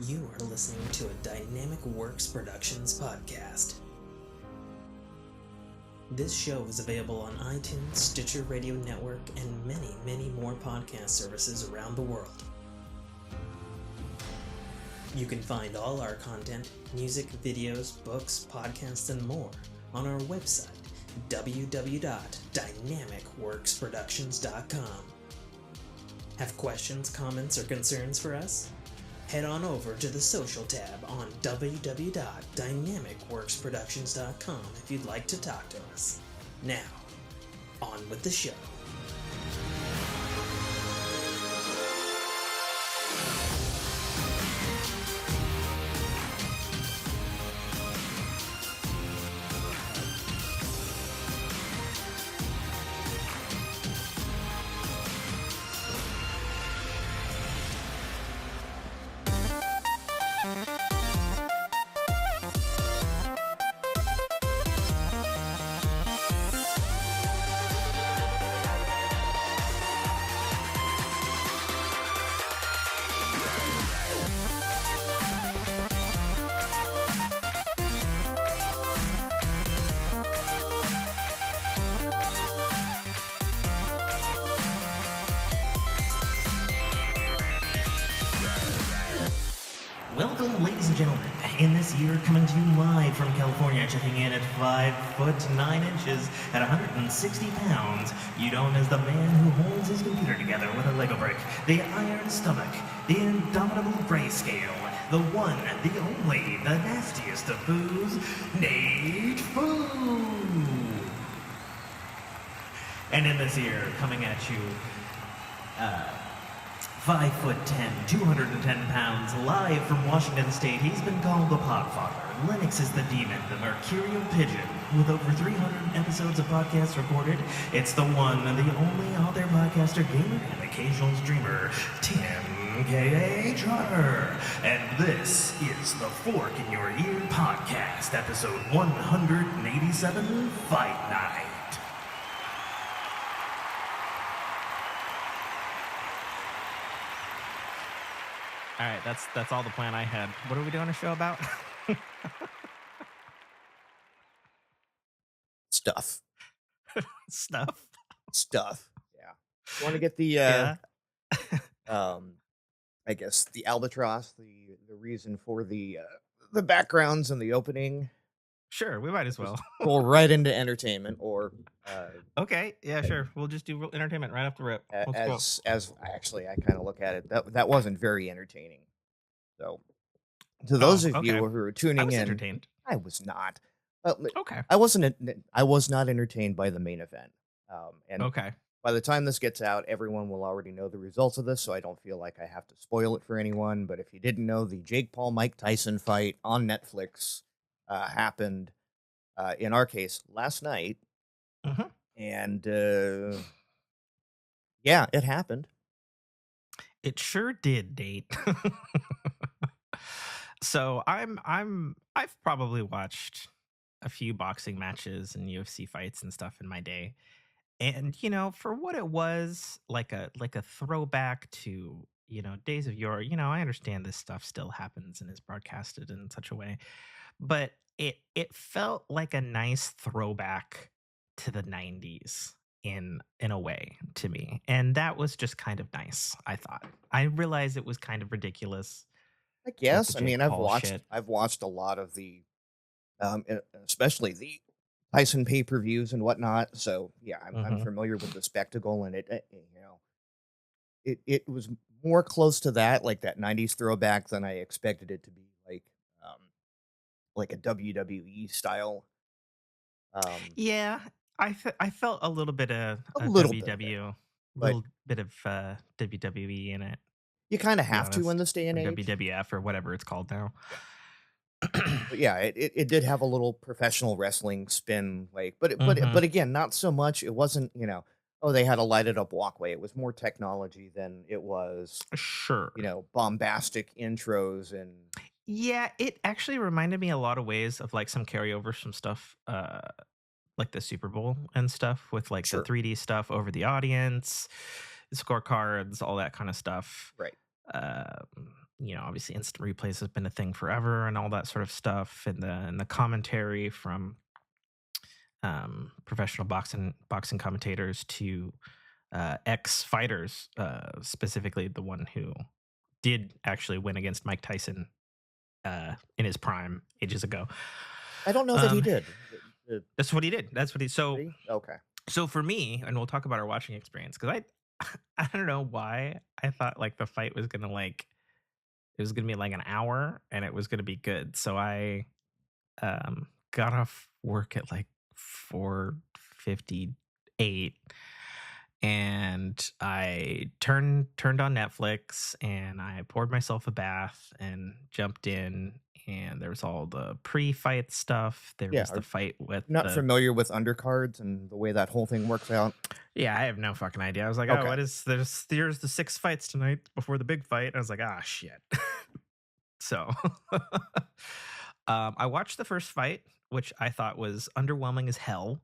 You are listening to a Dynamicworksproductions podcast. This show is available on iTunes, Stitcher Radio Network, and many, many more podcast services around the world. You can find all our content, music, videos, books, podcasts, and more on our website, www.dynamicworksproductions.com. Have questions, comments, or concerns for us? Head on over to the social tab on www.dynamicworksproductions.com if you'd like to talk to us. Now, on with the show. Welcome, ladies and gentlemen. In this year, coming to you live from California, checking in at 5 foot 9 inches at 160 pounds, you know him as the man who holds his computer together with a Lego brick, the iron stomach, the indomitable grayscale, the one, the only, the nastiest of Foos, Foos. And in this year, coming at you, 5 foot 10, 210 pounds, live from Washington State, he's been called the Podfather. Linuxisthedemon, the mercurial pidgeon. With over 300 episodes of podcasts recorded, it's the one, the only author, podcaster, gamer, and occasional streamer, Tim KA TROTTER. And this is the Fork in Your Ear podcast, episode 187, Fight Night. All right, that's all the plan I had. What are we doing a show about? Stuff. Stuff. Yeah. You want to get the Yeah. I guess the albatross, the reason for the backgrounds and the opening. Sure, we might as well. Go right into entertainment, or Okay, yeah, sure. We'll just do real entertainment right off the rip. Let's go. as actually I kind of look at it, that wasn't very entertaining. So to those of you okay. who are I tuning was in, entertained. I was not. Okay. I was not entertained by the main event. And Okay. by the time this gets out, everyone will already know the results of this, so I don't feel like I have to spoil it for anyone. But if you didn't know, the Jake Paul-Mike Tyson fight on Netflix happened, in our case, last night. Mm-hmm. And, yeah, it happened. It sure did, Nate. So I've probably watched a few boxing matches and UFC fights and stuff in my day. And for what it was, like a throwback to, days of yore, I understand this stuff still happens and is broadcasted in such a way. But it felt like a nice throwback to the 90s in a way to me. And that was just kind of nice, I thought. I realized it was kind of ridiculous. I guess. I Jake mean, Paul shit. I've watched a lot of the, especially the Tyson pay-per-views and whatnot. So yeah, I'm Mhm. familiar with the spectacle, and it was more close to that, like that '90s throwback, than I expected it to be, like a WWE style. Yeah, I felt a little bit of A little bit of it, WW, but little bit of WWE in it, you kind of to be have to in honest, this day and or age. WWF or whatever it's called now. But yeah, it did have a little professional wrestling spin, but Mhm. again, not so much. It wasn't, oh, they had a lighted up walkway. It was more technology than it was, Sure. bombastic intros and Yeah, it actually reminded me a lot of ways of like some carryovers from stuff like the Super Bowl and stuff with like the sure, 3D stuff over the audience, scorecards, all that kind of stuff. right. Um, obviously instant replays has been a thing forever and all that sort of stuff, and the commentary from professional boxing commentators to ex fighters, specifically the one who did actually win against Mike Tyson in his prime ages ago. I don't know that he did. That's what he did. That's what he. So okay. So for me, and we'll talk about our watching experience, because I don't know why I thought like the fight was gonna it was gonna be like an hour and it was gonna be good. So I got off work at like 4:58, and I turned on Netflix and I poured myself a bath and jumped in, and there was all the pre-fight stuff. There was the fight with Not familiar with undercards and the way that whole thing works out. Yeah, I have no fucking idea. I was like, oh, what is there's the 6 fights tonight before the big fight. And I was like, ah, shit. So I watched the first fight, which I thought was underwhelming as hell.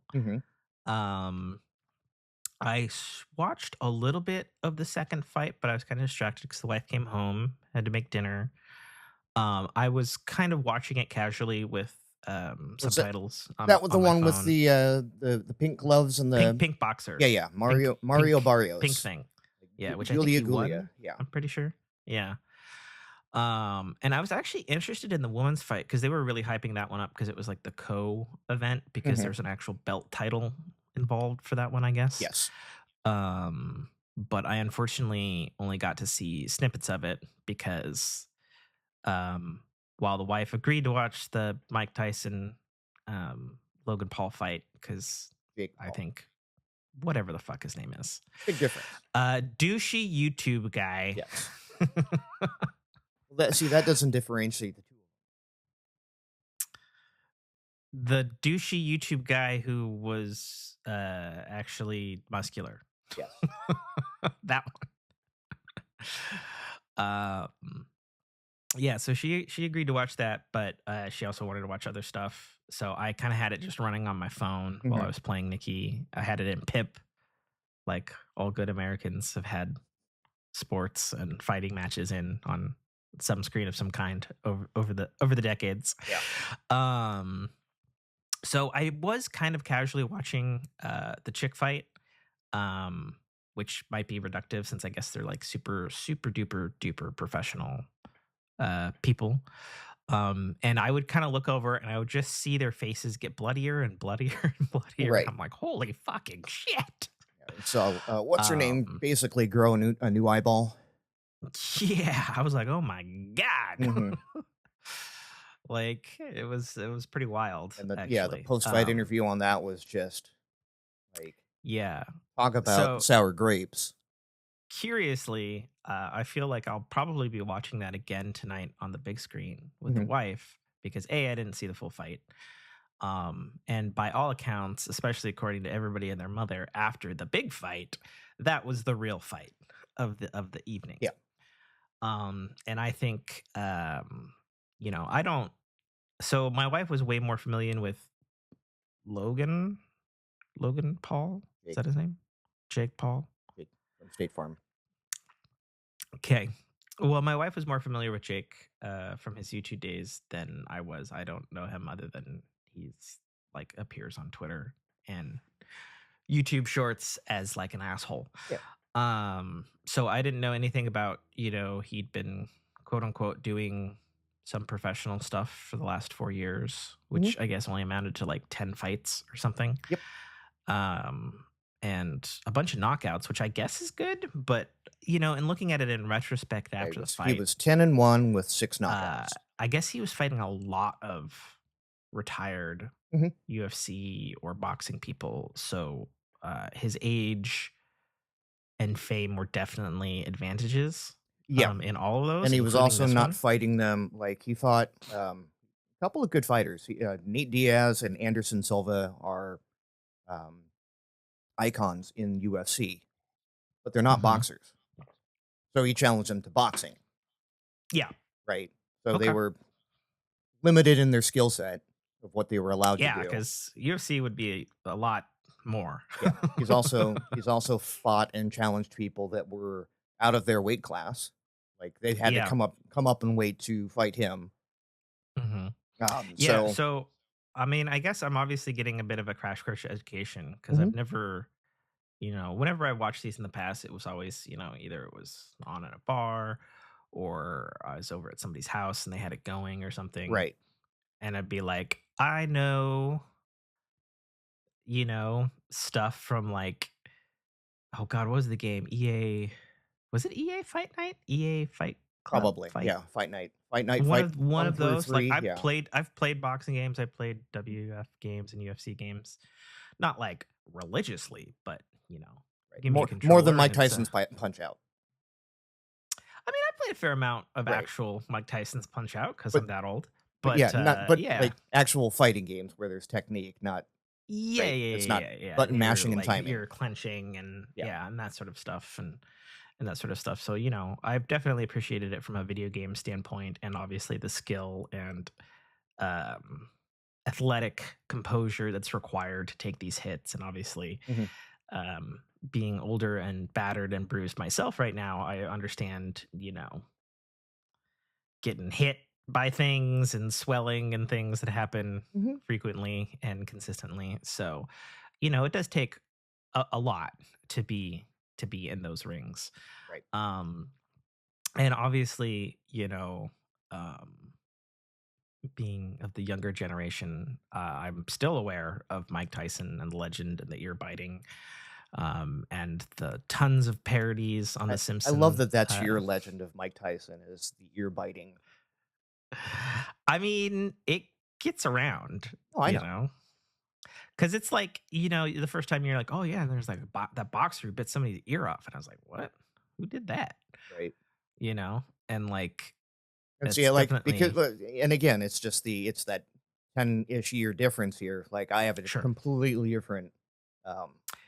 I watched a little bit of the second fight, but I was kind of distracted because the wife came home, had to make dinner. I was kind of watching it casually with subtitles. That was the one with the pink gloves and the pink boxer. Yeah, Mario Barrios. Pink thing. Yeah, which Julia I think he Gulia. won, Yeah, I'm pretty sure. Yeah. And I was actually interested in the women's fight because they were really hyping that one up because it was like the co-event, because there's an actual belt title involved for that one, I guess. Yes. But I unfortunately only got to see snippets of it because while the wife agreed to watch the Mike Tyson Logan Paul fight, because I think whatever the fuck his name is. Big difference. Douchey YouTube guy. Yes. That doesn't differentiate the two. The douchey YouTube guy who was actually muscular. Yes. That one. Yeah, so she agreed to watch that, but she also wanted to watch other stuff. So I kind of had it just running on my phone while I was playing Nikki. I had it in PIP, like all good Americans have had sports and fighting matches on some screen of some kind over the decades. Yeah. So I was kind of casually watching the chick fight, which might be reductive since I guess they're like super duper professional people. And I would kind of look over and I would just see their faces get bloodier and bloodier and bloodier. Right. And I'm like, holy fucking shit. So what's her name? Basically grow a new eyeball. Yeah, I was like, oh my God. Like it was pretty wild. And the post-fight interview on that was just like, talk about sour grapes. Curiously, I feel like I'll probably be watching that again tonight on the big screen with the wife because I didn't see the full fight. And by all accounts, especially according to everybody and their mother, after the big fight, that was the real fight of the evening. Yeah. And I think, I don't. So my wife was way more familiar with Logan Paul. Jake. Is that his name? Jake Paul. Jake from State Farm. Okay. Well, my wife was more familiar with Jake from his YouTube days than I was. I don't know him other than he's like appears on Twitter and YouTube Shorts as like an asshole. Yeah. So I didn't know anything about, he'd been quote unquote doing some professional stuff for the last 4 years, which I guess only amounted to like 10 fights or something. Yep. And a bunch of knockouts, which I guess is good, but in looking at it in retrospect after the fight, he was 10-1 with 6 knockouts. I guess he was fighting a lot of retired UFC or boxing people, so his age and fame were definitely advantages. In all of those, and he was also not fighting them like he fought a couple of good fighters. Nate Diaz and Anderson Silva are icons in UFC, but they're not boxers. So he challenged them to boxing. Yeah. Right. So they were limited in their skill set of what they were allowed to do. Yeah, because UFC would be a lot more. Yeah. He's also fought and challenged people that were out of their weight class. Like they had to Yeah. come up and wait to fight him. Hmm. Yeah. So So, I mean, I guess I'm obviously getting a bit of a crash course education because mhm, I've never, whenever I watched these in the past, it was always, either it was on at a bar or I was over at somebody's house and they had it going or something. right, And I'd be like, I know, stuff from like, oh God, what was the game? Was it EA Fight Night? EA Fight Club probably, Fight? yeah. Fight night, One fight of one one of through those. Like three, yeah. I've played boxing games, I've played WF games and UFC games. Not like religiously, but Right. give me a More than controller and Mike it's Tyson's Punch Out. I mean, I played a fair amount of Right. actual Mike Tyson's Punch Out because But I'm that old. yeah, But not but yeah. like actual fighting games where there's technique, not Yeah, right. yeah, It's yeah, not yeah, yeah. button And you're mashing and like timing. you're clenching and Yeah. and that sort of stuff and that sort of stuff. So, I've definitely appreciated it from a video game standpoint and obviously the skill and um athletic composure that's required to take these hits. And obviously, Mhm. being older and battered and bruised myself right now, I understand, getting hit by things and swelling and things that happen Mhm. frequently and consistently. So, it does take a lot to be in those rings. Right. Um, and obviously, um, being of the younger generation, I'm still aware of Mike Tyson and the legend and the ear biting, and the tons of parodies on The I love Simpsons. that that's your legend of Mike Tyson is the ear biting. I mean, it gets around, Oh, I know. because it's like, the first time you're like, oh, yeah, and there's like that boxer who bit somebody's ear off. And I was like, what? Who did that? Right. And like, And see, it's like because definitely and again, it's that 10-ish year difference here. Like I have a sure. completely different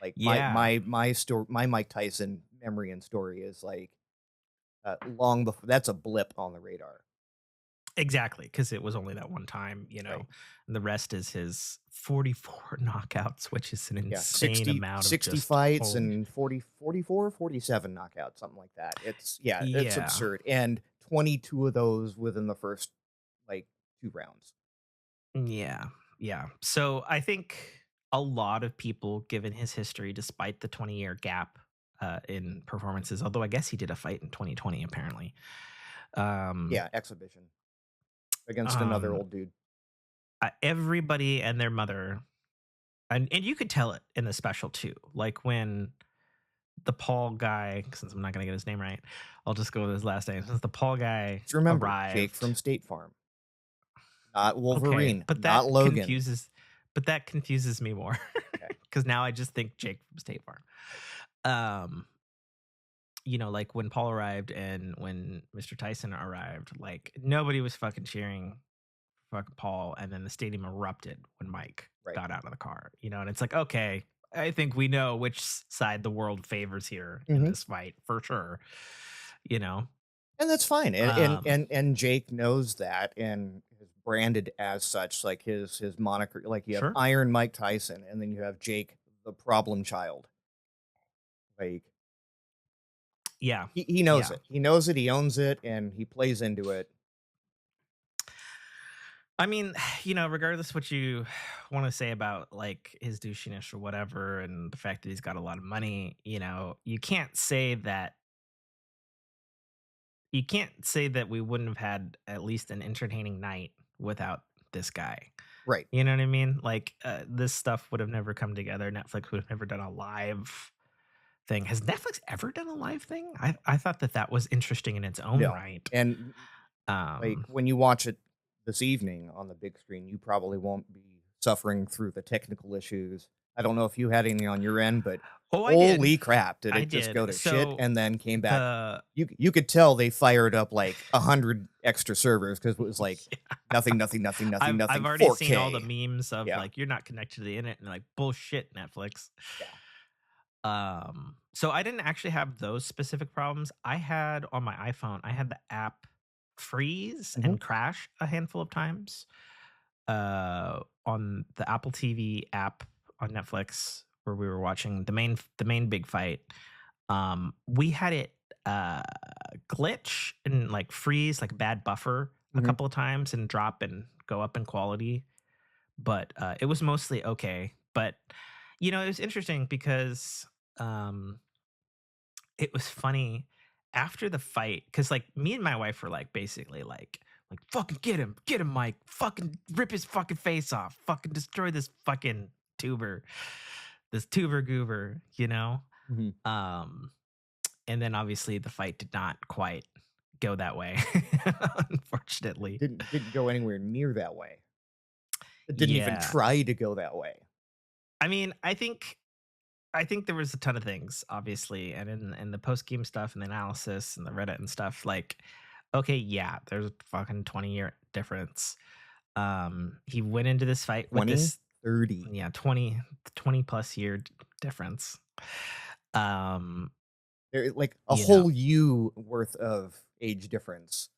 like Yeah, my Mike Tyson memory and story is like long before that's a blip on the radar. exactly. Because it was only that one time, Right. and the rest is his 44 knockouts, which is an Yeah, insane 60 amount of 60 just fights holy. and 47 knockouts, something like that. It's Yeah, absurd. And 22 of those within the first like 2 rounds. yeah, yeah. So I think a lot of people, given his history, despite the 20-year gap in performances, although I guess he did a fight in 2020, apparently. Um, Yeah, exhibition against another um, old dude. Everybody and their mother, and you could tell it in the special too, like when the Paul guy, since I'm not going to get his name right, I'll just go with his last name. Since the Paul guy Just remember, Jake arrived, from State Farm, not okay, Wolverine, not Logan. but that confuses me more Okay, because now I just think Jake from State Farm. right. Um, like when Paul arrived and when Mr. Tyson arrived, like nobody was fucking cheering fucking Paul, and then the stadium erupted when Mike Right. got out of the car, and it's like, okay, I think we know which side the world favors here in Mhm. this fight for sure, you know. And that's fine. Um, And Jake knows that and is branded as such, like his moniker. Like you have sure, Iron Mike Tyson, and then you have Jake the Problem Child. Like yeah, he knows yeah. it. He knows it. He owns it, and he plays into it. I mean, regardless what you want to say about like his douchiness or whatever, and the fact that he's got a lot of money, you can't say that we wouldn't have had at least an entertaining night without this guy. Right. You know what I mean? Like this stuff would have never come together. Netflix would have never done a live thing. Has Netflix ever done a live thing? I thought that was interesting in its own No. right. And like Um, when you watch it this evening on the big screen, you probably won't be suffering through the technical issues. I don't know if you had any on your end, but oh, I did. holy crap, did I it just go did. to shit So and then came back? the You could tell they fired up like 100 extra servers because it was like nothing, nothing, nothing, nothing, I've nothing. already seen all the 4K. memes of Yeah, like you're not connected to the internet and like bullshit Netflix. yeah. So I didn't actually have those specific problems. I had on my iPhone, I had the app freeze Hmm. and crash a handful of times. On the Apple TV app on Netflix where we were watching the main big fight. We had it glitch and like freeze, like a bad buffer a Mhm. couple of times and drop and go up in quality. But it was mostly okay. But it was interesting because um, it was funny after the fight because like me and my wife were like basically like fucking get him, Mike, fucking rip his fucking face off, fucking destroy this fucking tuber, this tuber goober, Mhm. Um, and then obviously the fight did not quite go that way, unfortunately. Didn't go anywhere near that way. It didn't even Yeah. try to go that way. I mean, I think there was a ton of things, obviously, and in the post game stuff and the analysis and the Reddit and stuff, like, okay, yeah, there's a fucking 20-year difference. He went into this fight with 20, this 30. 20 plus year difference. Um, There, like a you know, whole U worth of age difference.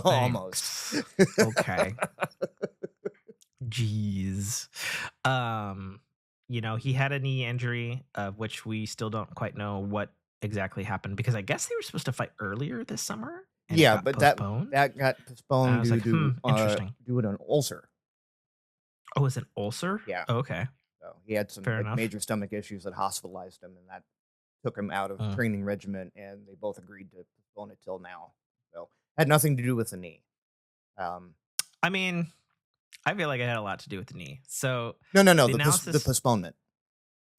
Almost. thanks. Okay. Jeez. He had a knee injury, of which we still don't quite know what exactly happened because I guess they were supposed to fight earlier this summer and it Yeah, got but that postponed. that got And I postponed was due like, to interesting. due to an ulcer. Oh, it's an ulcer? Yeah. Oh, okay. So he had some Fair like enough. major stomach issues that hospitalized him, and that took him out of Mm. training regimen. And they both agreed to postpone it till now. So had nothing to do with the knee. I mean, I feel like it had a lot to do with the knee. So No. the The analysis. postponement.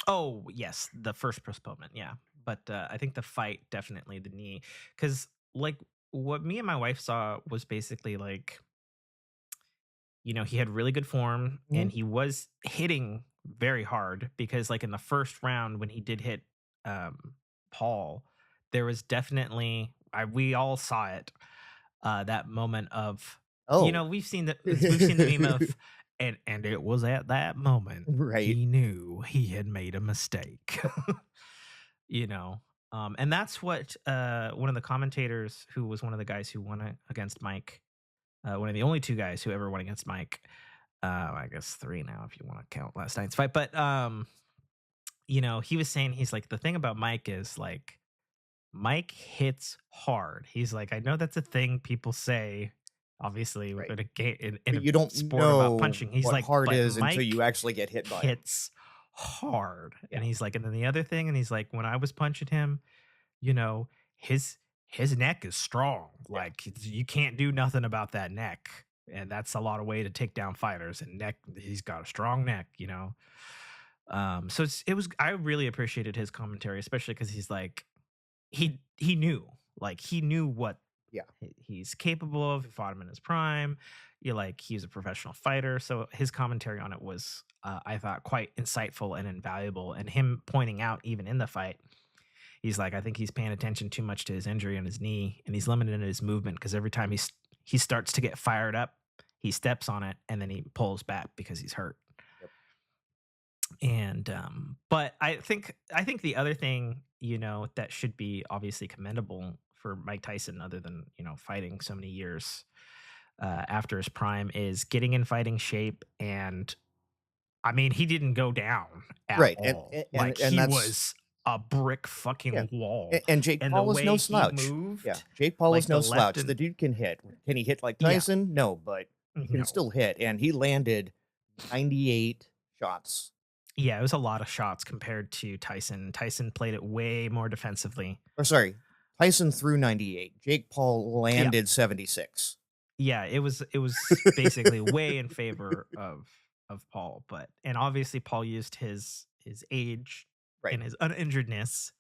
Oh, yes, the first postponement, yeah. But I think the fight definitely the knee cuz like what me and my wife saw was basically like he had really good form Mhm. and he was hitting very hard because like in the first round when he did hit Paul, there was definitely we all saw it that moment of Oh, we've seen the meme of and it was at that moment right. he knew he had made a mistake. you know and that's what one of the commentators who was one of the guys who won against Mike, one of the only two guys who ever won against Mike. I guess three now if you want to count last night's fight. But he was saying he's like the thing about Mike is like Mike hits hard. He's like, I know that's a thing people say. Obviously, Right. in a game in But a you don't sport about know punching. He's what like, hard but is until you Mike actually get hit by him. hits hard. Yeah. And he's like, and then the other thing, and he's like, when I was punching him, you know, his neck is strong. Yeah. Like you can't do nothing about that neck. And that's a lot of way to take down fighters. And he's got a strong neck, So I really appreciated his commentary, especially because he's like, he knew, what Yeah. he's capable of. He fought him in his prime. He's a professional fighter. So his commentary on it was, I thought, quite insightful and invaluable. And him pointing out, even in the fight, he's like, I think he's paying attention too much to his injury on his knee, and he's limited in his movement because every time he starts to get fired up, he steps on it and then he pulls back because he's hurt. Yep. And but I think the other thing that should be obviously commendable for Mike Tyson, other than fighting so many years after his prime, is getting in fighting shape. And I mean, he didn't go down at Right. all. And He that's was a brick fucking wall. And Jake And Paul the was no way slouch. he moved, Yeah, Jake Paul like was no the left slouch. and The dude can hit. Can he hit like Yeah. Tyson? No, but he can no. still hit. And he landed 98 shots. Yeah, it was a lot of shots compared to Tyson. Tyson played it way more defensively. Or sorry, Tyson threw 98. Jake Paul landed 76. Yeah, it was basically way in favor of Paul, and obviously Paul used his age Right. and his uninjuredness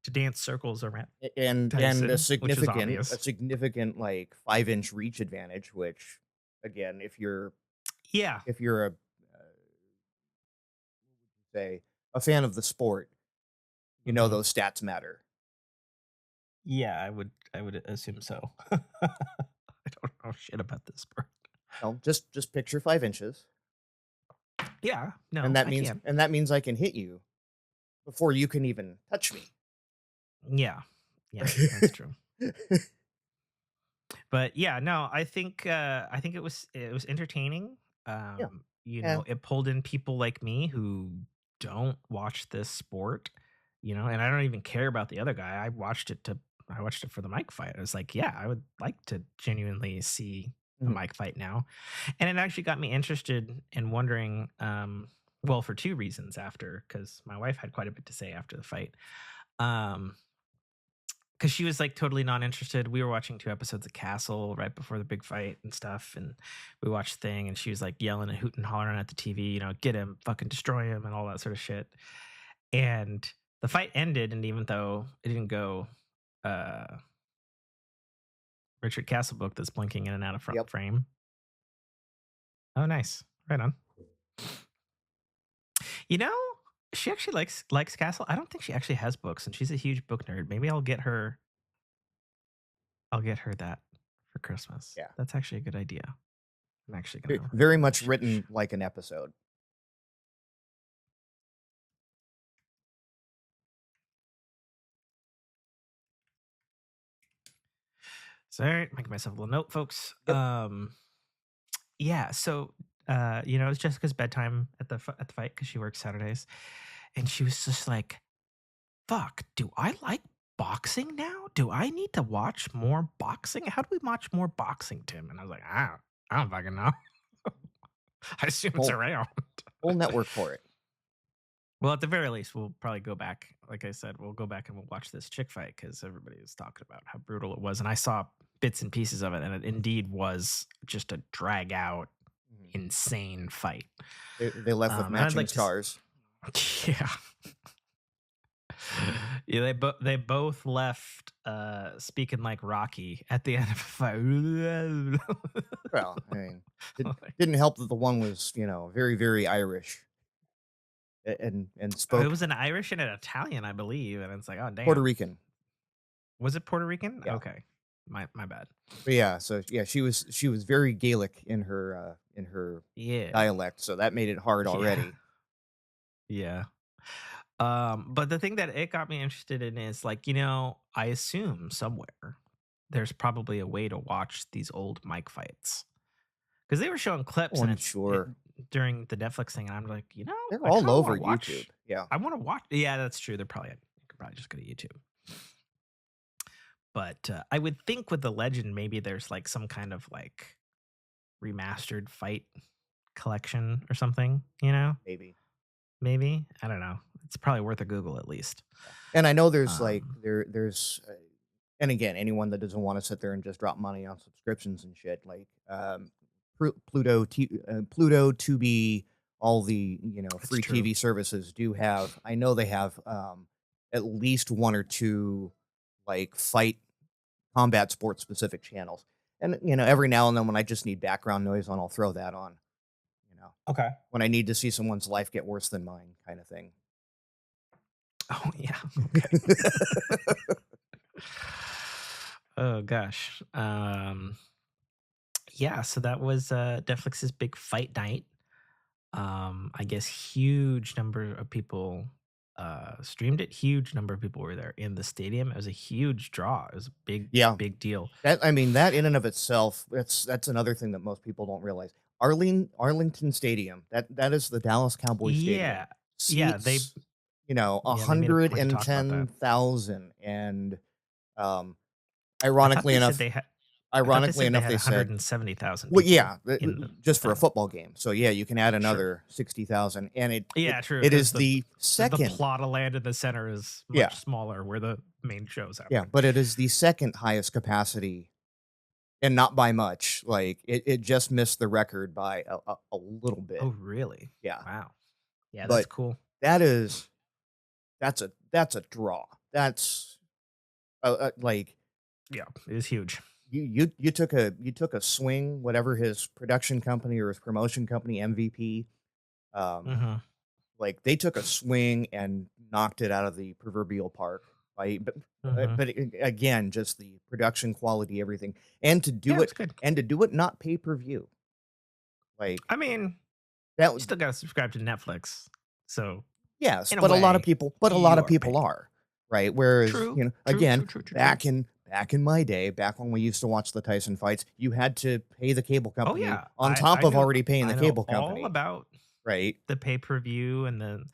to dance circles around And Tyson, a which is significant like 5-inch reach advantage, which again, if you're yeah. a say a fan of the sport, Mhm. those stats matter. Yeah, I would assume so. I don't know shit about this part. No, just picture 5 inches. Yeah, no, And that I means can. I can hit you before you can even touch me. Yeah, that's true. But yeah, no, I think it was entertaining. Yeah. It pulled in people like me who don't watch this sport you know, and I don't even care about the other guy. I watched it for the Mike fight. I was like, yeah, I would like to genuinely see a Mike fight now. And it actually got me interested in wondering, well, for two reasons because my wife had quite a bit to say after the fight. Because she was like totally not interested. We were watching 2 episodes of Castle right before the big fight and stuff, and we watched Thing, and she was like yelling and hooting and hollering at the TV, you know, get him, fucking destroy him, and all that sort of shit. And the fight ended, and even though it didn't go Richard Castlebook that's blinking in and out of frame. Oh, nice. Right on. You know, she actually likes Castle. I don't think she actually has books, and she's a huge book nerd. Maybe I'll get her that for Christmas. Yeah. That's actually a good idea. I'm actually going to very much written like an episode. So, all right, making myself a little note, folks. Yep. Yeah, so you know, it's Jessica's bedtime at the fight because she works Saturdays, and she was just like, "Fuck, do I like boxing now? Do I need to watch more boxing? How do we watch more boxing, Tim?" And I was like, I don't fucking know. I assume it's around. Whole network for it. Well, at the very least, we'll probably go back. Like I said, we'll go back and we'll watch this chick fight because everybody was talking about how brutal it was. And I saw bits and pieces of it, and it indeed was just a drag out, insane fight. They left with matching stars. Yeah. Yeah, they both left speaking like Rocky at the end of the fight. Well, I mean, didn't help that the one was, you know, very, very Irish. And spoke. It was an Irish and an Italian, I believe, and it's like, oh damn. Puerto Rican. Was it Puerto Rican? Yeah. Okay, my bad. But yeah, so yeah, she was very Gaelic in her dialect, so that made it hard already. Yeah. But the thing that it got me interested in is, like, you know, I assume somewhere there's probably a way to watch these old Mike fights because they were showing clips during the Netflix thing, and I'm like, you know, they're all over YouTube. Yeah, I want to watch. Yeah, that's true. You could probably just go to YouTube. But I would think with the Legend, maybe there's like some kind of like remastered fight collection or something. You know, maybe I don't know. It's probably worth a Google at least. And I know there's there's and again, anyone that doesn't want to sit there and just drop money on subscriptions and shit, like Pluto, Tubi, all the, you know, free TV services do have. I know they have at least 1 or 2 like combat sports specific channels, and you know, every now and then when I just need background noise on, I'll throw that on. You know, okay, when I need to see someone's life get worse than mine, kind of thing. Oh yeah. Okay. Oh gosh. Yeah, so that was Netflix's big fight night. I guess huge number of people streamed it. Huge number of people were there in the stadium. It was a huge draw. It was a big deal. That in and of itself, that's another thing that most people don't realize. Arlington Stadium, that is the Dallas Cowboys stadium. Yeah, they, you know, 110,000, and ironically enough, they said 170,000. Well, yeah, just for a football game. So yeah, you can add another 60,000, and true. It is the second. The plot of land in the center is much smaller, where the main show's happen. Yeah, but it is the second highest capacity, and not by much. Like it just missed the record by a little bit. Oh, really? Yeah. Wow. Yeah, that's cool. That's a draw. That's like, yeah, it is huge. You took a swing, whatever his production company or his promotion company, MVP, like they took a swing and knocked it out of the proverbial park. But again, just the production quality, everything, and to do it not pay per view. Like, I mean, that you still got to subscribe to Netflix, so yes, but a lot of people are right. Whereas back in my day, back when we used to watch the Tyson fights, you had to pay the cable company on top of already paying the cable company. All about the pay-per-view and the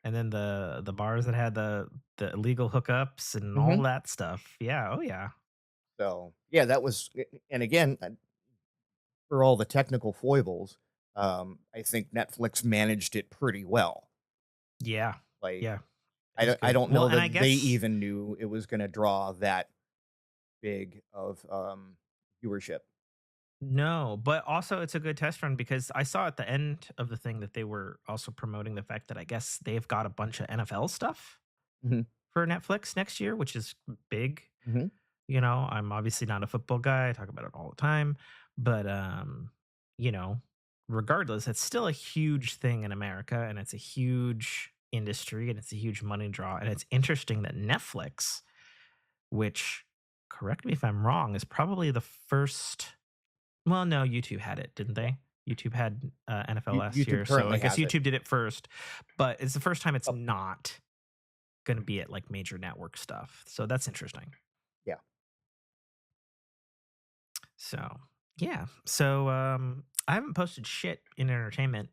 And then the bars that had the illegal hookups and all Hmm. that stuff. Yeah. Oh yeah. So yeah, that was, and again, for all the technical foibles, I think Netflix managed it pretty well. Yeah. Like, Yeah. It was I good. don't Well, know and I that they guess even knew it was going to draw that big of viewership. no, but also it's a good test run because I saw at the end of the thing that they were also promoting the fact that I guess they've got a bunch of NFL stuff Hmm. for Netflix next year, which is big. Hmm. You know, I'm obviously not a football guy. I talk about it all the time, but you know, regardless, it's still a huge thing in America and it's a huge industry and it's a huge money draw. And it's interesting that Netflix, which correct me if I'm wrong, is probably the first. Well, no, YouTube had it, didn't they? YouTube had NFL last YouTube year, so I currently guess has it. YouTube did it first, but it's the first time it's Oh, not going to be at like major network stuff. So that's interesting. yeah. So yeah. So I haven't posted shit in entertainment.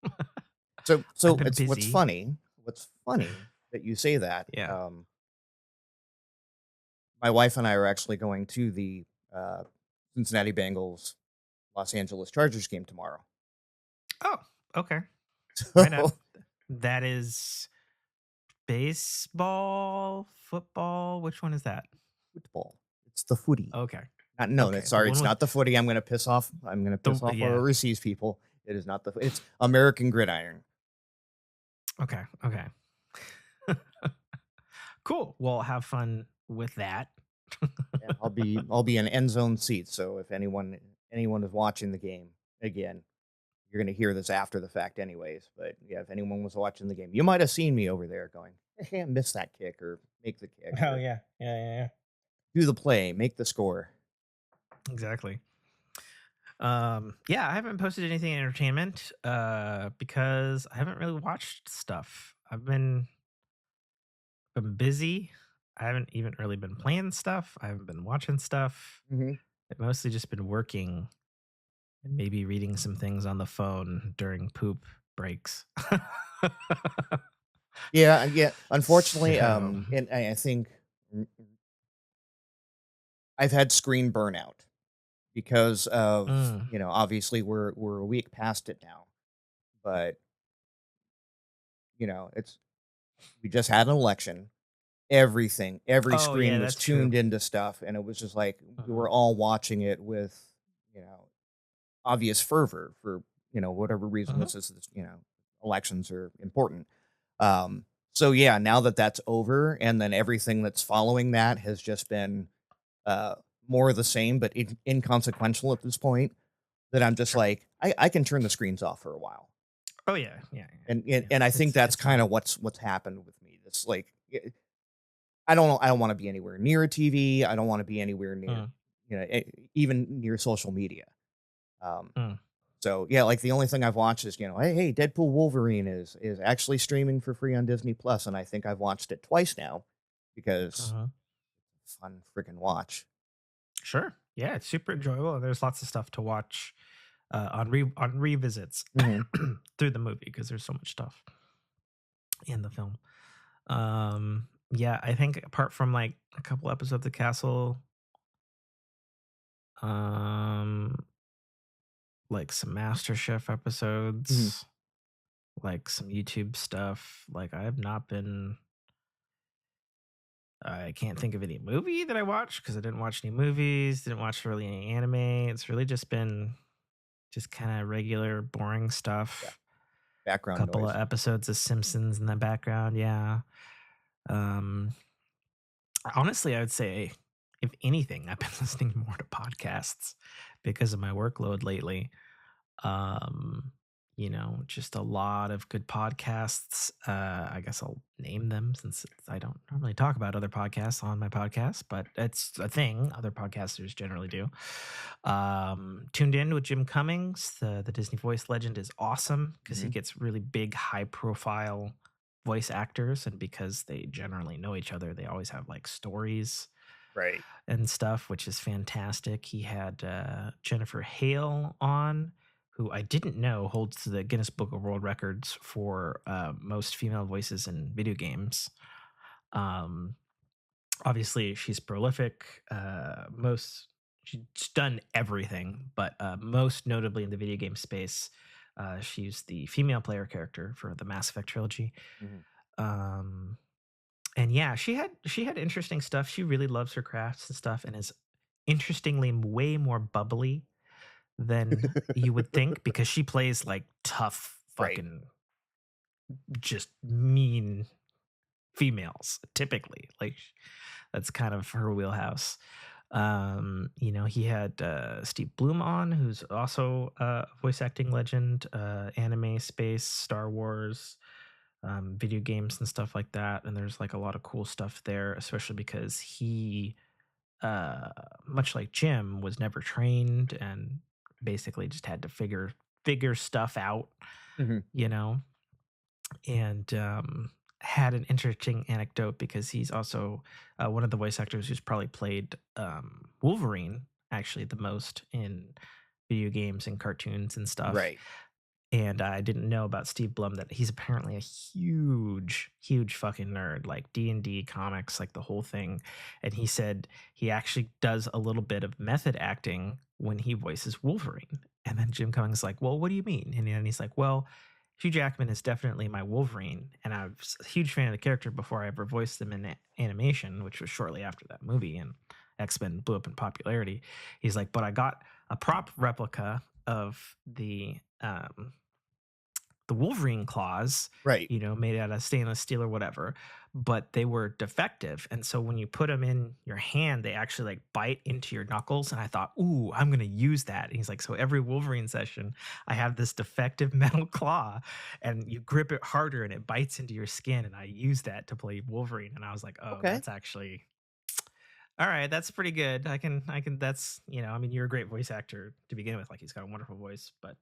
I've So been it's what's busy. funny. What's funny that you say that. Yeah. My wife and I are actually going to the uh, Cincinnati Bengals Los Angeles Chargers game tomorrow. Oh, okay. Right So on. That is baseball, football. Which one is that? football. It's the footy. Okay. No, Okay. that's The sorry. one It's with not the footy. I'm going to piss off. I'm going to piss off our yeah. overseas people. It is not the. It's American gridiron. Okay. Okay. Cool. Well, have fun with that. Yeah, I'll be in end zone seats. So if anyone is watching the game again, you're going to hear this after the fact, anyways. But yeah, if anyone was watching the game, you might have seen me over there going, "Hey, miss that kick or make the kick Oh or yeah. Yeah. do the play, make the score." Exactly. Yeah, I haven't posted anything in entertainment because I haven't really watched stuff. I've been busy. I haven't even really been playing stuff. I haven't been watching stuff. Hmm. I've mostly just been working and maybe reading some things on the phone during poop breaks. Yeah, yeah. Unfortunately, So, and I think I've had screen burnout because of, mm, obviously we're a week past it now, but it's we just had an election. Every oh yeah, screen was that's true. tuned into stuff, and it was just like we Mhm, were all watching it with, you know, obvious fervor for, whatever reason. mhm. Elections are important. So yeah, now that that's over, and then everything that's following that has just been uh more of the same, but inconsequential at this point. That I'm just Sure. like, I can turn the screens off for a while. Oh yeah, yeah, yeah, And yeah. and I think that's It's kind fine. of what's happened with me. It's like I don't want to be anywhere near a TV. I don't want to be anywhere near, Mm, even near social media. Um, mm, so yeah, like the only thing I've watched is, hey, Deadpool Wolverine is actually streaming for free on Disney Plus, and I think I've watched it twice now because uh-huh. it's fun freaking watch. Sure. Yeah, it's super enjoyable. And there's lots of stuff to watch on revisits Hmm. through the movie because there's so much stuff in the film. Yeah, I think apart from like a couple episodes of Castle, um, like some MasterChef Hmm. episodes, like some YouTube stuff, like I have not been. I can't think of any movie that I watched because I didn't watch any movies, didn't watch really any anime. It's really just been just kind of regular, boring Yeah, stuff. background Couple of noise. episodes of Simpsons in the background, yeah. Um, honestly, I would say, if anything, I've been listening more to podcasts because of my workload lately. Um, just a lot of good podcasts. I guess I'll name them since I don't normally talk about other podcasts on my podcast, but it's a thing other podcasters generally do. Tuned In with Jim Cummings, the Disney voice legend, is awesome because he Hmm. gets really big, high profile voice actors, and because they generally know each other, they always have like stories Right. and stuff, which is fantastic. He had Jennifer Hale on, who I didn't know holds the Guinness Book of World Records for most female voices in video games. Obviously, she's prolific. She's done everything, but most notably in the video game space, she's the female player character for the Mass Effect trilogy. Um, and yeah, she had interesting stuff. She really loves her crafts and stuff, and is interestingly way more bubbly than you would think, because she plays like tough, Right. fucking, just mean females typically. Like, that's kind of her wheelhouse. He had Steve Bloom on, who's also a voice acting legend, anime, space, Star Wars, video games and stuff like that. And there's like a lot of cool stuff there, especially because he, much like Jim, was never trained and basically just had to figure stuff out, you know. And had an interesting anecdote, because he's also one of the voice actors who's probably played Wolverine actually the most in video games and cartoons and stuff. Right. And I didn't know about Steve Blum that he's apparently a huge fucking nerd, like D&D, comics, like the whole thing. And he said he actually does a little bit of method acting when he voices Wolverine. And then Jim Cummings like, well, what do you mean? And then he's like, well, Hugh Jackman is definitely my Wolverine, and I was a huge fan of the character before I ever voiced him in animation, which was shortly after that movie, and X-Men blew up in popularity. He's like, but I got a prop replica of the Wolverine claws, Right. made out of stainless steel or whatever, but they were defective. And so when you put them in your hand, they actually like bite into your knuckles. And I thought, ooh, I'm going to use that. And he's like, so every Wolverine session, I have this defective metal claw, and you grip it harder and it bites into your skin. And I use that to play Wolverine. And I was like, oh, Okay. that's actually, all right, that's pretty good. I can, that's, you're a great voice actor to begin with. Like, he's got a wonderful voice, but,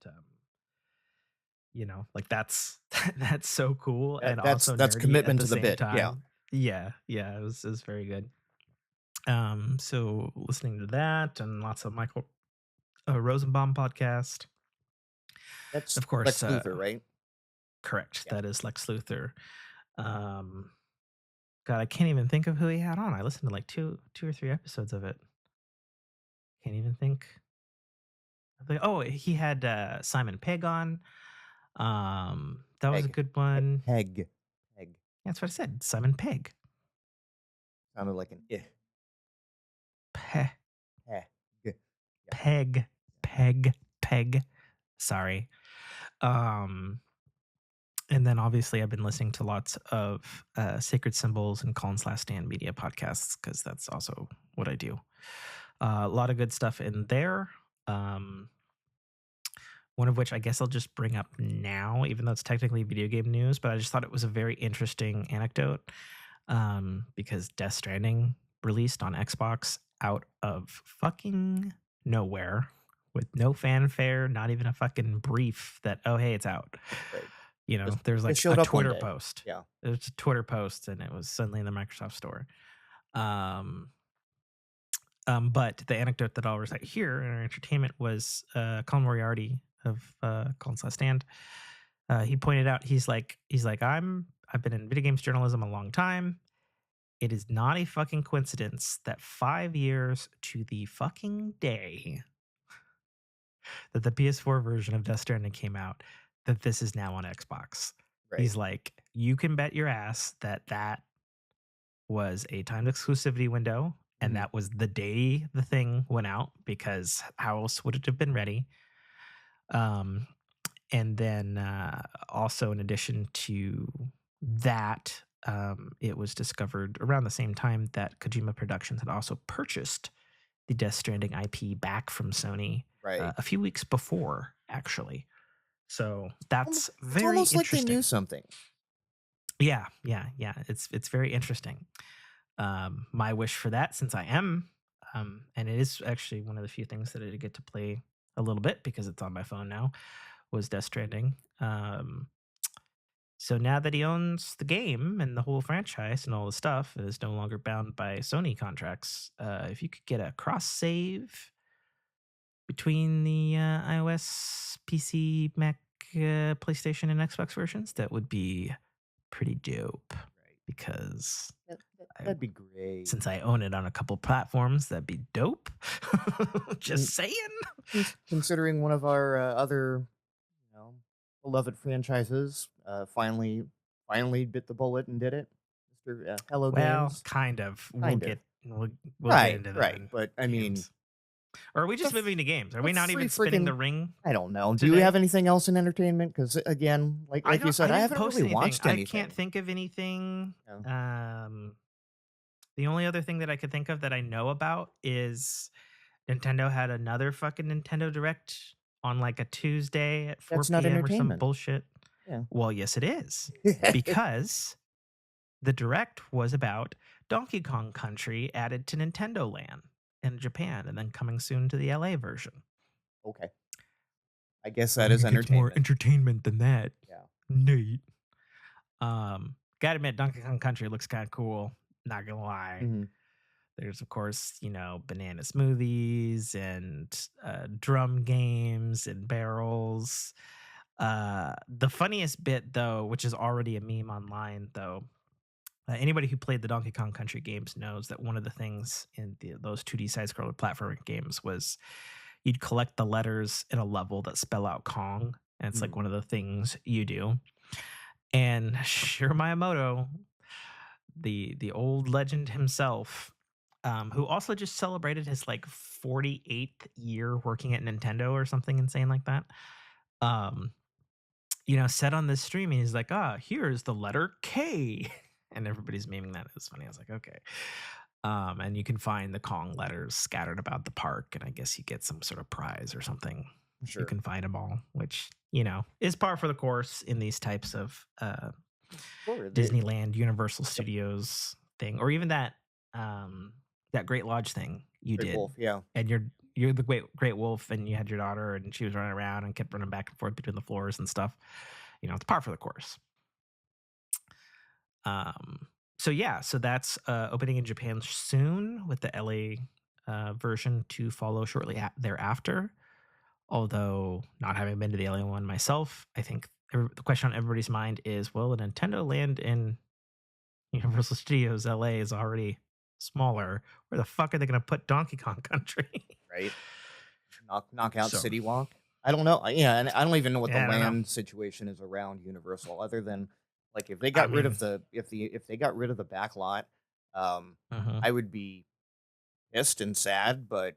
like that's so cool. And also that's nerdy commitment at to the same bit. time. Yeah, it was very good. So listening to that and lots of Michael Rosenbaum podcast. That's of course Lex Luthor, right? Correct. Yeah. That is Lex Luthor. God, I can't even think of who he had on. I listened to like two or three episodes of it. Can't even think. Oh, he had Simon Pegg on. That was a good one. Pegg. Yeah, that's what I said. Simon Pegg. Sounded like an eh. Peg. Sorry. And then obviously I've been listening to lots of Sacred Symbols and Collins Last Stand media podcasts, because that's also what I do. A lot of good stuff in there. One of which I guess I'll just bring up now, even though it's technically video game news, but I just thought it was a very interesting anecdote, because Death Stranding released on Xbox out of fucking nowhere with no fanfare, not even a fucking brief that, oh, hey, it's out. Right. There's like showed a up Twitter post. Yeah. It was a Twitter post, and it was suddenly in the Microsoft Store. But the anecdote that I'll recite here in our entertainment was Colin Moriarty of Collins Last Stand. He pointed out, he's like, I've been in video games journalism a long time. It is not a fucking coincidence that 5 years to the fucking day that the PS4 version of Death Stranding came out, that this is now on Xbox. Right. He's like, you can bet your ass that was a timed exclusivity window, and that was the day the thing went out, because how else would it have been ready? And then also, in addition to that, it was discovered around the same time that Kojima Productions had also purchased the Death Stranding IP back from Sony a few weeks before, actually. So that's very almost interesting. Like they knew something. Yeah. It's very interesting. My wish for that, since I am, and it is actually one of the few things that I get to play a little bit because it's on my phone now, was Death Stranding. So now that he owns the game and the whole franchise and all the stuff, and is no longer bound by Sony contracts, if you could get a cross save between the iOS, PC, Mac, PlayStation, and Xbox versions, that would be pretty dope. Right. Because That'd be great. since I own it on a couple platforms, that'd be dope. Just saying. Considering one of our other, beloved franchises finally bit the bullet and did it, Mr. Hello Well, Games. kind of. We'll Kind get of. we'll Right, get into that. right. But I mean, games. Or are we just the moving to games? Are we the not even free spinning the friggin- ring? I don't know. Do you today? have anything else in entertainment? Because again, like you said, I didn't haven't post really anything. watched anything. I can't think of anything. Yeah. The only other thing that I could think of that I know about is Nintendo had another fucking Nintendo Direct on like a Tuesday at 4 That's not p.m. or some entertainment. bullshit. Yeah. Well, yes, it is. Because the Direct was about Donkey Kong Country added to Nintendo Land in Japan and then coming soon to the LA version. Okay. I guess that is entertainment. More entertainment than that. Yeah. Nate. Gotta admit, Donkey Kong Country looks kind of cool. Not gonna lie. Mhm. There's, of course, banana smoothies and drum games and barrels. The funniest bit, though, which is already a meme online, though, anybody who played the Donkey Kong Country games knows that one of the things in those 2D side-scroller platforming games was you'd collect the letters in a level that spell out Kong, and it's like one of the things you do. And Shigeru Miyamoto, the old legend himself, who also just celebrated his like 48th year working at Nintendo or something insane like that, said on this stream, he's like, here's the letter K. And everybody's memeing that. It was funny. I was like, okay. And you can find the Kong letters scattered about the park, and I guess you get some sort of prize or something. Sure. You can find them all, which, is par for the course in these types of Disneyland, Universal Studios thing, or even that Great Lodge thing you Great did. Wolf, yeah. And you're the Great Wolf, and you had your daughter, and she was running around and kept running back and forth between the floors and stuff. It's par for the course. So that's opening in Japan soon, with the LA version to follow shortly thereafter. Although, not having been to the LA one myself, I think the question on everybody's mind is, well, the Nintendo Land in Universal Studios LA is already smaller. Where the fuck are they going to put Donkey Kong Country? Right. Knock out City Walk. I don't know. Yeah, and I don't even know what the land situation is around Universal, other than like if they got rid of the if they got rid of the back lot, I would be pissed and sad, but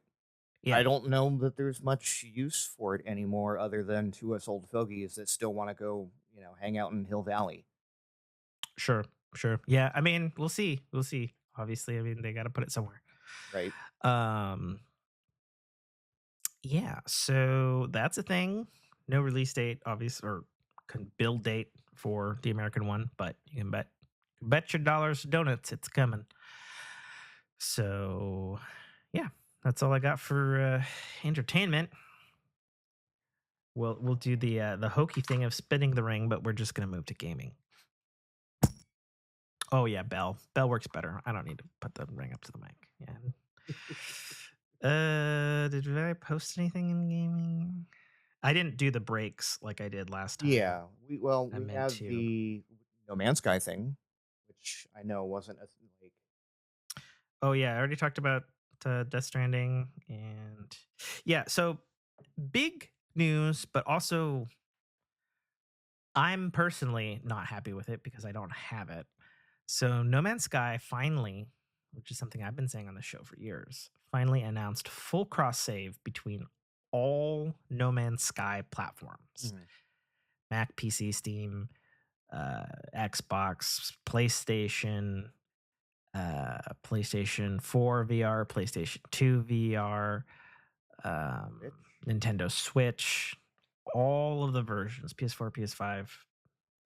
I don't know that there's much use for it anymore, other than to us old fogies that still want to go, hang out in Hill Valley. Sure. Yeah, I mean, we'll see. Obviously, I mean, they got to put it somewhere. Right. Yeah, so that's a thing. No release date, obviously, or build date for the American one, but you can bet your dollars to donuts it's coming. So, yeah, that's all I got for entertainment. We'll do the hokey thing of spinning the ring, but we're just gonna move to gaming. Oh yeah, Bell works better. I don't need to put the ring up to the mic. Yeah. Did I post anything in gaming? I didn't do the breaks like I did last time. Yeah, we have the No Man's Sky thing, which I know wasn't like. Oh yeah, I already talked about Death Stranding, and yeah, so big news, but also I'm personally not happy with it because I don't have it. So No Man's Sky finally, which is something I've been saying on the show for years, finally announced full cross save between all No Man's Sky platforms. Mac, PC, Steam, Xbox, PlayStation, PlayStation 4 VR, PlayStation 2 VR, Nintendo Switch, all of the versions, PS4, PS5.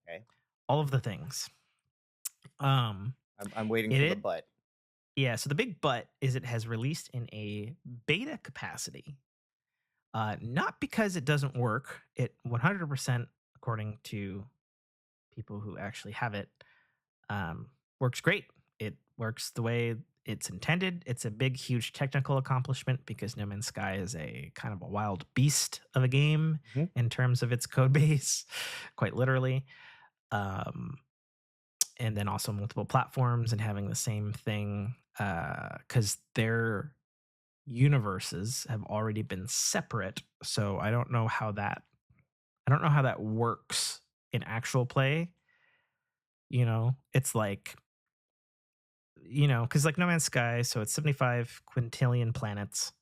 Okay. All of the things. I'm waiting for the but. Yeah, so the big but is it has released in a beta capacity. Not because it doesn't work. It 100%, according to people who actually have it, works great. It works the way it's intended. It's a big, huge technical accomplishment because No Man's Sky is a kind of a wild beast of a game in terms of its code base, quite literally. And then also multiple platforms and having the same thing because their universes have already been separate. So I don't know how that works in actual play. It's like, because like No Man's Sky, so it's 75 quintillion planets,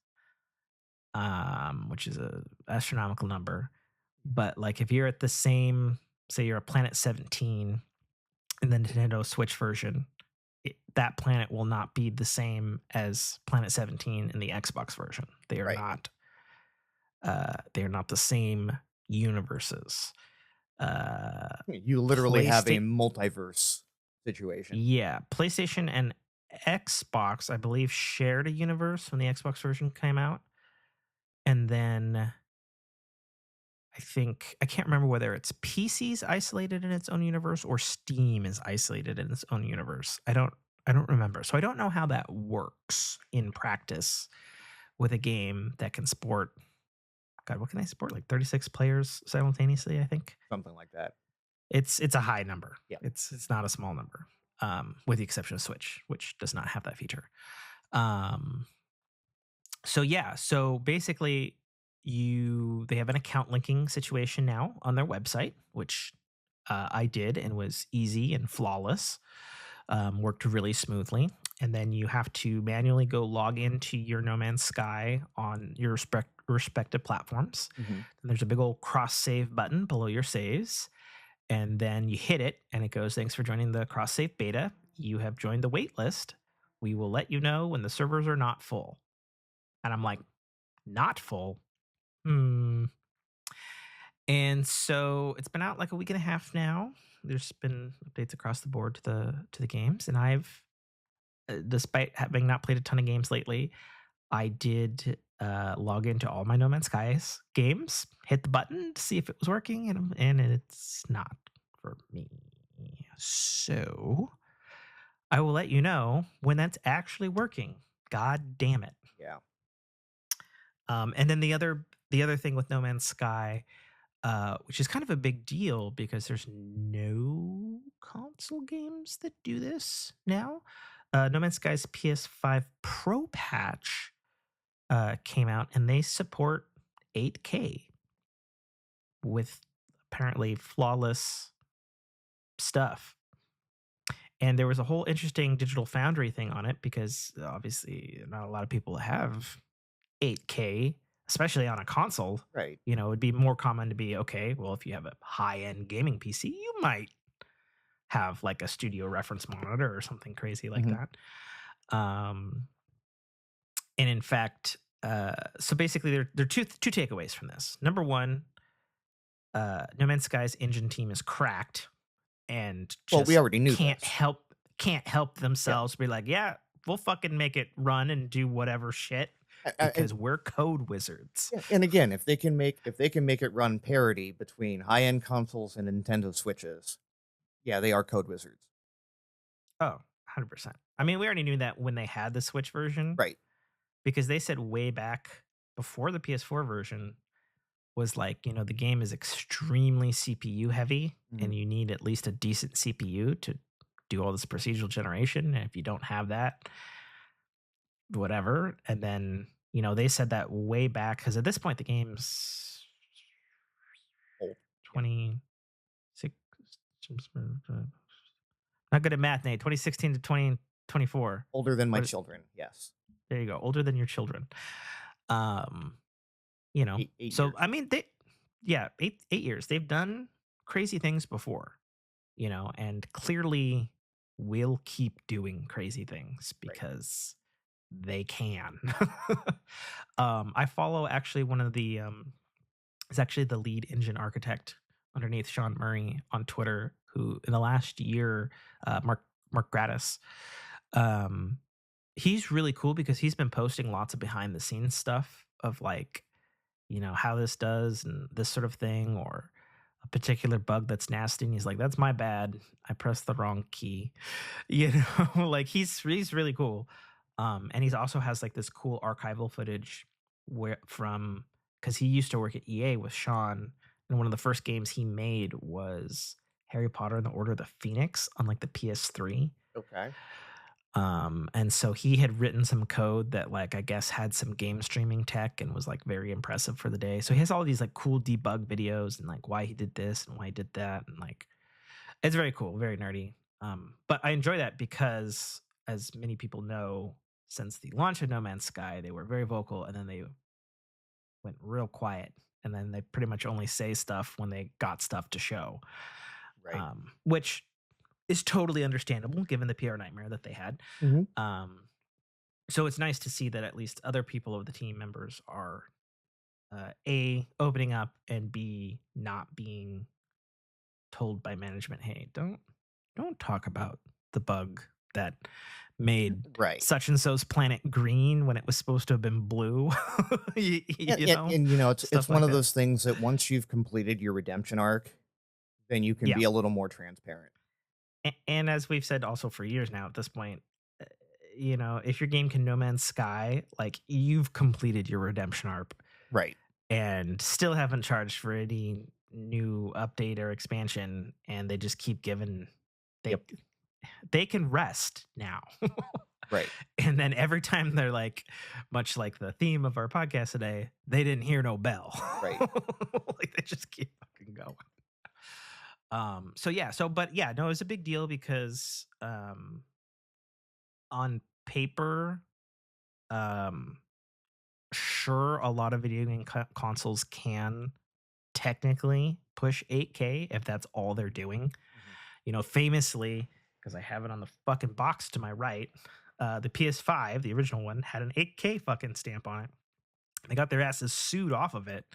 which is a astronomical number. But like if you're at the same, say you're a planet 17 in the Nintendo Switch version, that planet will not be the same as Planet 17 in the Xbox version. They are not. They are not the same universes. You literally have a multiverse situation. Yeah, PlayStation and Xbox, I believe, shared a universe when the Xbox version came out, and then I can't remember whether it's PC's isolated in its own universe or Steam is isolated in its own universe. I don't remember. So I don't know how that works in practice with a game that can support, God, what can they support? Like 36 players simultaneously, I think. Something like that. It's a high number. Yeah. It's not a small number. With the exception of Switch, which does not have that feature. So basically they have an account linking situation now on their website, which I did and was easy and flawless. Worked really smoothly. And then you have to manually go log into your No Man's Sky on your respective platforms. And there's a big old cross save button below your saves. And then you hit it and it goes, "Thanks for joining the cross save beta. You have joined the wait list. We will let you know when the servers are not full." And I'm like, not full? And so it's been out like a week and a half now. There's been updates across the board to the games, and I've, despite having not played a ton of games lately, I did log into all my No Man's Skies games, hit the button to see if it was working, and it's not for me. So I will let you know when that's actually working. God damn it. Yeah. And then the other thing with No Man's Sky, which is kind of a big deal because there's no console games that do this now. No Man's Sky's PS5 Pro patch came out, and they support 8K with apparently flawless stuff. And there was a whole interesting Digital Foundry thing on it because obviously not a lot of people have 8K, especially on a console. Right. It'd be more common to be, okay, well, if you have a high-end gaming PC, you might have like a studio reference monitor or something crazy like that. And in fact, so basically there are two takeaways from this. Number one, No Man's Sky's engine team is cracked and just we already knew can't help themselves be like, yeah, we'll fucking make it run and do whatever shit. Because we're code wizards. Yeah, and again, if they can make it run parity between high-end consoles and Nintendo Switches, yeah, they are code wizards. Oh, 100%. I mean, we already knew that when they had the Switch version. Right. Because they said way back before the PS4 version was like, the game is extremely CPU heavy and you need at least a decent CPU to do all this procedural generation. And if you don't have that, whatever. And then, they said that way back because at this point the game's 26. Not good at math, Nate. 2016 to 2024. Older than my children. Yes. There you go. Older than your children. 8 so years. I mean, 8 years. They've done crazy things before, and clearly will keep doing crazy things because they can. I follow actually one of the is actually the lead engine architect underneath Sean Murray on Twitter, who in the last year, Mark Gratis, he's really cool because he's been posting lots of behind the scenes stuff of like, how this does and this sort of thing, or a particular bug that's nasty. And he's like, that's my bad. I pressed the wrong key. Like he's really cool. And he also has like this cool archival footage because he used to work at EA with Sean, and one of the first games he made was Harry Potter and the Order of the Phoenix on like the PS3. Okay. And so he had written some code that like I guess had some game streaming tech and was like very impressive for the day. So he has all these like cool debug videos and like why he did this and why he did that, and like it's very cool, very nerdy. But I enjoy that because, as many people know, since the launch of No Man's Sky, they were very vocal and then they went real quiet. And then they pretty much only say stuff when they got stuff to show, Right. Which is totally understandable given the PR nightmare that they had. Mhm. So it's nice to see that at least other people of the team members are A, opening up, and B, not being told by management, hey, don't talk about the bug that made Right. such and so's planet green when it was supposed to have been blue. And you know, it's stuff one like of that. those things that once you've completed your redemption arc, then you can Yeah. be a little more transparent. And as we've said also for years now at this point, if your game can No Man's Sky, like you've completed your redemption arc Right. and still haven't charged for any new update or expansion, and they just keep giving. They can rest now. Right. And then every time they're like, much like the theme of our podcast today, they didn't hear no bell. Right. Like they just keep fucking going. No, it's a big deal because on paper, sure, a lot of video game consoles can technically push 8K if that's all they're doing. Famously, because I have it on the fucking box to my right, the PS5, the original one, had an 8K fucking stamp on it. They got their asses sued off of it,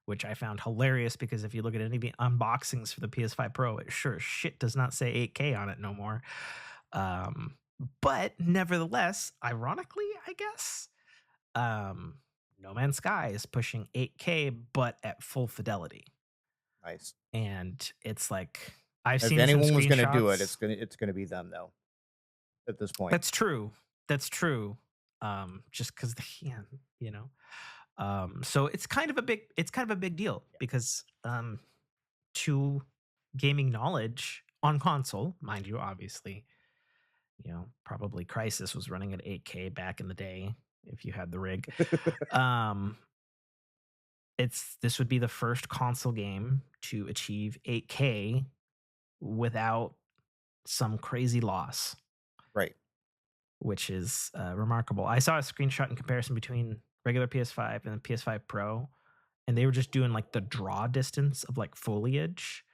which I found hilarious because if you look at any of the unboxings for the PS5 Pro, it sure as shit does not say 8K on it no more. But nevertheless, ironically, I guess, No Man's Sky is pushing 8K, but at full fidelity. Nice. And it's like, I've If seen anyone was going to do it, it's gonna be them though. At this point, That's true. Just because they can, so it's kind of a big deal because to gaming knowledge on console, mind you, obviously, probably Crysis was running at 8K back in the day if you had the rig. This would be the first console game to achieve 8K without some crazy loss. Right. Which is remarkable. I saw a screenshot in comparison between regular PS5 and the PS5 Pro, and they were just doing like the draw distance of like foliage,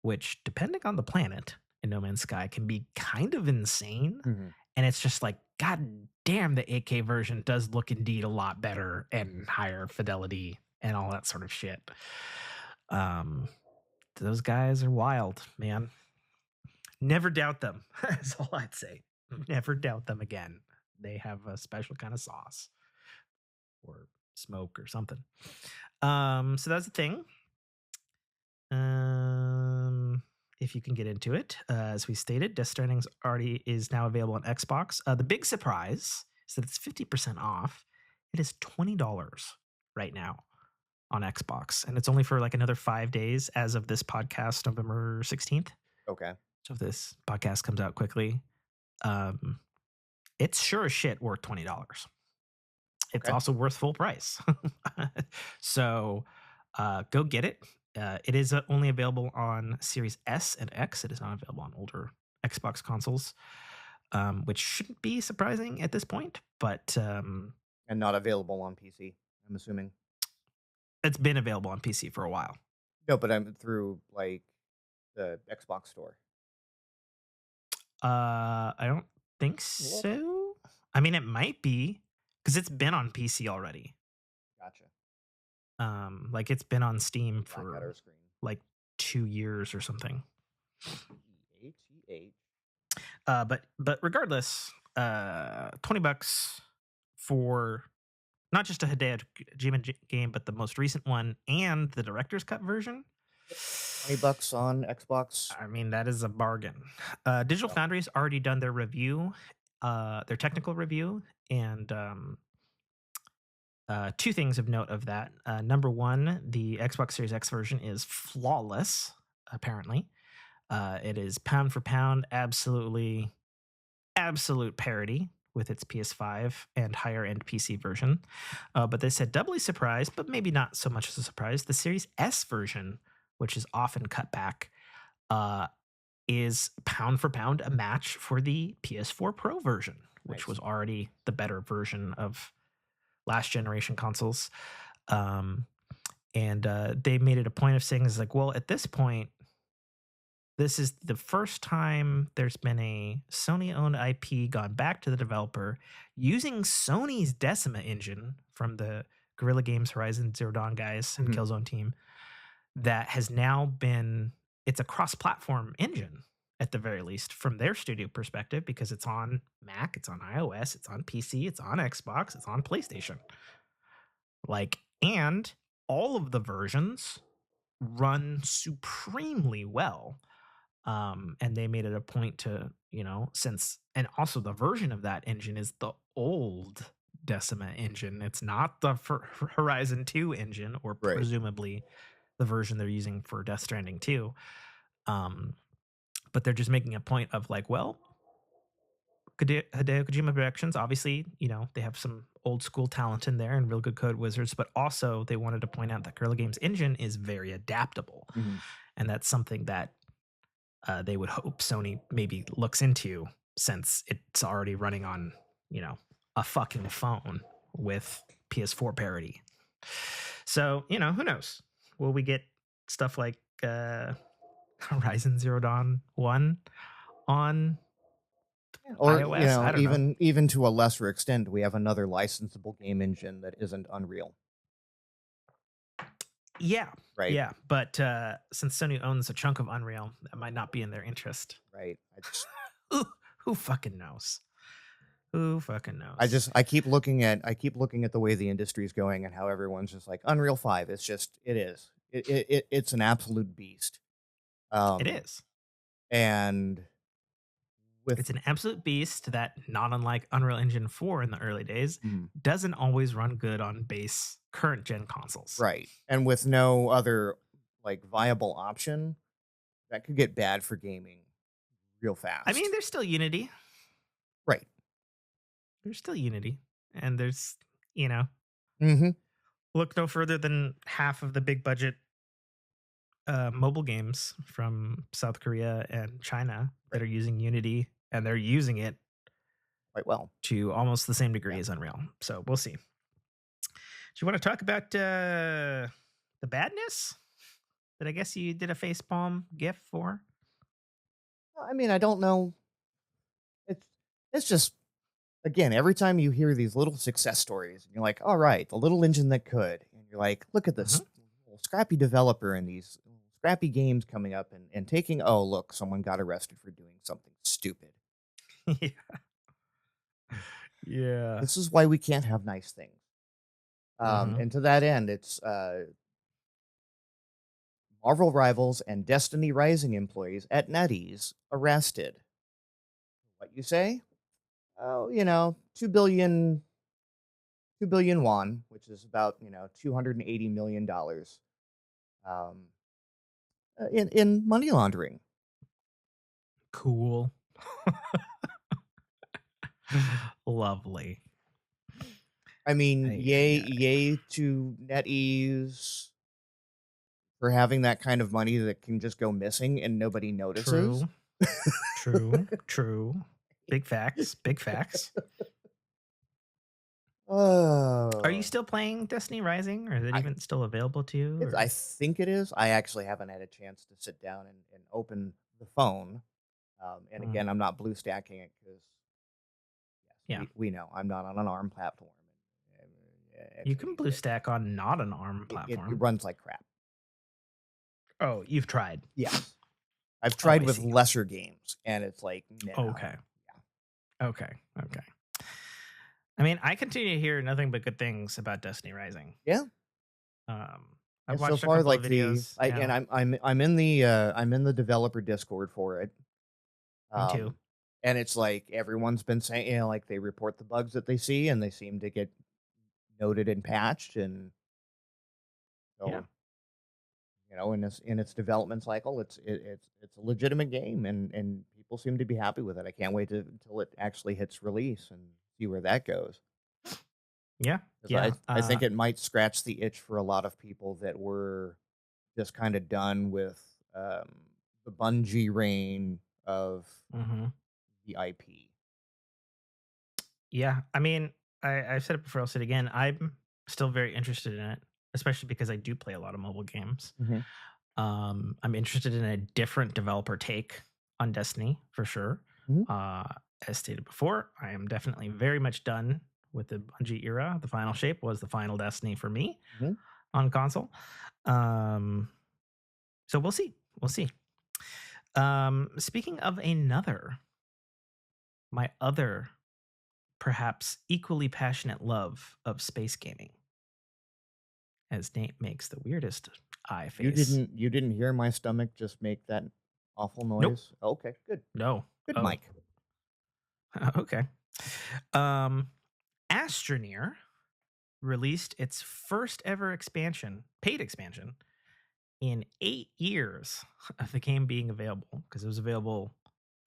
which depending on the planet in No Man's Sky can be kind of insane. And it's just like, god damn, the 8K version does look indeed a lot better and higher fidelity and all that sort of shit. Those guys are wild, man. Never doubt them. That's all I'd say. Never doubt them again. They have a special kind of sauce or smoke or something. So that's the thing. If you can get into it, as we stated, Death Stranding is now available on Xbox. The big surprise is that it's 50% off. It is $20 right now on Xbox, and it's only for like another 5 days as of this podcast, November 16th. Okay. So if this podcast comes out quickly, it's sure as shit worth $20. It's also worth full price. So go get it. It is only available on Series S and X. It is not available on older Xbox consoles, which shouldn't be surprising at this point. But and not available on PC, I'm assuming. It's been available on PC for a while. No, but I'm through like the Xbox store. I don't think so. I mean, it might be because it's been on PC already. Gotcha. Like it's been on Steam for like 2 years or something. But regardless, $20 for not just a Hideo Kojima game, but the most recent one and the director's cut version. $20 on Xbox. I mean, that is a bargain. Digital Foundry's already done their review, their technical review, and two things of note of that. Number one, the Xbox Series X version is flawless, apparently. It is pound for pound, absolute parity with its PS5 and higher end PC version. But they said doubly surprised, but maybe not so much as a surprise. The Series S version, which is often cut back, is pound for pound a match for the PS4 Pro version, which Nice. was already the better version of last generation consoles. And they made it a point of saying, is like, well, at this point, this is the first time there's been a Sony-owned IP gone back to the developer using Sony's Decima engine from the Guerrilla Games Horizon Zero Dawn guys and Mhm. Killzone team that has now been, it's a cross-platform engine at the very least from their studio perspective, because it's on Mac, it's on iOS, it's on PC, it's on Xbox, it's on PlayStation. Like, and all of the versions run supremely well. And they made it a point to, since, and also the version of that engine is the old Decima engine. It's not the Horizon 2 engine, or Right. presumably the version they're using for Death Stranding 2. But they're just making a point of like, well, Hideo Kojima Productions, obviously, they have some old school talent in there and real good code wizards, but also they wanted to point out that Guerrilla Games engine is very adaptable. Mhm. And that's something that they would hope Sony maybe looks into, since it's already running on, a fucking phone with PS4 parity. So, who knows? Will we get stuff like Horizon Zero Dawn 1 on Or iOS? I don't know. even to a lesser extent, we have another licensable game engine that isn't Unreal, Yeah. right? Yeah. But since Sony owns a chunk of Unreal, that might not be in their interest. Right. Who fucking knows? Who fucking knows? I keep looking at the way the industry is going and how everyone's just like Unreal 5. It's just it's an absolute beast. It is. And It's an absolute beast that, not unlike Unreal Engine 4 in the early days, doesn't always run good on base current gen consoles. Right. And with no other like viable option, that could get bad for gaming real fast. I mean, there's still Unity. Right. There's still Unity. And there's, look no further than half of the big budget mobile games from South Korea and China that are using Unity, and they're using it quite well to almost the same degree as Unreal. So we'll see. Do you want to talk about the badness that I guess you did a facepalm gif for? I mean, I don't know. It's just, again, every time you hear these little success stories, and you're like, all right, the little engine that could, and you're like, look at this little scrappy developer and these scrappy games coming up and taking, oh, look, someone got arrested for doing something stupid. Yeah. Yeah. This is why we can't have nice things. And to that end, it's Marvel Rivals and Destiny Rising employees at NetEase arrested. What you say? Oh, 2 billion won, which is about, $280 million in money laundering. Cool. Lovely. I mean, yay to NetEase for having that kind of money that can just go missing and nobody notices. True. Big facts. Oh. Are you still playing Destiny Rising, or is it even still available to you? I think it is. I actually haven't had a chance to sit down and open the phone. And again, I'm not blue stacking it because we know I'm not on an ARM platform. You can blue stack on not an ARM platform. It runs like crap. Oh, you've tried? Yes. I've tried with lesser games, and it's like, no. Okay. Yeah. Okay. I mean, I continue to hear nothing but good things about Destiny Rising. Yeah. I've watched so far, a couple of videos. And I'm in the developer Discord for it. Me too. And it's like everyone's been saying, you know, like they report the bugs that they see, and they seem to get noted and patched, and Yeah. so you know, in its development cycle, it's a legitimate game, and people seem to be happy with it. I can't wait until it actually hits release and see where that goes. Yeah. Because Yeah. I think it might scratch the itch for a lot of people that were just kind of done with the Bungie reign of mhm. the IP. Yeah. I mean, I've said it before, I'll say it again. I'm still very interested in it, especially because I do play a lot of mobile games. Mm-hmm. I'm interested in a different developer take on Destiny for sure. Mhm. As stated before, I am definitely very much done with the Bungie era. The final shape was the final Destiny for me Mhm. on console. So we'll see. We'll see. Speaking of my other, perhaps equally passionate love of space gaming, as Nate makes the weirdest eye face. You didn't hear my stomach just make that awful Nope. noise? Okay, good. No. Good, Oh, Mike. okay. Astroneer released its first ever paid expansion, in 8 years of the game being available, because it was available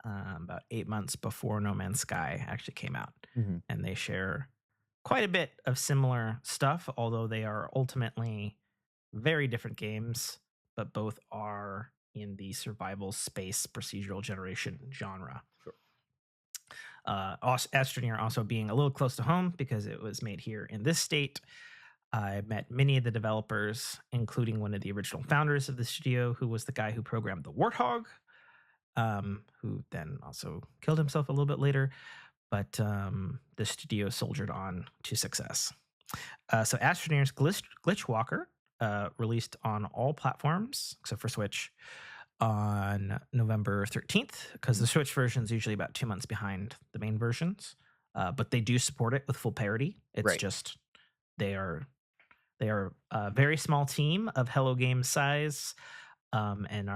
about 8 months before No Man's Sky actually came out. Mhm. And they share quite a bit of similar stuff, although they are ultimately very different games, but both are in the survival space procedural generation genre. Sure. Astroneer also being a little close to home because it was made here in this state. I met many of the developers, including one of the original founders of the studio, who was the guy who programmed the Warthog, who then also killed himself a little bit later. But the studio soldiered on to success. So Astroneer's Glitch Walker released on all platforms except for Switch on November 13th, because the Switch version is usually about 2 months behind the main versions. But they do support it with full parity. It's Right. just they are a very small team of Hello Games size, and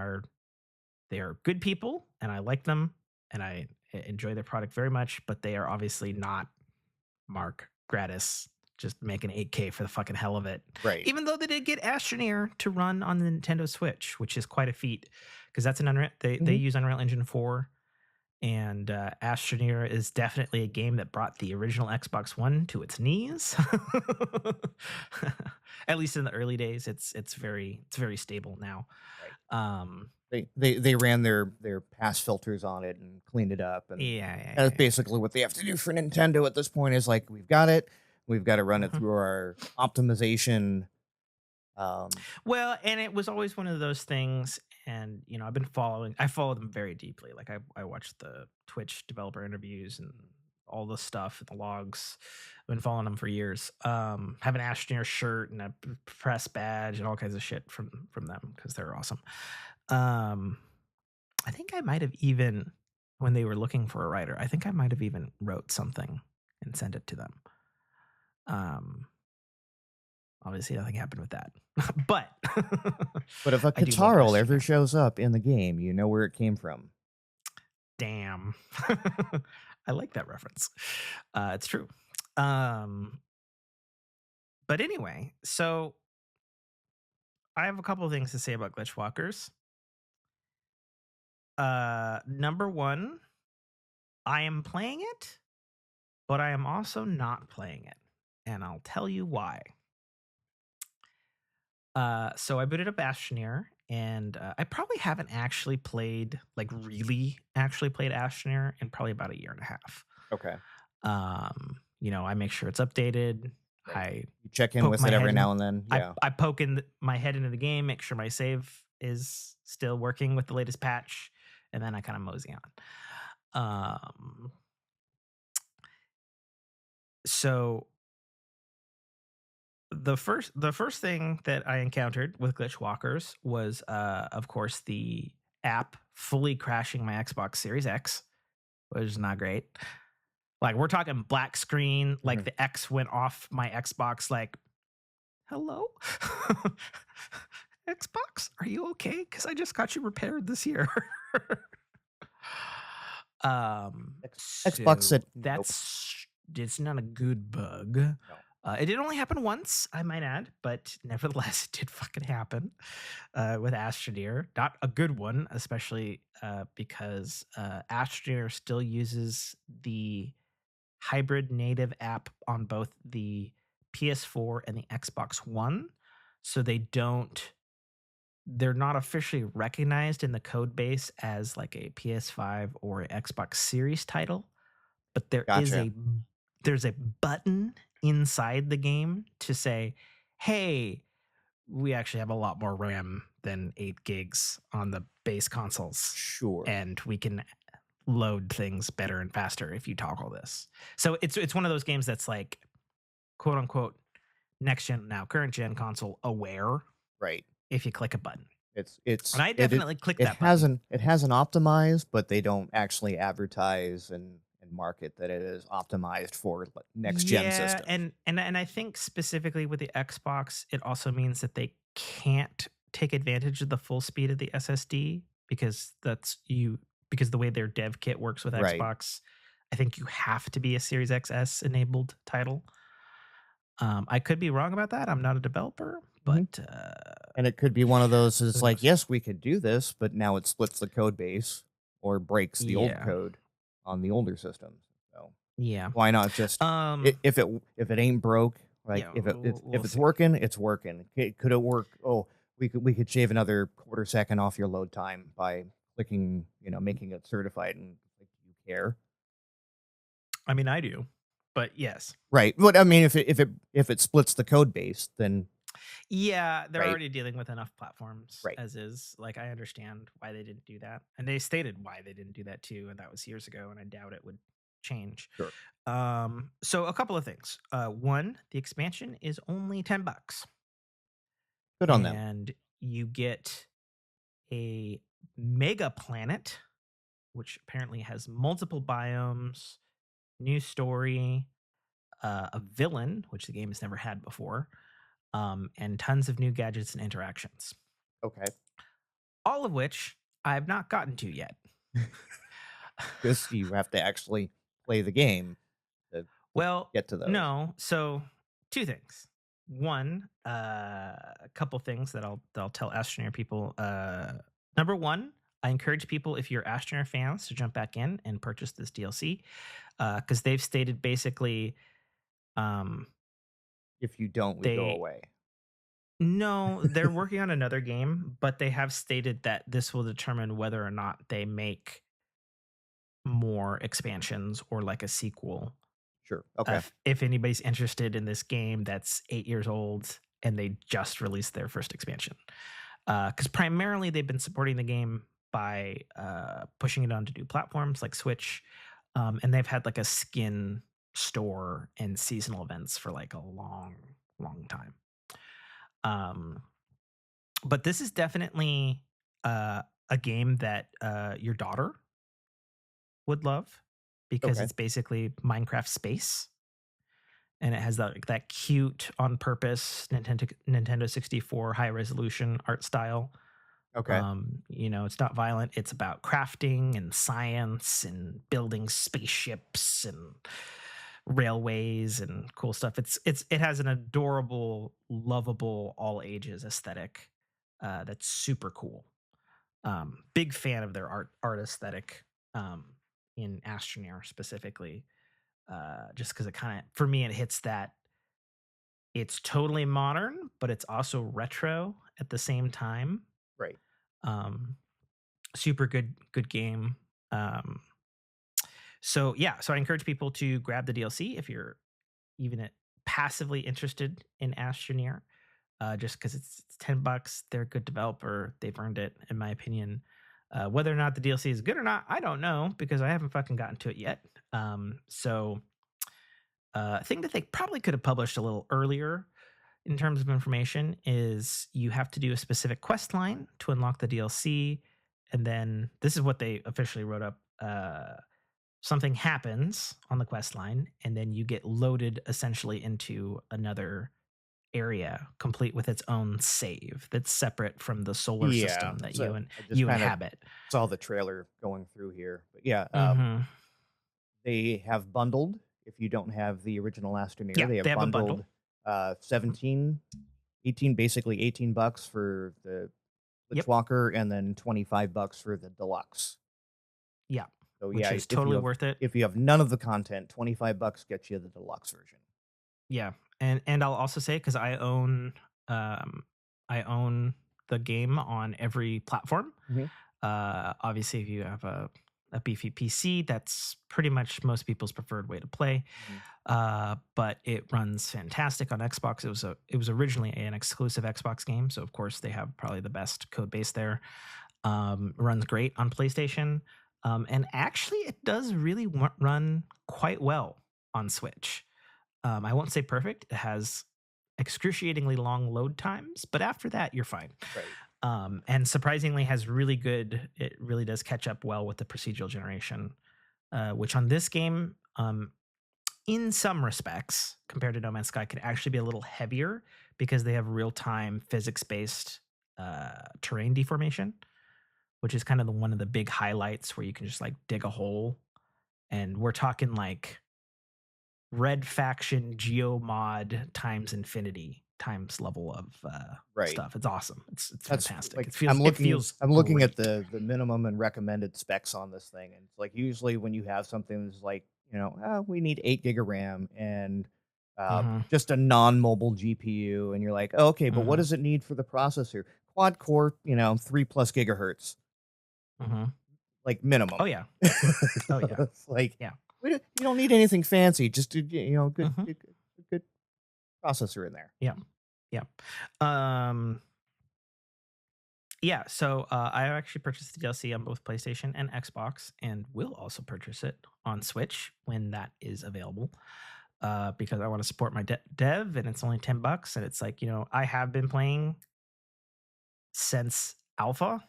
they are good people, and I like them, and I enjoy their product very much. But they are obviously not Mark Gratis just making 8K for the fucking hell of it. Right. Even though they did get Astroneer to run on the Nintendo Switch, which is quite a feat, because that's an Unreal. They use Unreal Engine 4. And Astroneer is definitely a game that brought the original Xbox One to its knees. At least in the early days, it's very stable now. Right. They ran their pass filters on it and cleaned it up, and Yeah. that's basically what they have to do for Nintendo at this point. Is like, we've got it, we've got to run it through our optimization. Well, and it was always one of those things. And I follow them very deeply. Like I watched the Twitch developer interviews and all the stuff and the logs. I've been following them for years. Have an Astroneer shirt and a press badge and all kinds of shit from them because they're awesome. I think I might have even, when they were looking for a writer, I think I might have even wrote something and sent it to them. Obviously, nothing happened with that. But if a I do love Catarl ever Astroneer. shows up in the game, you know where it came from. Damn. I like that reference. It's true. But anyway, so I have a couple of things to say about Glitch Walkers. Number one, I am playing it, but I am also not playing it. And I'll tell you why. So I booted up Astroneer, and I probably haven't actually played, really actually played Astroneer in probably about a year and a half. Okay. I make sure it's updated. Right. You check in with it every now and then. Yeah. I poke my head into the game, make sure my save is still working with the latest patch, and then I kind of mosey on. So the first thing that I encountered with Glitch Walkers was, of course, the app fully crashing my Xbox Series X, which is not great. Like, we're talking black screen, like the X went off my Xbox, like, hello? Xbox, are you okay? Because I just got you repaired this year. Xbox So said nope. that's it's not a good bug. No. It did only happen once, I might add, but nevertheless, it did fucking happen with Astroneer. Not a good one, especially because Astroneer still uses the hybrid native app on both the PS4 and the Xbox One. So they're not officially recognized in the code base as like a PS5 or a Xbox Series title, but Gotcha. there's a button inside the game to say, "Hey, we actually have a lot more RAM than 8 gigs on the base consoles, Sure. and we can load things better and faster if you toggle this." So it's one of those games that's like, quote unquote, next gen, now current gen console aware Right. if you click a button. It's And I definitely clicked it that button. hasn't optimized, but they don't actually advertise and market that it is optimized for next gen Yeah, systems. and I think specifically with the Xbox, it also means that they can't take advantage of the full speed of the SSD because because the way their dev kit works with Right. Xbox, I think you have to be a Series XS enabled title. I could be wrong about that. I'm not a developer, Mhm. but And it could be one of those who it's like, knows? yes, we could do this, but now it splits the code base or breaks the old Yeah, code on the older systems. So yeah, why not just um, if it ain't broke, like yeah. if We'll it's see. working, it's working. Could it work? Oh, we could shave another quarter second off your load time by clicking, making it certified. And like, do you care? I mean, I do, but yes. Right. But I mean, if it splits the code base, then Yeah, they're right, already dealing with enough platforms right, as is. Like, I understand why they didn't do that. And they stated why they didn't do that too. And that was years ago. And I doubt it would change. sure. So a couple of things. One, the expansion is only $10. Good on them. And you get a mega planet, which apparently has multiple biomes, new story, a villain, which the game has never had before, and tons of new gadgets and interactions. Okay. All of which I have not gotten to yet. Because you have to actually play the game to Well, get to those. no. So, two things. One, a couple things that I'll tell Astroneer people. Number one, I encourage people, if you're Astroneer fans, to jump back in and purchase this DLC because they've stated basically um, If you don't, we go they away. no, they're working on another game, but they have stated that this will determine whether or not they make more expansions or like a sequel. Sure. Okay. If anybody's interested in this game that's 8 years old and they just released their first expansion, because primarily they've been supporting the game by pushing it onto new platforms like Switch, and they've had like a skin store and seasonal events for like a long, long time. Um, but this is definitely a game that your daughter would love because Okay. it's basically Minecraft space, and it has that cute on purpose Nintendo 64 high resolution art style. Okay. It's not violent. It's about crafting and science and building spaceships and railways and cool stuff. It has an adorable, lovable, all ages aesthetic that's super cool. Big fan of their art aesthetic in Astroneer specifically, just because it kind of, for me, it hits that it's totally modern, but it's also retro at the same time. Right. Um, Super good game. Um, so yeah, so I encourage people to grab the DLC if you're even passively interested in Astroneer, just because it's $10. They're a good developer. They've earned it, in my opinion. Whether or not the DLC is good or not, I don't know because I haven't fucking gotten to it yet. I think that they probably could have published a little earlier in terms of information is you have to do a specific quest line to unlock the DLC. And then this is what they officially wrote up. Something happens on the quest line, and then you get loaded essentially into another area complete with its own save that's separate from the solar Yeah. system that So I just you kind of inhabit. saw the trailer going through here. But yeah, Hmm. they have bundled. If you don't have the original Yeah, Astroneer, they they have have a bundle. bundled 17, 18, basically $18 for the Yep. Blitzwalker, and then $25 for the deluxe. Yeah, So which yeah, is totally worth it. if you have none of the content, $25 gets you the deluxe version. Yeah, and I'll also say because um, I own the game on every platform. Mhm. Obviously, if you have a beefy PC, that's pretty much most people's preferred way to play. Mhm. But it runs fantastic on Xbox. It was originally an exclusive Xbox game, so of course they have probably the best code base there. Runs great on PlayStation, and actually it does really run quite well on Switch. I won't say perfect. It has excruciatingly long load times, but after that, you're fine. Right. And surprisingly, has really good. It really does catch up well with the procedural generation, which on this game, in some respects, compared to No Man's Sky, could actually be a little heavier because they have real time physics based terrain deformation, which is kind of one of the big highlights where you can just like dig a hole. And we're talking like red faction geomod times infinity times level of Right. stuff. It's awesome. It's That's fantastic. like It feels I'm looking at great. the minimum and recommended specs on this thing, and it's like usually when you have something that's like, we need 8 gig of RAM and Hmm. just a non-mobile GPU, and you're like, oh, okay, but what Hmm. does it need for the processor? Quad core, 3+ gigahertz, Hmm. like Oh minimum. yeah. Oh yeah. It's like Yeah. you don't need anything fancy, just a, Hmm. good processor in there. Yeah. Yeah. Um, yeah. So I actually purchased the DLC on both PlayStation and Xbox, and will also purchase it on Switch when that is available. Because I want to support my dev, and it's only $10, and it's like I have been playing since alpha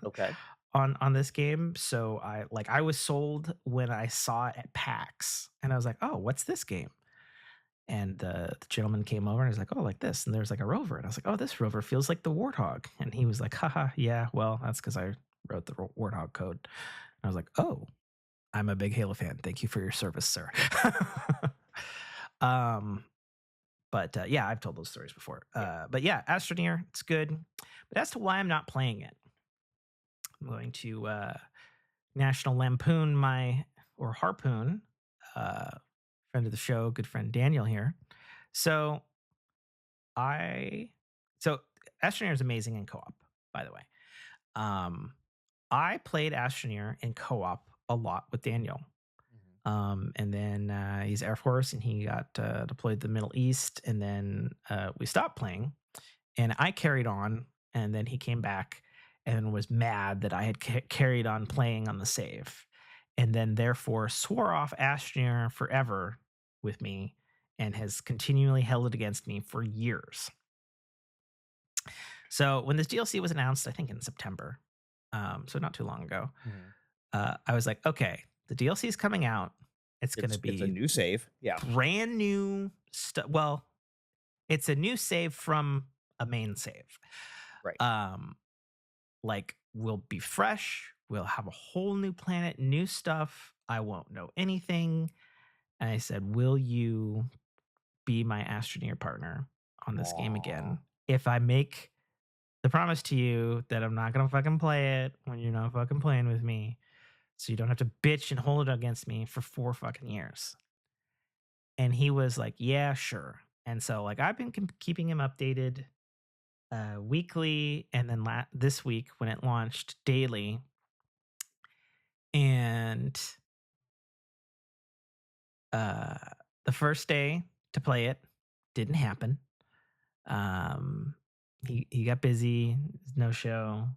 Okay. on this game. So I was sold when I saw it at PAX, and I was like, oh, what's this game? And the gentleman came over and was like, oh, like this. And there's like a rover. And I was like, oh, this rover feels like the Warthog. And he was like, haha, yeah, well, that's because I wrote the Warthog code. And I was like, oh, I'm a big Halo fan. Thank you for your service, sir. um, but yeah, I've told those stories before. Yeah. But yeah, Astroneer, it's good. But as to why I'm not playing it, I'm going to National Lampoon or Harpoon, uh, friend of the show, good friend Daniel here. So I so Astroneer is amazing in co-op, by the way. Um, I played Astroneer in co-op a lot with Daniel. Mhm. And then he's Air Force, and he got deployed to the Middle East, and then we stopped playing, and I carried on, and then he came back and was mad that I had carried on playing on the save, and then therefore swore off Astroneer forever with me, and has continually held it against me for years. So when this DLC was announced, I think in September, so not too long ago, Mhm. I was like, okay, the DLC is coming out. It's going to It's a be new save. Yeah. brand new stuff. Well, it's a new save from a main save. Right. Um, like we'll be fresh. We'll have a whole new planet, new stuff. I won't know anything. And I said, will you be my Astroneer partner on this game Aw. again? If I make the promise to you that I'm not gonna fucking play it when you're not fucking playing with me, so you don't have to bitch and hold it against me for 4 fucking years. And he was like, "Yeah, sure." And so like I've been keeping him updated weekly, and then this week when it launched daily. And uh the first day to play it didn't happen. Um he got busy, no show.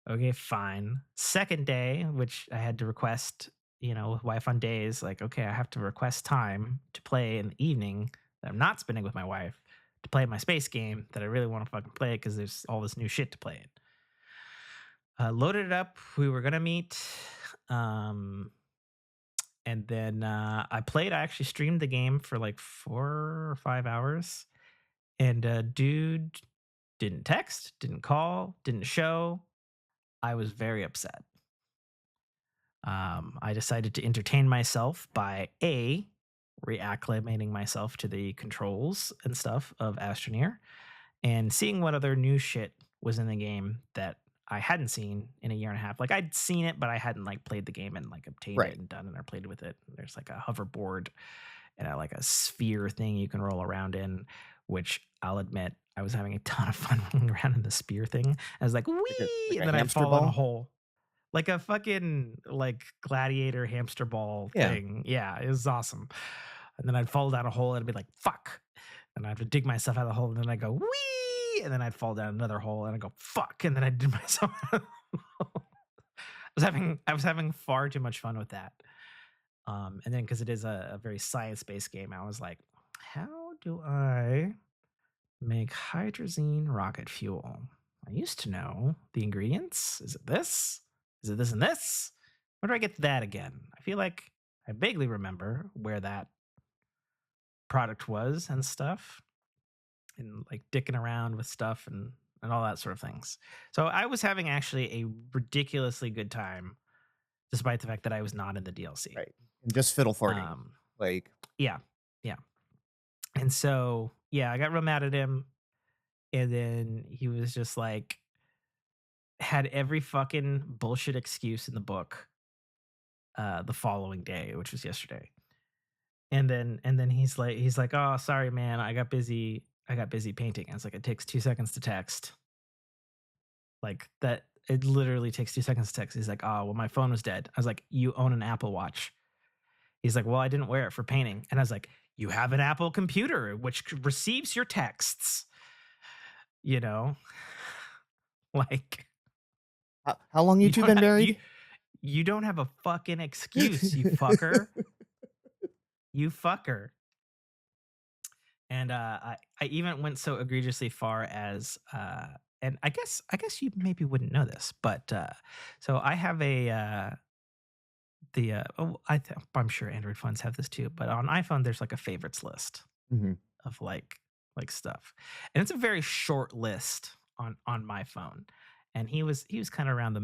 Okay, fine. Second day, which I had to request, with wife on days, like, okay, I have to request time to play in the evening that I'm not spending with my wife to play my space game that I really want to fucking play because there's all this new shit to play in. Loaded it up. We were going to meet. Um, and then I played. I actually streamed the game for like 4 or 5 hours. And dude didn't text, didn't call, didn't show. I was very upset. I decided to entertain myself by reacclimating myself to the controls and stuff of Astroneer and seeing what other new shit was in the game that I hadn't seen in a year and a half. Like I'd seen it, but I hadn't like played the game and like obtained Right. it and done it or played with it. There's like a hoverboard and like a sphere thing you can roll around in, which I'll admit I was having a ton of fun rolling around in the spear thing. I was like, wee, Like and a then I'd hamster fall in a ball. hole. Like a fucking like gladiator hamster ball Yeah. thing. Yeah, it was awesome. And then I'd fall down a hole and I'd be like, fuck. And I'd have to dig myself out of the hole and then I'd go, wee. And then I'd fall down another hole and I'd go, fuck. And then I'd dig myself out of the hole. I was having far too much fun with that. And then because it is a very science-based game, I was like, how do I make hydrazine rocket fuel? I used to know the ingredients. Is it this? Is it this and this? Where do I get that again? I feel like I vaguely remember where that product was and stuff, and like dicking around with stuff and all that sort of things. So I was having actually a ridiculously good time, despite the fact that I was not in the DLC. Right. And just fiddle farting. Um, Like, yeah, yeah. And so yeah, I got real mad at him, and then he was just like had every fucking bullshit excuse in the book the following day, which was yesterday. And then he's like, "Oh, sorry man, I got busy painting." I was like, "It takes 2 seconds to text." Like that it literally takes 2 seconds to text. He's like, "Oh, well my phone was dead." I was like, "You own an Apple Watch." He's like, "Well, I didn't wear it for painting." And I was like, "You have an Apple computer which receives your texts." You know? Like how long you two been married? you don't have a fucking excuse, you fucker. You fucker. And I even went so egregiously far as and I guess you maybe wouldn't know this, but so I have a I'm sure Android phones have this too, but on iPhone there's like a favorites list Mhm. of like stuff, and it's a very short list on my phone, and he was kind of around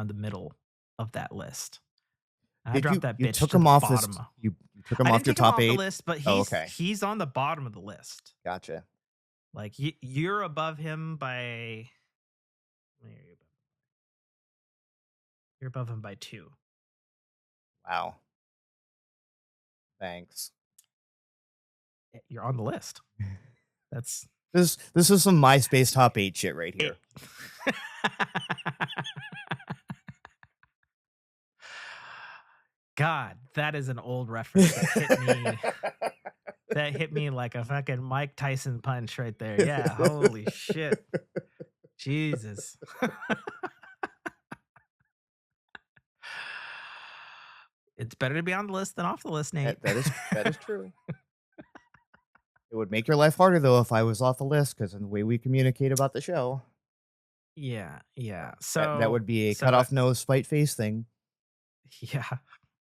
the middle of that list. And I Did dropped that you bitch took to him the off this? bottom. You took him I off didn't your take him top off the 8? list, but Oh, okay. he's on the bottom of the list. Gotcha. Like you're above him by where are you above? You're above him by 2. Wow. Thanks. You're on the list. That's This is some MySpace top 8 shit right it. here. God, that is an old reference that hit me. That hit me like a fucking Mike Tyson punch right there. Yeah, holy shit. Jesus. It's better to be on the list than off the list, Nate. That is true. It would make your life harder though if I was off the list because of the way we communicate about the show. Yeah, yeah. That So would be a cut so off nose, spite face thing. yeah.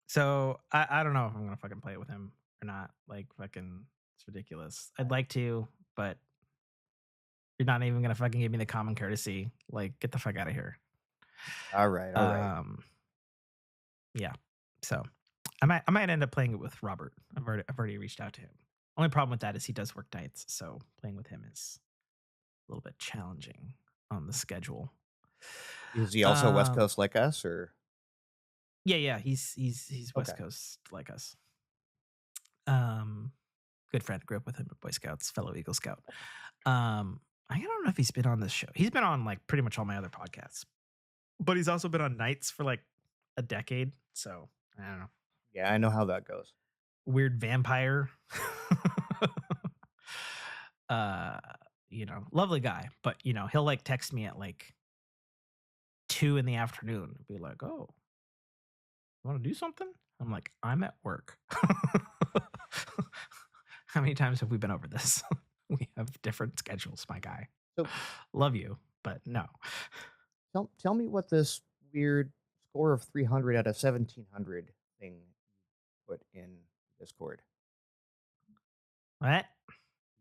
So I don't know if I'm gonna fucking play it with him or not. Like fucking it's ridiculous. I'd like to, but you're not even gonna fucking give me the common courtesy. Like, get the fuck out of here. All right, all right. Yeah. So I might end up playing it with Robert. I've already reached out to him. Only problem with that is he does work nights, so playing with him is a little bit challenging on the schedule. Is he also West Um, Coast like us, or yeah, he's West okay? Coast like us. Um, good friend, grew up with him at Boy Scouts, fellow Eagle Scout. I don't know if he's been on this show. He's been on like pretty much all my other podcasts, but he's also been on nights for like a decade. So I don't know. Yeah, I know how that goes. Weird vampire. uh, lovely guy, but he'll like text me at like 2 in the afternoon, be like, "Oh, you want to do something?" I'm like, "I'm at work." How many times have we been over this? We have different schedules, my guy. So Love you, but no. tell me what this weird score of 300 out of 1700 thing put in Discord. What?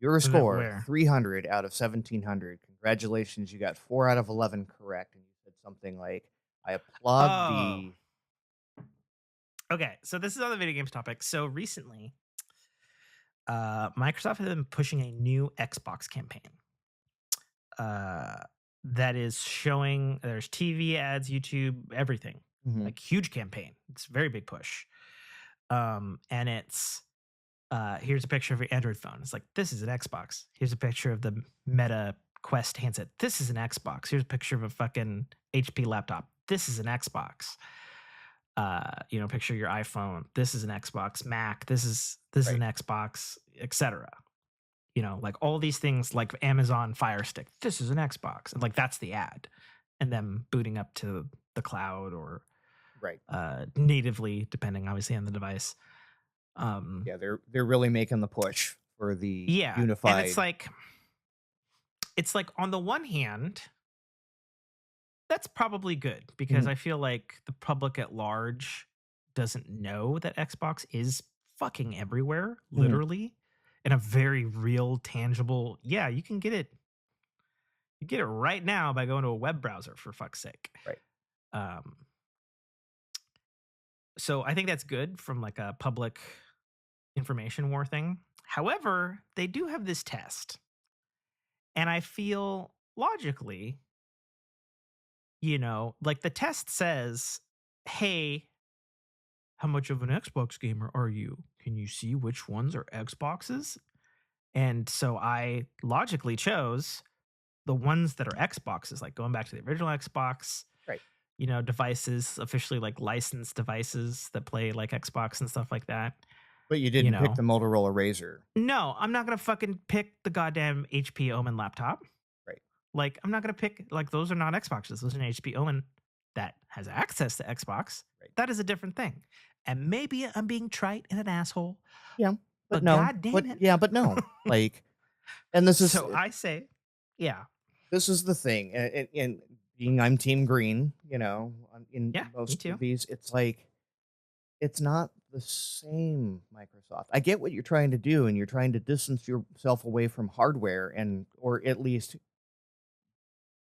Your Was it score, where? 300 out of 1,700. Congratulations, you got 4 out of 11 correct, and you said something like, "I applaud Oh, the." okay. So this is on the video games topic. So recently, Microsoft has been pushing a new Xbox campaign. Uh, that is showing there's TV ads, YouTube, everything. Mhm. Like huge campaign. It's a very big push. And it's here's a picture of your Android phone. It's like this is an Xbox. Here's a picture of the Meta Quest handset. This is an Xbox. Here's a picture of a fucking HP laptop. This is an Xbox. Picture your iPhone. This is an Xbox. Mac. This is an Right. Xbox, etc. Like all these things, like Amazon Fire Stick. This is an Xbox, and like that's the ad, and them booting up to the cloud or Right. natively, depending obviously on the device. Yeah, they're really making the push for the Yeah, and it's unified. like on the one hand, that's probably good because Mhm. I feel like the public at large doesn't know that Xbox is fucking everywhere, Mhm. literally, in a very real, tangible. Yeah, you can get it. You get it right now by going to a web browser, for fuck's sake. Right. Um, so I think that's good from like a public information war thing. However, they do have this test, and I feel logically, like the test says, hey, how much of an Xbox gamer are you? Can you see which ones are Xboxes? And so I logically chose the ones that are Xboxes, like going back to the original Xbox, Right. Devices, officially like licensed devices that play like Xbox and stuff like that. But you You didn't pick know, the Motorola Razr. no, I'm not going to fucking pick the goddamn HP Omen laptop. Right. Like, I'm not going to pick, like, those are not Xboxes. Those are an HP Omen that has access to Xbox. Right. That is a different thing. And maybe I'm being trite and an asshole, Yeah, but but no. god damn But it. yeah, but no. Like, and this is So I say, yeah, the thing, and being I'm Team Green, in yeah, me most of too. these, it's like it's not the same Microsoft. I get what you're trying to do, and you're trying to distance yourself away from hardware, and or at least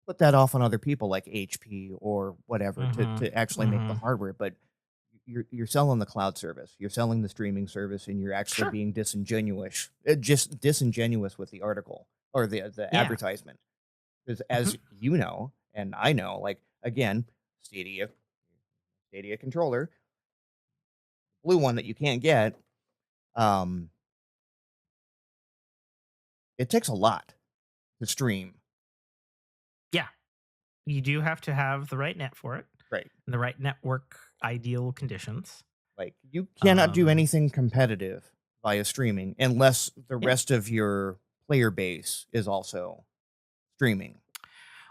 put that off on other people like HP or whatever Mm-hmm. to actually make the Mm-hmm. hardware. But you're selling the cloud service, you're selling the streaming service, and you're actually Sure. being disingenuous, just disingenuous with the article or the Yeah. advertisement. Because Mm-hmm. as you know, and I know, like again, Stadia controller, blue one that you can't get, um, it takes a lot to stream. Yeah. You do have to have the right net for it Right. and the right network ideal conditions. Like you cannot do Um, anything competitive via streaming unless the yeah. rest of your player base is also streaming.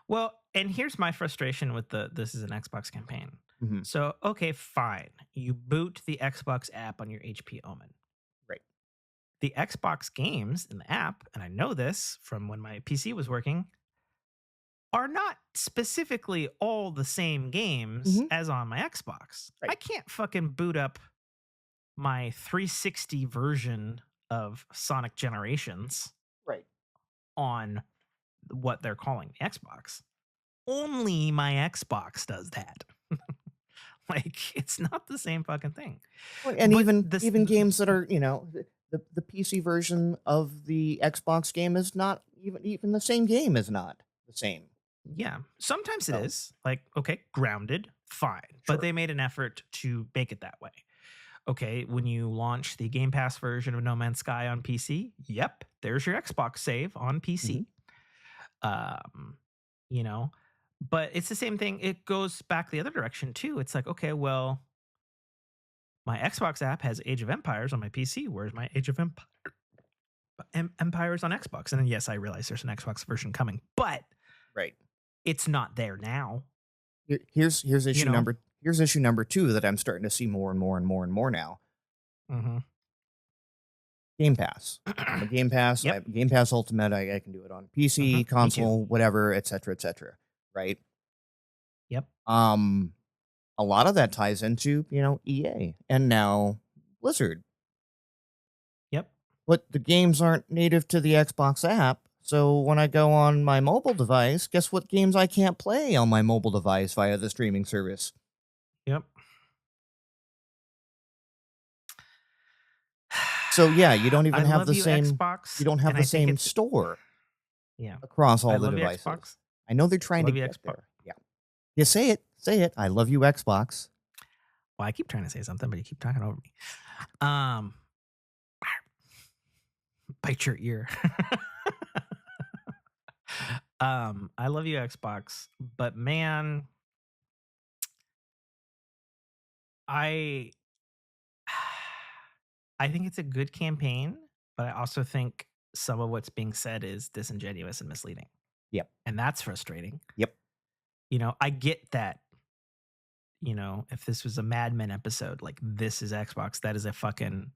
Well, and here's my frustration with the this is an Xbox campaign. Mhm. So, okay, fine. You boot the Xbox app on your HP Omen. Right. The Xbox games in the app, and I know this from when my PC was working, are not specifically all the same games Mhm. as on my Xbox. I Right. can't fucking boot up my 360 version of Sonic Generations Right. on what they're calling the Xbox. Only my Xbox does that. Like, it's not the same fucking thing. Well, and But even games that are, the PC version of the Xbox game is not even the same game is not the same. yeah, sometimes it So, is. Like, okay, grounded, fine. But sure. they made an effort to make it that way. Okay, when you launch the Game Pass version of No Man's Sky on PC, yep, there's your Xbox save on Mhm. PC. Um, you know, but it's the same thing. It goes back the other direction too. It's like, okay, well, my Xbox app has Age of Empires on my PC. Where's my Age of Empires on Xbox? And then, yes, I realize there's an Xbox version coming, but Right. it's not there now. Here's You issue know. number 2 that I'm starting to see more and more and more and more now. Mm-hmm. Game Pass. I'm a Game Pass. I Yep. have Game Pass Ultimate. I can do it on PC, Me too. console, whatever, etc., etc. Right? Yep. A lot of that ties into EA and now Blizzard. Yep. But the games aren't native to the Xbox app. So when I go on my mobile device, guess what games I can't play on my mobile device via the streaming service? Yep. So yeah, you don't I even have love the you, same Xbox, you don't have and the I think same it's store yeah. across I all the love you, devices. Xbox. I know they're I trying to love you, get Xbox. there. Yeah. You say it. Say it. I love you, Xbox. Well, I keep trying to say something, but you keep talking over me. Bite your ear. I love you, Xbox, but man, I I think it's a good campaign, but I also think some of what's being said is disingenuous and misleading. Yep. And that's frustrating. Yep. You know, I get that, you know, if this was a Mad Men episode, like this is Xbox, that is a fucking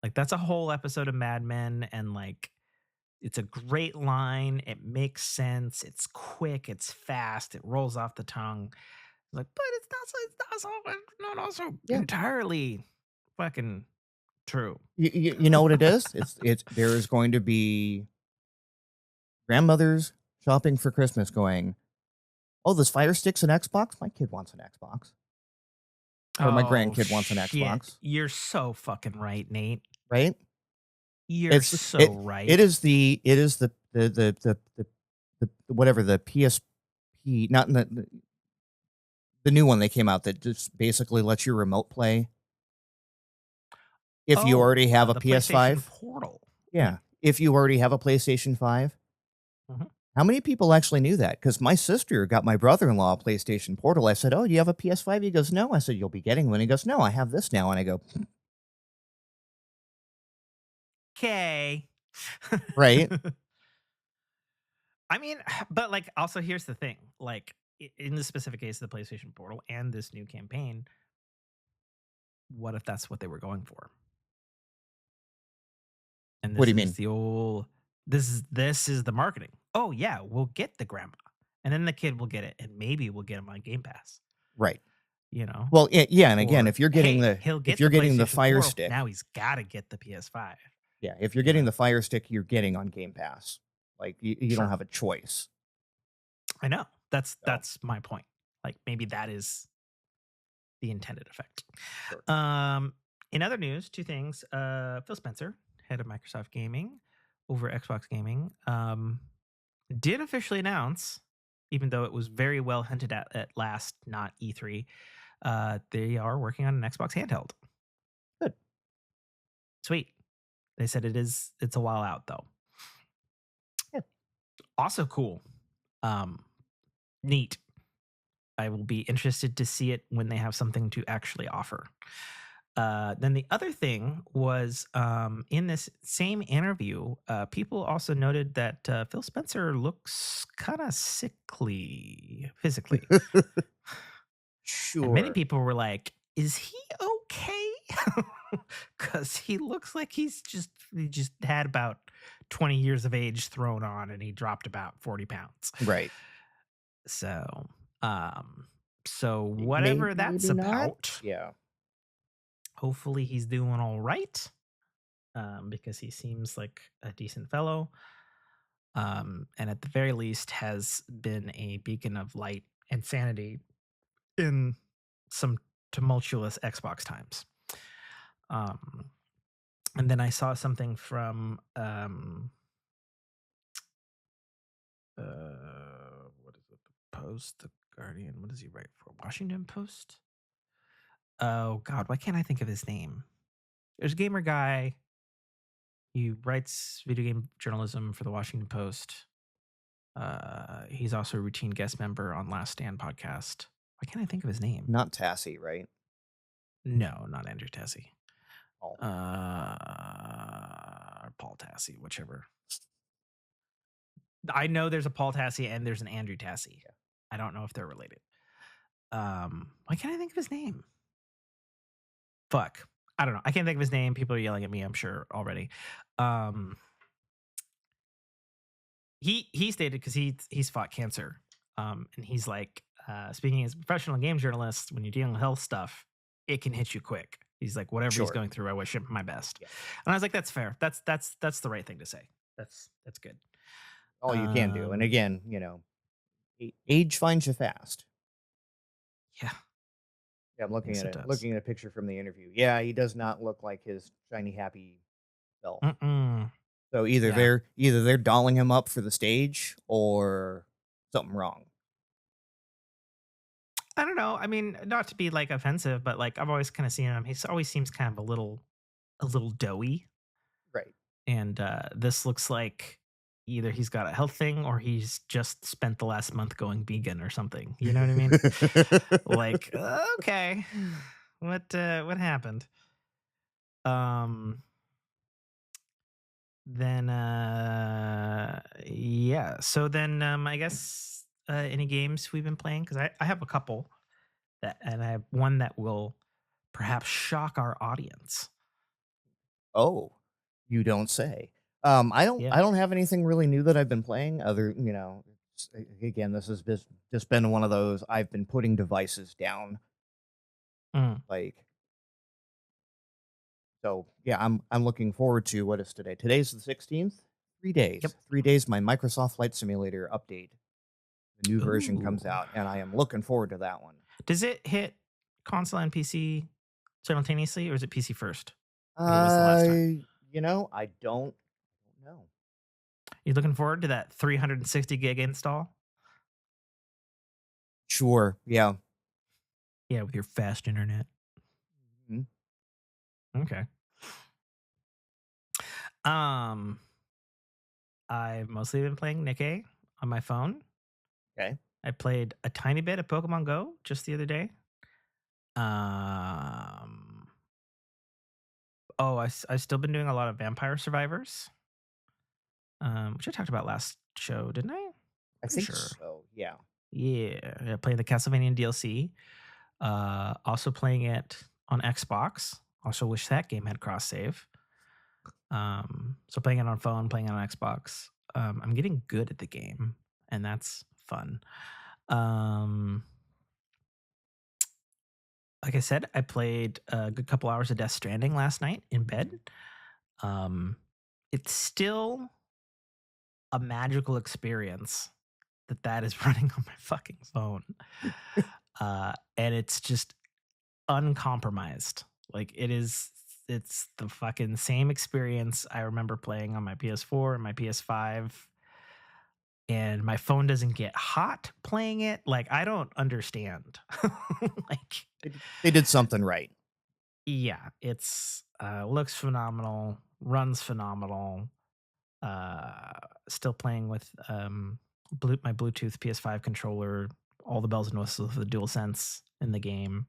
like that's a whole episode of Mad Men, and like it's a great line. It makes sense. It's quick. It's fast. It rolls off the tongue. Like, but it's not also Yeah. entirely fucking true. You know what it is? It's there is going to be grandmothers shopping for Christmas going, oh, this Fire Stick's an Xbox? My kid wants an Xbox. Or my grandkid wants an Xbox. You're so fucking right, Nate. Right? You're so right. It is the whatever the PSP, not in the new one they came out that just basically lets you remote play. If you already have a the PS5 PlayStation Portal. Yeah. If you already have a PlayStation 5. Mhm. How many people actually knew that? Because my sister got my brother-in-law a PlayStation Portal. I said, oh, do you have a PS5? He goes, no. I said, you'll be getting one. He goes, no, I have this now. And I go, Okay. right. I mean, but like, also here's the thing: like, in the specific case of the PlayStation Portal and this new campaign, what if that's what they were going for? And What this do you is mean? the old. This is the marketing. Oh yeah, we'll get the grandma, and then the kid will get it, and maybe we'll get him on Game Pass. Right. You know. Well, yeah, and again, Or, if you're getting hey, he'll get if you're the getting the PlayStation Fire Portal, Stick, now he's got to get the PS5. yeah, if you're getting the Fire Stick, you're getting on Game Pass. Like you don't have a choice. I know. That's my point. Like maybe that is the intended effect. Sure. In other news, two things. Phil Spencer, head of Microsoft Gaming over Xbox Gaming, did officially announce, even though it was very well hinted at last, not E3, they are working on an Xbox handheld. Good. Sweet. They said it's a while out though. Yeah. Also cool. Neat. I will be interested to see it when they have something to actually offer. Then the other thing was in this same interview, people also noted that Phil Spencer looks kind of sickly physically. Sure. And many people were like, is he okay? Because he looks like he just had about 20 years of age thrown on and he dropped about 40 pounds. Right. So, whatever Maybe that's not. about. Yeah. Hopefully he's doing all right, because he seems like a decent fellow, and at the very least has been a beacon of light and sanity in some tumultuous Xbox times. And then I saw something from what is it? The Post, the Guardian. What does he write for? Washington Post? Oh God, why can't I think of his name? There's a gamer guy. He writes video game journalism for the Washington Post. He's also a routine guest member on Last Stand podcast. Why can't I think of his name? Not Tassie, right? No, not Andrew Tassie. Oh. Paul Tassie, whichever. I know there's a Paul Tassie and there's an Andrew Tassie. Yeah. I don't know if they're related. Why can't I think of his name? Fuck. I don't know. I can't think of his name. People are yelling at me, I'm sure, already. He stated, because he's fought cancer. And he's like, speaking as a professional game journalist, when you're dealing with health stuff, it can hit you quick. He's like, whatever he's Sure. going through, I wish him my best. Yeah. And I was like, that's fair. That's the right thing to say. That's good. All you can do. And Um, again, age finds you fast. yeah, Yeah, I'm yes, it does. looking at a picture from the interview. Yeah, he does not look like his shiny happy self. Mm-mm. So Yeah. either they're dolling him up for the stage or something wrong. I don't know. I mean, not to be like offensive, but like I've always kind of seen him. He's always seems kind of a little doughy. Right. And this looks like either he's got a health thing or he's just spent the last month going vegan or something. You know what I mean? Like, okay, what happened? Um, then yeah. So then I guess any games we've been playing because I have a couple that and I have one that will perhaps shock our audience. Oh, you don't say. Yeah. I don't have anything really new that I've been playing other, again, this has just been one of those I've been putting devices down. Mm. Like, so yeah, I'm looking forward to what is today. Today's the 16th. 3 Yep. days. 3 days my Microsoft Flight Simulator update. The new version Ooh. comes out and I am looking forward to that one. Does it hit console and PC simultaneously, or is it PC first? Like it was the last time. I I don't know. You looking forward to that 360 gig install? Sure. Yeah. Yeah, with your fast internet. Mhm. Okay. Um, I've mostly been playing Nikkei on my phone. Okay. I played a tiny bit of Pokemon Go just the other day. Um, I've still been doing a lot of Vampire Survivors, which I talked about last show, didn't I? I Pretty think sure. so. Yeah. Yeah, playing the Castlevania DLC. Also playing it on Xbox. Also wish that game had cross save. So playing it on phone, playing it on Xbox. I'm getting good at the game, and that's fun. Um, like I said, I played a good couple hours of Death Stranding last night in bed. Um, it's still a magical experience that is running on my fucking phone. And it's just uncompromised. Like it's the fucking same experience I remember playing on my PS4 and my PS5. And my phone doesn't get hot playing it. Like I don't understand. Like They did something right. yeah, it's looks phenomenal, runs phenomenal. Still playing with my Bluetooth PS5 controller, all the bells and whistles of the DualSense in the game.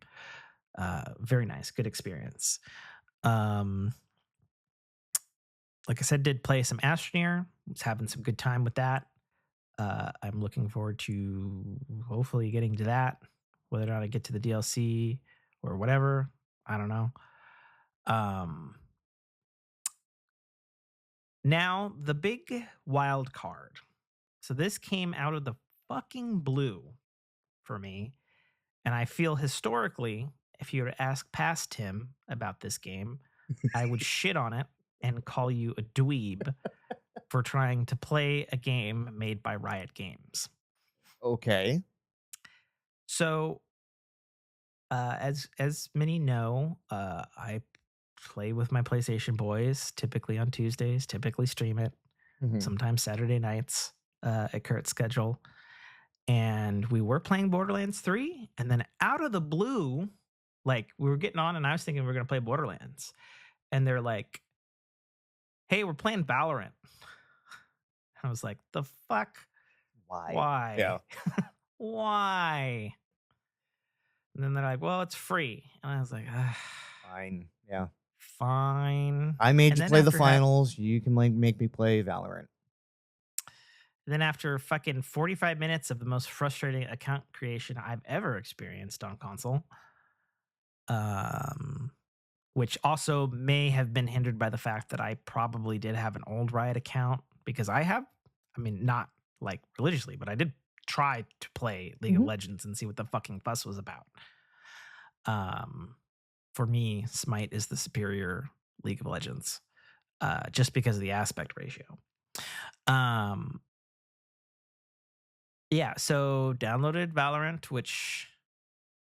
Very nice, good experience. Um, like I said, did play some Astroneer. Was having some good time with that. I'm looking forward to hopefully getting to that. Whether or not I get to the DLC or whatever, I don't know. Um, Now the big wild card. So this came out of the fucking blue for me, and I feel historically, if you were to ask past Tim about this game, I would shit on it and call you a dweeb for trying to play a game made by Riot Games. Okay. So, as many know, I play with my PlayStation boys typically on Tuesdays. Typically stream it. Mhm. Sometimes Saturday nights at Kurt's schedule. And we were playing Borderlands 3, and then out of the blue, like we were getting on, and I was thinking we were gonna play Borderlands, and they're like, "Hey, we're playing Valorant." I was like, "The fuck? Why? Yeah. Why? Why?" And then they're like, "Well, it's free," and I was like, Fine. Yeah. "Fine." I made And you then play the after finals. You can make me play Valorant. fucking 45 minutes of the most frustrating account creation I've ever experienced on console, um, which also may have been hindered by the fact that I probably did have an old Riot account because I mean, not like religiously, but I did try to play League of Mhm. Legends and see what the fucking fuss was about. Um, for me, Smite is the superior League of Legends, just because of the aspect ratio. Um, yeah, so downloaded Valorant, which,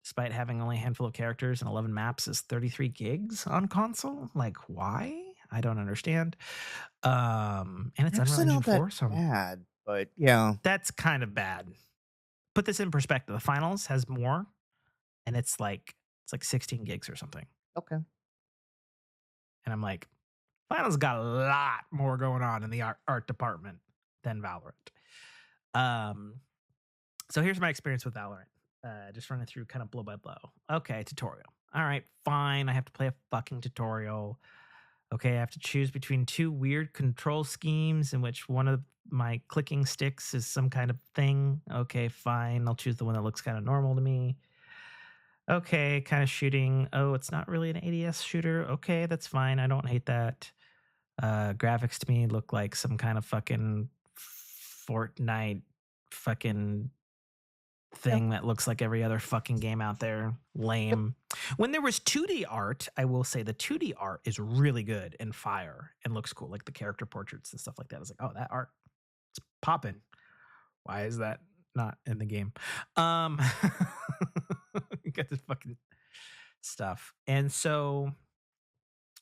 despite having only a handful of characters and 11 maps, is 33 gigs on console. Like, why? I don't understand. And it's Unreal Actually, Engine not that 4, so bad, but yeah. that's kind of bad. Put this in perspective. The finals has more, and it's like 16 gigs or something. Okay. And I'm like, finals got a lot more going on in the art department than Valorant. So here's my experience with Valorant. Just running through kind of blow by blow. Okay, tutorial. All right, fine. I have to play a fucking tutorial. Okay, I have to choose between two weird control schemes in which one of my clicking sticks is some kind of thing. Okay, fine. I'll choose the one that looks kind of normal to me. Okay, kind of shooting. Oh, it's not really an ADS shooter. Okay, that's fine. I don't hate that. Graphics to me look like some kind of fucking Fortnite fucking thing that looks like every other fucking game out there. Lame. When there was 2D art, I will say the 2D art is really good and fire and looks cool, like the character portraits and stuff like that. I was like, oh, that art, it's popping. Why is that not in the game? You got this fucking stuff. And so,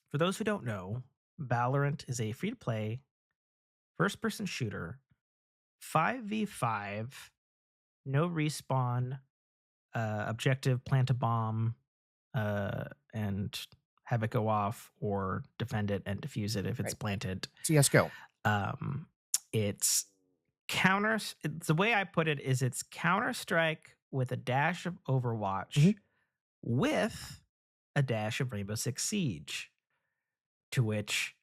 for those who don't know, Valorant is a free to play first person shooter, 5v5, no respawn, objective, plant a bomb, and have it go off, or defend it and defuse it if it's Right. planted. CS:GO. It's the way I put it is it's Counter-Strike with a dash of Overwatch with a dash of Rainbow Six Siege, to which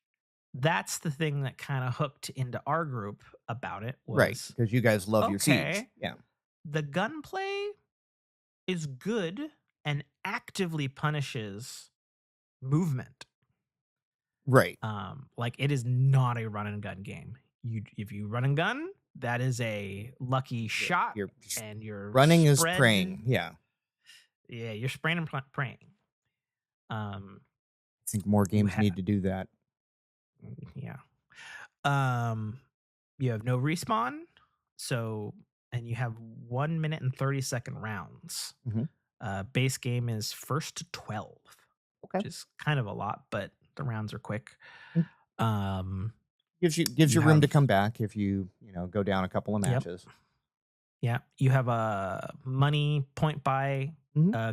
that's the thing that kind of hooked into our group about it was, Right, because you guys love your Siege. okay, Yeah. the gunplay is good and actively punishes movement. Right. Like, it is not a run and gun game. If you run and gun, that is a lucky shot, You're and you're running is spread- praying. Yeah. Yeah, you're spraying and praying. I think more games need to do that. Yeah. You have no respawn, and you have 1 minute and 30-second rounds. Base game is first to 12, Okay. which is kind of a lot, but the rounds are quick. Gives you room to come back if you go down a couple of matches. Yeah, you have a money point buy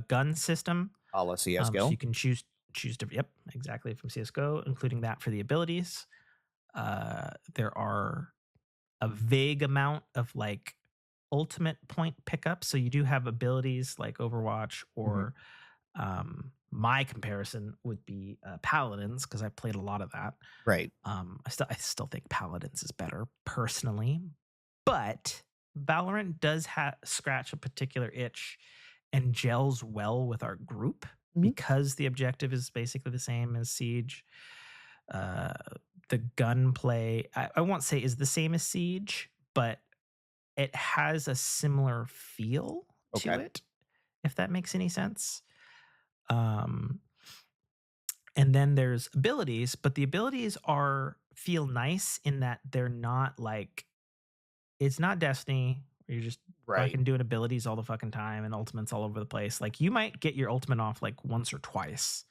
gun system. A la CS:GO. So you can choose to, yep, exactly, from CS:GO, including that for the abilities. There are a vague amount of like ultimate point pickups. So you do have abilities like Overwatch, or my comparison would be Paladins, because I played a lot of that. Right. I still think Paladins is better personally, but Valorant does scratch a particular itch and gels well with our group because the objective is basically the same as Siege. The gunplay, I won't say is the same as Siege, but it has a similar feel to it, if that makes any sense. And then there's abilities, but the abilities feel nice in that they're not like, it's not Destiny where you're just fucking doing abilities all the fucking time and ultimates all over the place. Like, you might get your ultimate off like once or twice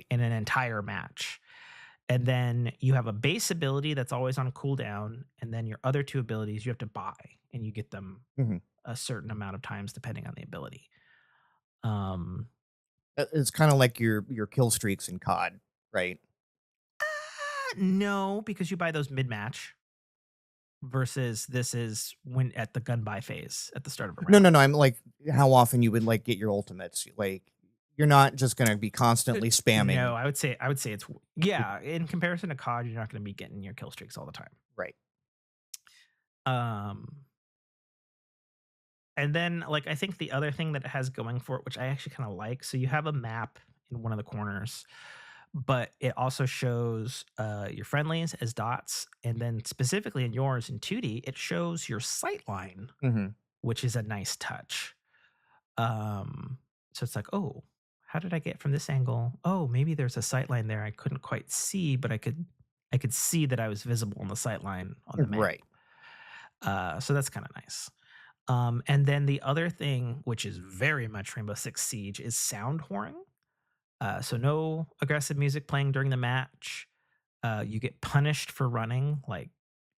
in an entire match. And then you have a base ability that's always on cooldown, and then your other two abilities you have to buy, and you get them a certain amount of times depending on the ability. It's kind of like your kill streaks in COD, right? No, because you buy those mid-match, versus this is when at the gun buy phase at the start of a round. No. I'm like, how often you would like get your ultimates? Like, you're not just going to be constantly spamming. No, I would say it's in comparison to COD, you're not going to be getting your kill streaks all the time. Right. And then, like, I think the other thing that it has going for it, which I actually kind of like, so you have a map in one of the corners, but it also shows your friendlies as dots, and then specifically in yours in 2D, it shows your sight line, which is a nice touch. So it's like, oh, how did I get from this angle? Oh, maybe there's a sight line there I couldn't quite see, but I could see that I was visible on the sight line on the map. Right. So that's kind of nice. And then the other thing, which is very much Rainbow Six Siege, is sound whoring. So no aggressive music playing during the match. You get punished for running. Like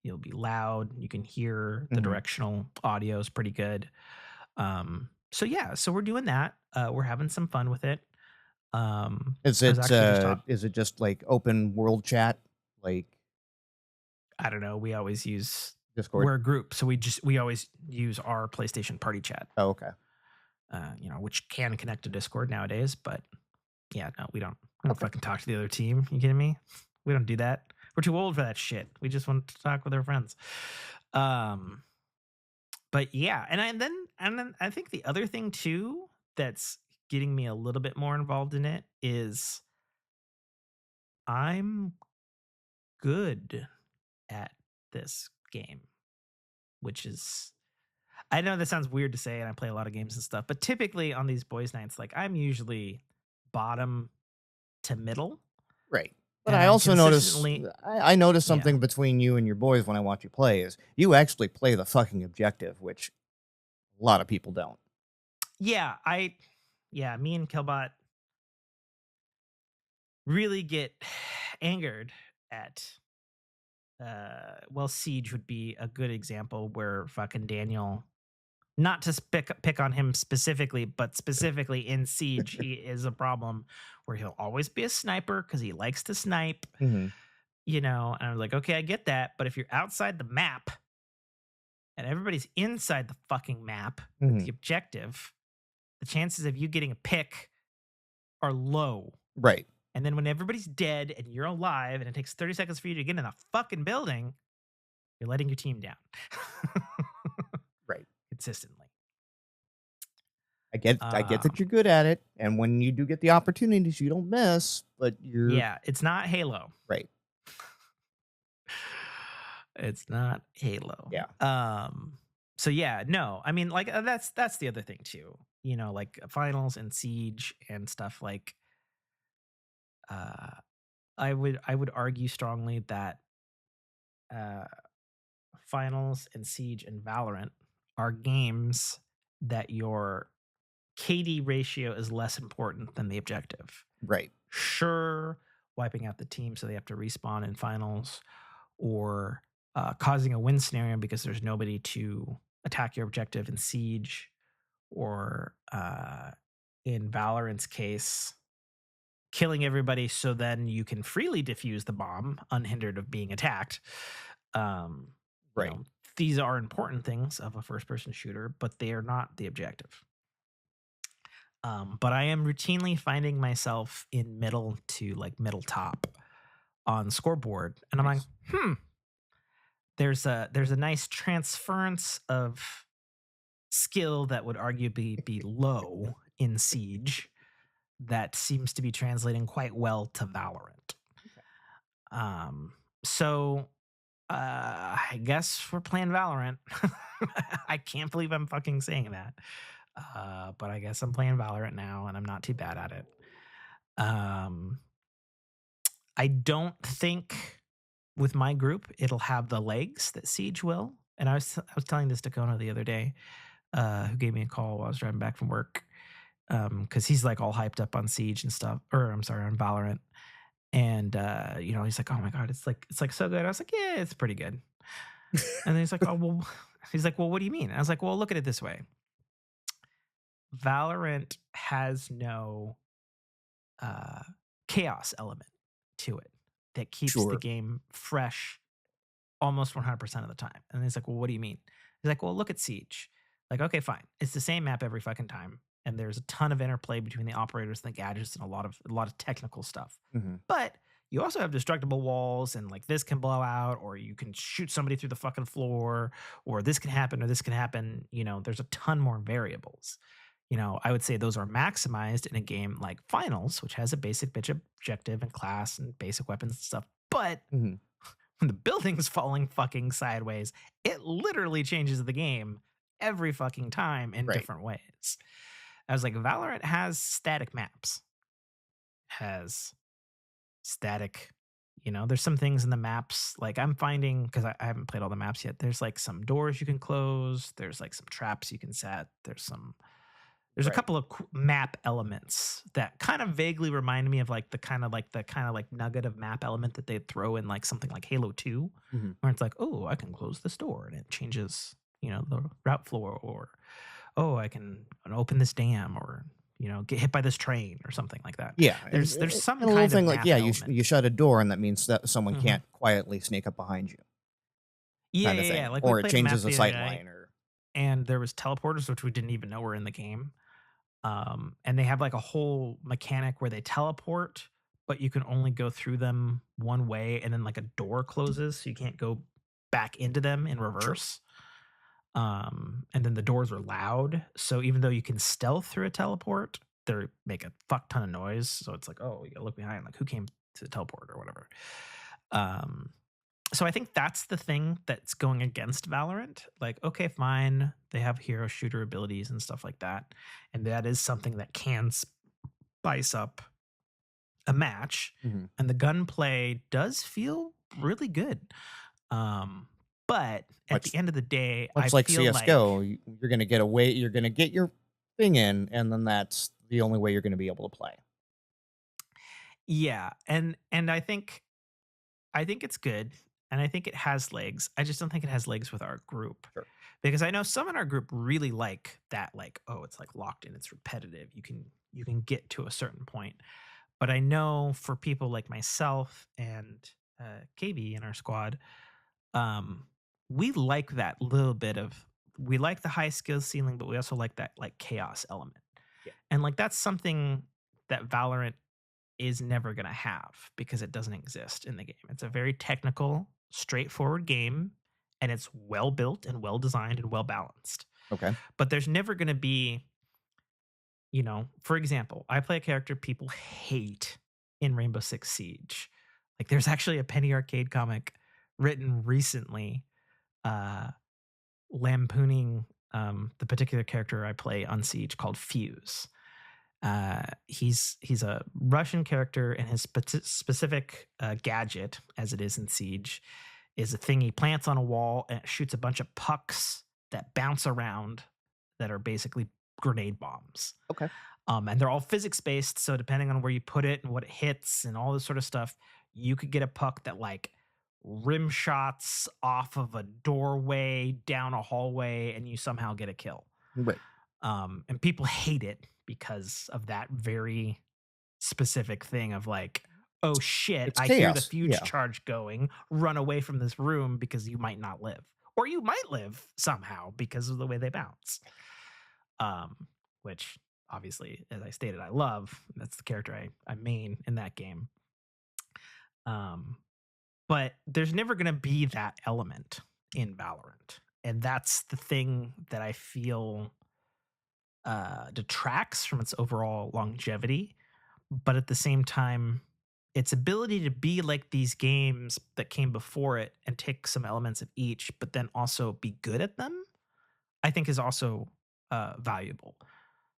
you'll be loud. You can hear the directional audio is pretty good. So yeah, so we're doing that. We're having some fun with it. Is I was actually just is it just like open world chat, like I don't know. We always use Discord? we're a group, so we always use our PlayStation party chat. Oh, okay. Which can connect to Discord nowadays, but yeah, no, we don't fucking talk to the other team. You kidding me? We don't do that. We're too old for that shit. We just want to talk with our friends. But yeah, and then I think the other thing too that's getting me a little bit more involved in it is I'm good at this game, which is I know that sounds weird to say, and I play a lot of games and stuff, but typically on these boys' nights, like I'm usually bottom to middle. Right. But And I I'm also notice consistently- I noticed something between you and your boys when I watch you play is you actually play the fucking objective, which a lot of people don't. Yeah, me and Killbot really get angered at Siege would be a good example where fucking Daniel, not to pick on him specifically, but specifically in Siege, he is a problem where he'll always be a sniper because he likes to snipe, and I'm like, okay, I get that, but if you're outside the map and everybody's inside the fucking map with the objective, the chances of you getting a pick are low. Right. And then when everybody's dead and you're alive and it takes 30 seconds for you to get in the fucking building, you're letting your team down. Right. Consistently. I get that you're good at it, and when you do get the opportunities, you don't miss, but you're Yeah, it's not Halo. right. It's not Halo. Yeah. So yeah, no. I mean, like that's the other thing too. Like finals and Siege and stuff like I would argue strongly that finals and Siege and Valorant are games that your KD ratio is less important than the objective. Right. Sure, wiping out the team so they have to respawn in finals, or causing a win scenario because there's nobody to attack your objective in Siege, or in Valorant's case, killing everybody so then you can freely defuse the bomb unhindered of being attacked. Right. These are important things of a first-person shooter, but they are not the objective. But I am routinely finding myself in middle to like middle top on scoreboard, and I'm like, there's a nice transference of skill that would arguably be low in Siege that seems to be translating quite well to Valorant. So I guess we're playing Valorant. I can't believe I'm fucking saying that. But I guess I'm playing Valorant now, and I'm not too bad at it. I don't think with my group it'll have the legs that Siege will. And I was telling this to Kona the other day, who gave me a call while I was driving back from work, because he's like all hyped up on Siege and stuff, or I'm sorry, on Valorant. And he's like, oh my god, it's like so good. I was like, yeah, it's pretty good. And then he's like, well, what do you mean? I was like, well, look at it this way. Valorant has no chaos element to it that keeps the game fresh almost 100% of the time. And he's like, well, what do you mean? He's like, well, look at Siege. Like, okay, fine. It's the same map every fucking time. And there's a ton of interplay between the operators and the gadgets and a lot of technical stuff. But you also have destructible walls, and like this can blow out, or you can shoot somebody through the fucking floor, or this can happen, or this can happen. There's a ton more variables. I would say those are maximized in a game like Finals, which has a basic bitch objective and class and basic weapons and stuff. But when the building's falling fucking sideways, it literally changes the game every fucking time in different ways. I was like, Valorant has static maps, has static, there's some things in the maps. Like I'm finding, because I haven't played all the maps yet, there's like some doors you can close, there's like some traps you can set, there's a Right. couple of map elements that kind of vaguely remind me of like the kind of like nugget of map element that they'd throw in like something like Halo 2, Mhm. where it's like, oh, I can close this door and it changes, the route floor, or oh, I can open this dam, or get hit by this train or something like that. Yeah, There's some and a little kind of thing like, map yeah, element. you shut a door, and that means that someone Mhm. can't quietly sneak up behind you, Yeah, kind of yeah, yeah. thing, Like we or it played a map changes a the other sight night, line, or and there was teleporters which we didn't even know were in the game. And they have like a whole mechanic where they teleport, but you can only go through them one way, and then like a door closes, so you can't go back into them in sure. reverse. And then the doors are loud, so even though you can stealth through a teleport, they make a fuck ton of noise. So it's like, oh, you gotta look behind, like who came to the teleport or whatever. Um, so I think that's the thing that's going against Valorant. Like, okay, fine, they have hero shooter abilities and stuff like that, and that is something that can spice up a match. Mhm. And the gunplay does feel really good. Um, but at the Much end of the day, I much like feel like CS:GO, you're gonna you're gonna get your thing in, and then that's the only way you're gonna be able to play. yeah, and I think it's good, and I think it has legs. I just don't think it has legs with our group. Sure. Because I know some in our group really like that, like, oh, it's like locked in, it's repetitive. You can get to a certain point. But I know for people like myself and KB in our squad, um, we like that little bit of, we like the high skill ceiling, but we also like that like chaos element. Yeah. And like that's something that Valorant is never going to have because it doesn't exist in the game. It's a very technical, straightforward game, and it's well built and well designed and well balanced. Okay. But there's never going to be, for example, I play a character people hate in Rainbow Six Siege. Like there's actually a Penny Arcade comic written recently uh lampooning the particular character I play on Siege called Foos. He's a Russian character, and his specific gadget, as it is in Siege, is a thing he plants on a wall and it shoots a bunch of pucks that bounce around that are basically grenade bombs. Okay. And they're all physics based, so depending on where you put it and what it hits and all this sort of stuff, you could get a puck that like rim shots off of a doorway down a hallway, and you somehow get a kill. Right. And people hate it because of that very specific thing of like, oh shit, It's I hear the chaos. fuge Yeah. charge going, run away from this room because you might not live. Or you might live somehow because of the way they bounce. Which obviously, as I stated, I love. That's the character I main in that game. But there's never going to be that element in Valorant. And that's the thing that I feel detracts from its overall longevity. But at the same time, its ability to be like these games that came before it and take some elements of each, but then also be good at them, I think is also valuable.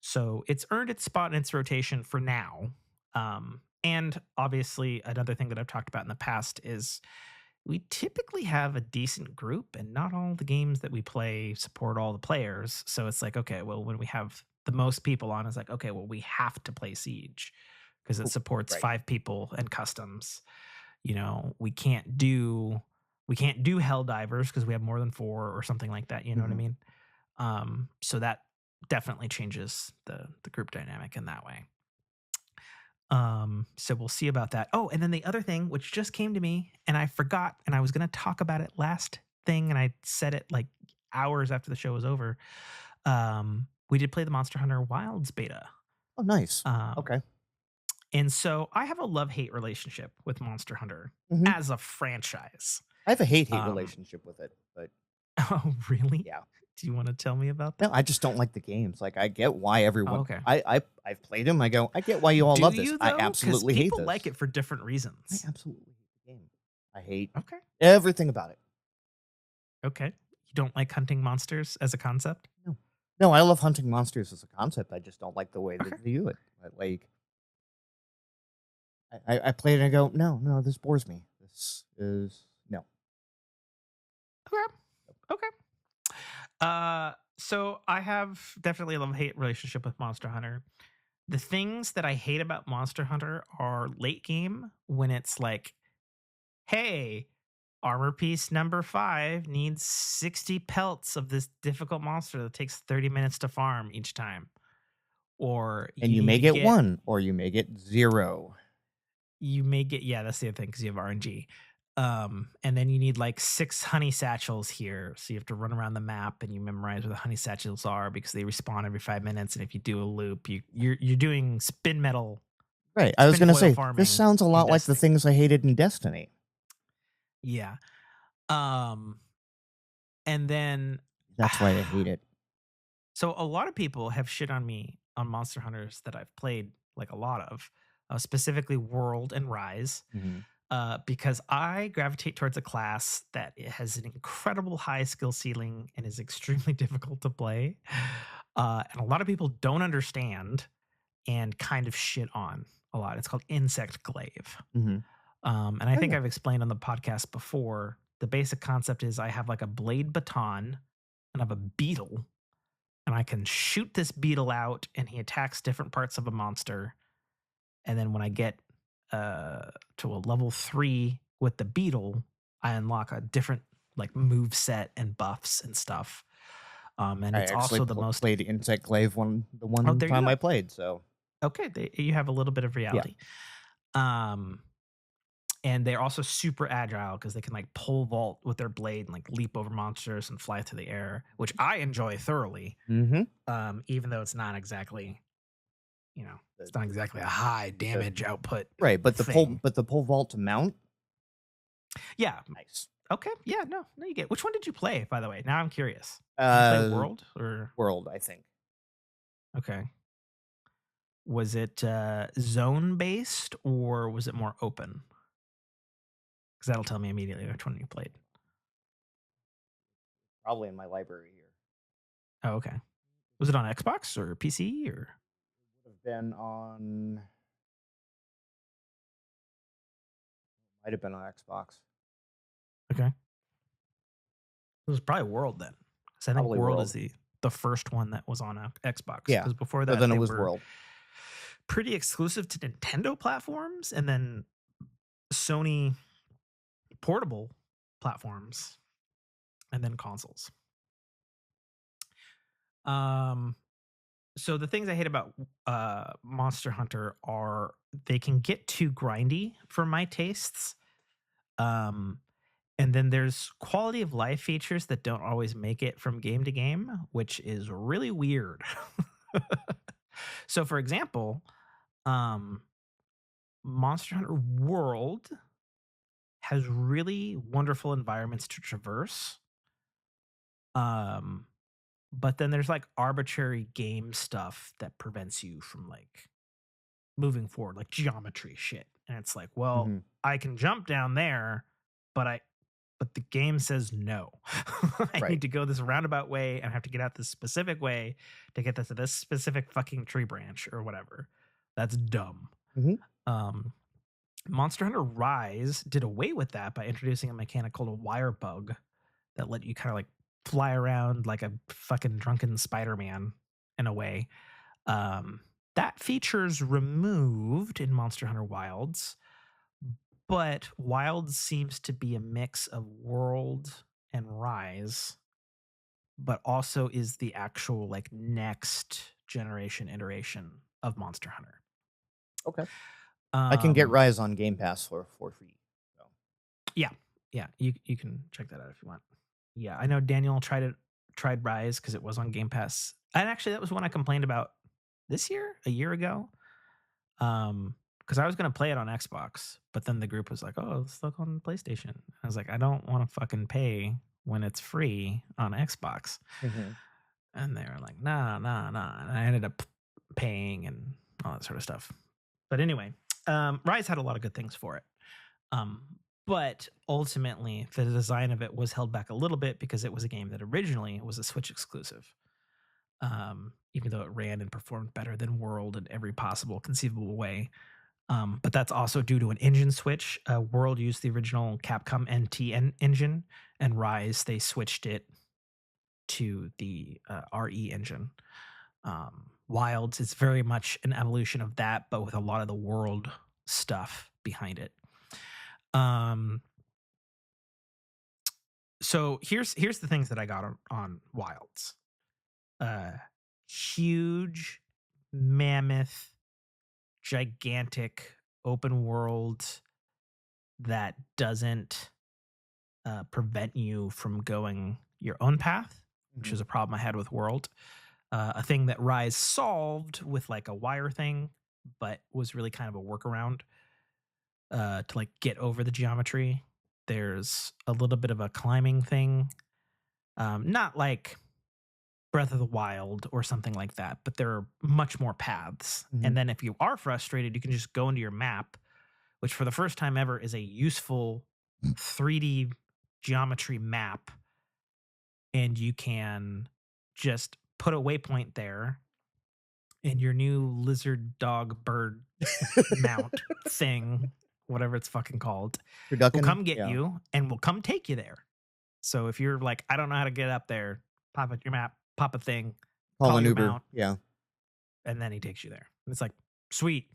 So it's earned its spot in its rotation for now. And obviously, another thing that I've talked about in the past is we typically have a decent group, and not all the games that we play support all the players. So it's like, okay, well, when we have the most people on, it's like, okay, well, we have to play Siege because it supports Right. 5 people and customs. We can't do Helldivers because we have more than 4 or something like that. You know what I Mhm. mean? So that definitely changes the group dynamic in that way. So we'll see about that. Oh, and then the other thing, which just came to me and I forgot, and I was going to talk about it last thing, and I said it like hours after the show was over. We did play the Monster Hunter Wilds beta. Oh, nice. Um, Okay. and so I have a love-hate relationship with Monster Hunter Mhm. as a franchise. I have a hate-hate Um, relationship with it, but oh, really? yeah. Do you want to tell me about No, that? I just don't like the games. Like, I get why Oh, everyone okay. I've played them. I go, I get why you all Do love this. you I though? Because absolutely hate people this. like it for different I reasons. absolutely hate the game. I hate Okay. everything about it. Okay. You don't like hunting monsters as a concept? No. No, I love hunting monsters as a concept. I just don't like the way Okay. that they do it. Like, I play it and I go, no, this bores me. This is no. Okay. Okay. So I have definitely a love-hate relationship with Monster Hunter. The things that I hate about Monster Hunter are late game when it's like, hey, armor piece number 5 needs 60 pelts of this difficult monster that takes 30 minutes to farm each time. Or And you you need may to get get, 1 or you may get 0. you may get, yeah, that's the other thing because you have RNG. And then you need like 6 honey satchels here. So you have to run around the map and you memorize where the honey satchels are because they respawn every 5 minutes. And if you do a loop, you're doing Right. I was spin going to foil say, this farming sounds a in lot like the Destiny. things I hated in Destiny. Yeah. And then That's why I hate it. so a lot of people have shit on me on Monster Hunters that I've played like a lot of, specifically World and Rise, Mhm. because I gravitate towards a class that has an incredible high skill ceiling and is extremely difficult to play. And a lot of people don't understand and kind of shit on a lot. It's called Insect Glaive. Mhm. And I Oh, think yeah. I've explained on the podcast before. The basic concept is I have like a blade baton and I have a beetle, and I can shoot this beetle out, and he attacks different parts of a monster. And then when I get to a level 3 with the beetle, I unlock a different like move set and buffs and stuff. And I it's actually also the most. played Insect Glaive the Oh, one there you time go. I played, so Okay, you have a little bit of yeah. reality. Um, and they're also super agile because they can like pole vault with their blade and like leap over monsters and fly through the air, which I enjoy thoroughly. Mhm. Even though it's not exactly, The it's not exactly a high the damage output right, thing. but the pole vault to mount, Yeah. nice. Okay. Yeah. No. No. You get. Which one did you play? By the way, now I'm curious. Did you play Uh, World or World, I think. okay? Was it zone based or was it more open? Because that'll tell me immediately which one you played. Probably in my library here. Oh, okay. Was it on Xbox or PC or? Would have been on might have been on Xbox. Okay. It was probably World then, because I think Probably World is World. the first one that was on Xbox. Yeah. Because before So that then it they was were World. pretty exclusive to Nintendo platforms and then Sony portable platforms and then consoles. Um, so the things I hate about Monster Hunter are they can get too grindy for my tastes. Um, and then there's quality of life features that don't always make it from game to game, which is really weird. So, for example, um, Monster Hunter World has really wonderful environments to traverse. Um, but then there's like arbitrary game stuff that prevents you from like moving forward, like geometry shit. And it's like, well, Mhm. I can jump down there, but the game says no. I Right. need to go this roundabout way and I have to get out this specific way to get to this specific fucking tree branch or whatever. That's dumb. Mhm. Um, Monster Hunter Rise did away with that by introducing a mechanic called a wire bug that let you kind of like fly around like a fucking drunken Spider-Man in a way. That feature's removed in Monster Hunter Wilds, but Wilds seems to be a mix of World and Rise, but also is the actual like next generation iteration of Monster Hunter. Okay. I can get Um, Rise on Game Pass for free. So. yeah, yeah, you can check that out if you want. Yeah, I know Daniel tried Rise because it was on Game Pass, and actually that was one I complained about this year, a year ago. Because I was gonna play it on Xbox, but then the group was like, "Oh, let's look on PlayStation." I was like, "I don't want to fucking pay when it's free on Xbox," Mhm. and they were like, "Nah, nah, nah," and I ended up paying and all that sort of stuff. But anyway, Rise had a lot of good things for it. Um, but ultimately, the design of it was held back a little bit because it was a game that originally was a Switch exclusive. even though it ran and performed better than World in every possible conceivable way. But that's also due to an engine switch. World used the original Capcom engine, and Rise, they switched it to the RE engine. Wilds is very much an evolution of that, but with a lot of the World stuff behind it. So here's the things that I got on Wilds. Huge, mammoth, gigantic open world that doesn't prevent you from going your own path, which is a problem I had with World. A thing that Rise solved with like a wire thing, but was really kind of a workaround to like get over the geometry. There's a little bit of a climbing thing, not like Breath of the Wild or something like that, but there are much more paths. And then if you are frustrated, you can just go into your map, which for the first time ever is a useful 3D geometry map. And you can just put a waypoint there, and your new lizard dog bird mount thing, whatever it's fucking called, will come get you and will come take you there. So if you're like, I don't know how to get up there, pop up your map, pop a thing, Call call an your Uber. mount, and then he takes you there. And it's like, sweet.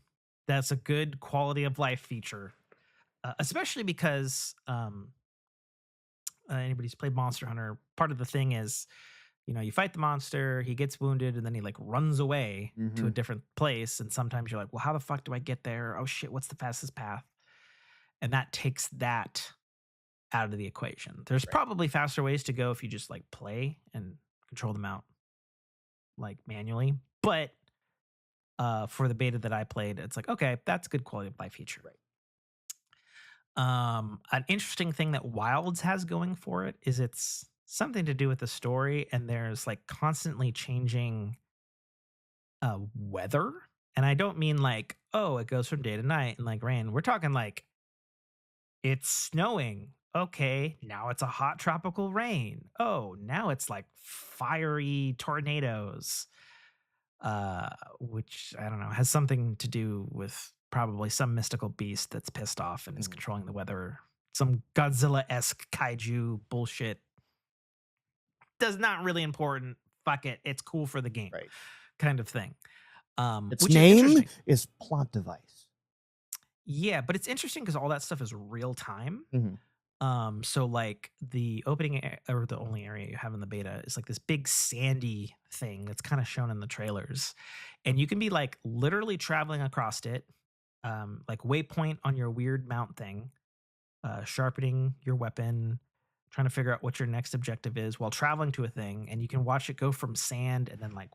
That's a good quality of life feature, especially because anybody's played Monster Hunter, part of the thing is, you fight the monster, he gets wounded, and then he like runs away to a different place. And sometimes you're like, well, how the fuck do I get there? Oh shit, what's the fastest path? And that takes that out of the equation. There's probably faster ways to go if you just like play and control them out like manually. But for the beta that I played, it's like, okay, that's a good quality of life feature. An interesting thing that Wilds has going for it is it's something to do with the story, and there's like constantly changing weather. And I don't mean like, oh, it goes from day to night and like rain. We're talking like it's snowing. Okay, now it's a hot tropical rain. Oh, now it's like fiery tornadoes. Which I don't know, has something to do with probably some mystical beast that's pissed off and is controlling the weather. Some Godzilla-esque kaiju bullshit. Does not really important. Fuck it. It's cool for the game. Kind of thing. Its name is plot device. Yeah, but it's interesting because all that stuff is real time. So like the opening or the only area you have in the beta is like this big sandy thing that's kind of shown in the trailers, and you can be like literally traveling across it, like waypoint on your weird mount thing, sharpening your weapon, trying to figure out what your next objective is while traveling to a thing, and you can watch it go from sand and then like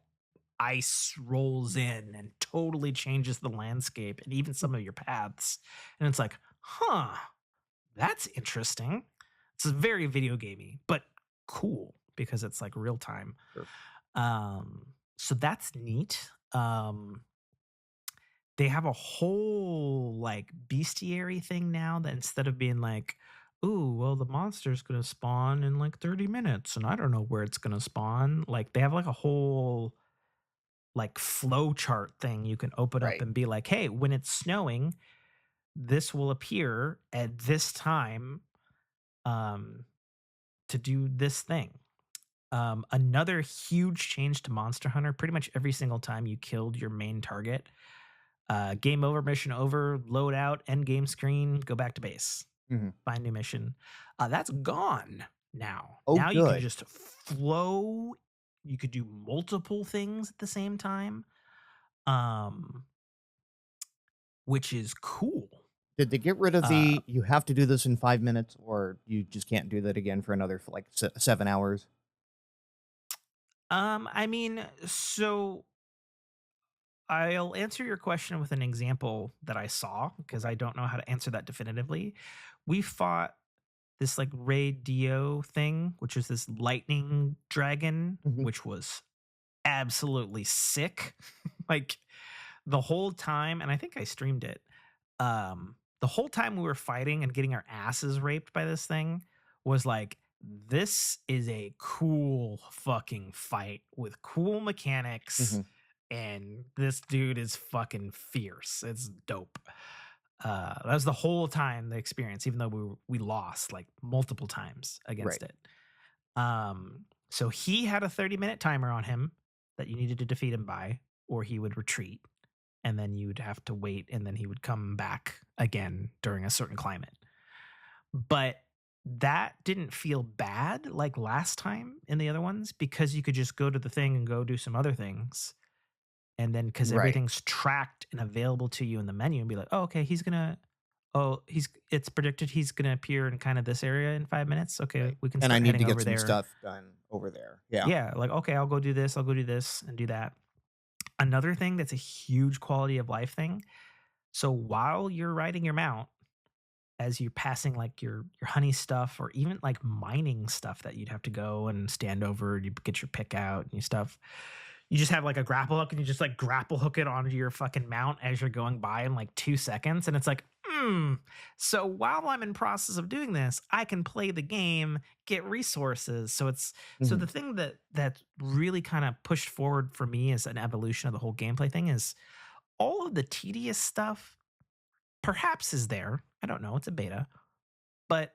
ice rolls in and totally changes the landscape and even some of your paths, and it's like, huh. That's interesting. It's very video gamey, but cool because it's like real time. So that's neat. They have a whole like bestiary thing now that instead of being like, ooh, well, the monster's gonna spawn in like 30 minutes and I don't know where it's gonna spawn. Like they have like a whole like flow chart thing you can open up and be like, hey, when it's snowing, this will appear at this time to do this thing. Another huge change to Monster Hunter, pretty much every single time you killed your main target, game over, mission over, load out, end game screen, go back to base, find new mission. That's gone now. Now you can just flow. You could do multiple things at the same time, which is cool. Did they get rid of the you have to do this in 5 minutes, or you just can't do that again for another like 7 hours? I mean, so I'll answer your question with an example that I saw because I don't know how to answer that definitively. We fought this like Ray Dio thing, which is this lightning dragon, which was absolutely sick. Like the whole time, and I think I streamed it. The whole time we were fighting and getting our asses raped by this thing was like this is a cool fucking fight with cool mechanics, hmm and this dude is fucking fierce. It's dope. That was the whole time the experience, even though we lost like multiple times against Right. it. So he had a 30-minute timer on him that you needed to defeat him by, or he would retreat, and then you'd have to wait, and then he would come back again during a certain climate. But that didn't feel bad like last time in the other ones, because you could just go to the thing and go do some other things. And then because Right. everything's tracked and available to you in the menu, and be like, oh, okay, it's predicted he's gonna appear in kind of this area in 5 minutes. Okay, Right. we can And I start need to heading get over some there. stuff done over there. Yeah. Yeah, like, okay, I'll go do this, I'll go do this and do that. Another thing that's a huge quality of life thing. So while you're riding your mount, as you're passing like your honey stuff, or even like mining stuff that you'd have to go and stand over, and you get your pick out and your stuff, you just have like a grapple hook, and you just like grapple hook it onto your fucking mount as you're going by in like 2 seconds. And it's like, so while I'm in process of doing this, I can play the game, get resources. So hmm the thing that really kind of pushed forward for me as an evolution of the whole gameplay thing is all of the tedious stuff perhaps is there. I don't know. It's a beta, but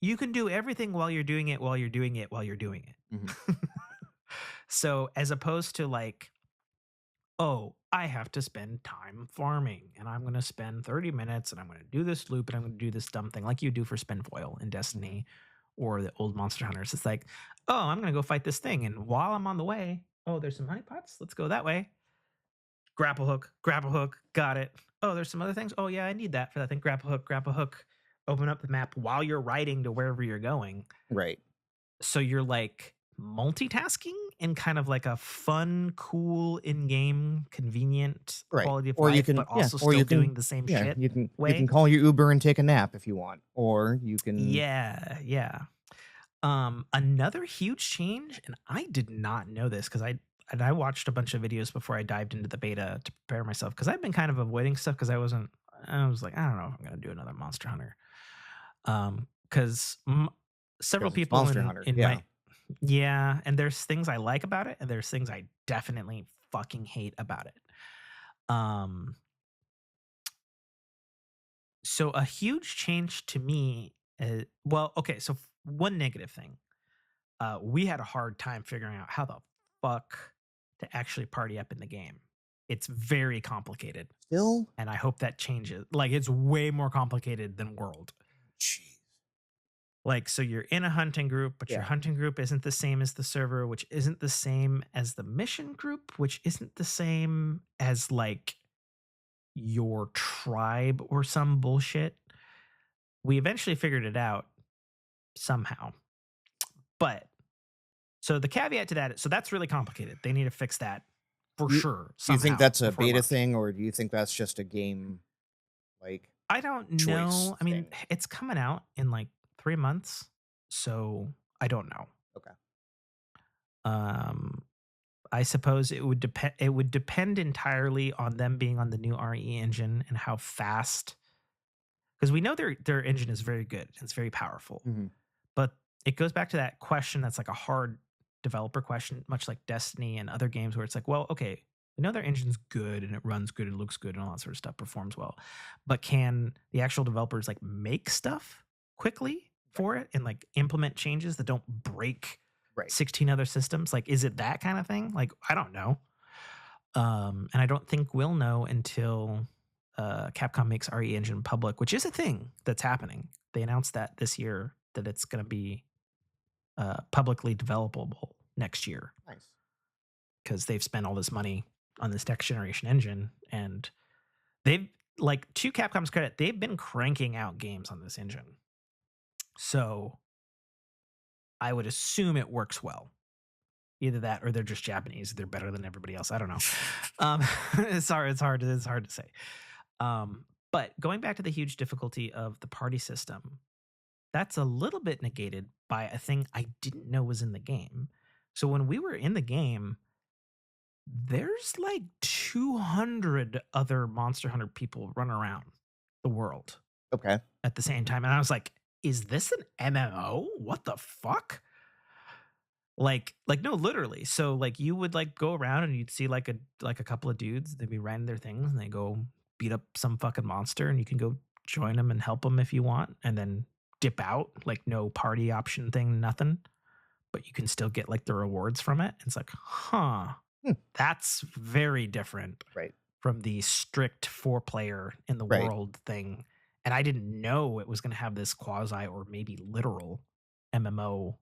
you can do everything while you're doing it, while you're doing it, while you're doing hmm it. So as opposed to like, oh, I have to spend time farming, and I'm going to spend 30 minutes, and I'm going to do this loop, and I'm going to do this dumb thing like you do for spin foil in Destiny or the old Monster Hunters. It's like, oh, I'm going to go fight this thing. And while I'm on the way, oh, there's some honeypots. Let's go that way. Grapple hook, got it. Oh, there's some other things. Oh, yeah, I need that for that thing. Grapple hook. Open up the map while you're riding to wherever you're going. Right. So you're like multitasking in kind of like a fun, cool, in-game, convenient Right. quality of Or you life, can, but yeah, also or still you can, doing the same yeah, shit you can way. call your Uber and take a nap if you want, or you can, Yeah. Another huge change, and I did not know this because I watched a bunch of videos before I dived into the beta to prepare myself, because I've been kind of avoiding stuff because I was like, I don't know if I'm gonna do another Monster Hunter. Because several 'cause it's people Monster Hunter. in Yeah. my yeah, and there's things I like about it, and there's things I definitely fucking hate about it. Um, so a huge change to me, well, okay, so one negative thing. We had a hard time figuring out how the fuck to actually party up in the game. It's very complicated, Still, and I hope that changes. Like, it's way more complicated than World. jeez. Like, so you're in a hunting group, but your Yeah. hunting group isn't the same as the server, which isn't the same as the mission group, which isn't the same as like your tribe or some bullshit. We eventually figured it out somehow. But so the caveat to that, so that's really complicated. They need to fix that for You, sure. do you think Somehow that's a before beta launch. thing, or do you think that's just a game like I don't choice know. I mean, thing? it's coming out in like 3 months, so I don't know. Okay. Um, I suppose it would depend. It would depend entirely on them being on the new RE engine and how fast. Because we know their engine is very good. It's very powerful. hmm But it goes back to that question that's like a hard developer question, much like Destiny and other games, where it's like, well, okay, we know their engine's good and it runs good and looks good and all that sort of stuff, performs well. But can the actual developers like make stuff quickly for it and like implement changes that don't break Right. 16 other systems? Like, is it that kind of thing? Like, I don't know. And I don't think we'll know until Capcom makes RE Engine public, which is a thing that's happening. They announced that this year, that it's going to be publicly developable next year, Nice. because they've spent all this money on this next generation engine, and they've, like, to Capcom's credit, they've been cranking out games on this engine. So I would assume it works well. Either that, or they're just Japanese. They're better than everybody else. I don't know. It's hard to say. But going back to the huge difficulty of the party system, that's a little bit negated by a thing I didn't know was in the game. So when we were in the game, there's like 200 other Monster Hunter people run around the world Okay. at the same time. And I was like, is this an MMO? What the fuck? Like no, literally. So like you would like go around and you'd see like a couple of dudes. They'd be riding their things and they go beat up some fucking monster, and you can go join them and help them if you want, and then dip out. Like no party option thing, nothing. But you can still get like the rewards from it. It's like, huh, Hmm. that's very different Right. from the strict 4-player in the Right. world thing. And I didn't know it was going to have this quasi or maybe literal MMO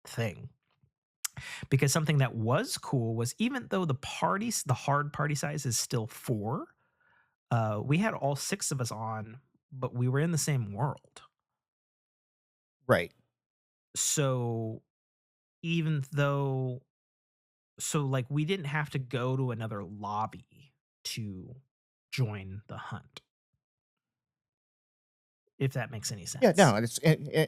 thing. Because something that was cool was, even though the hard party size is still 4, we had all 6 of us on, but we were in the same world. Right. So even though like we didn't have to go to another lobby to join the hunt, if that makes any sense. Yeah, no,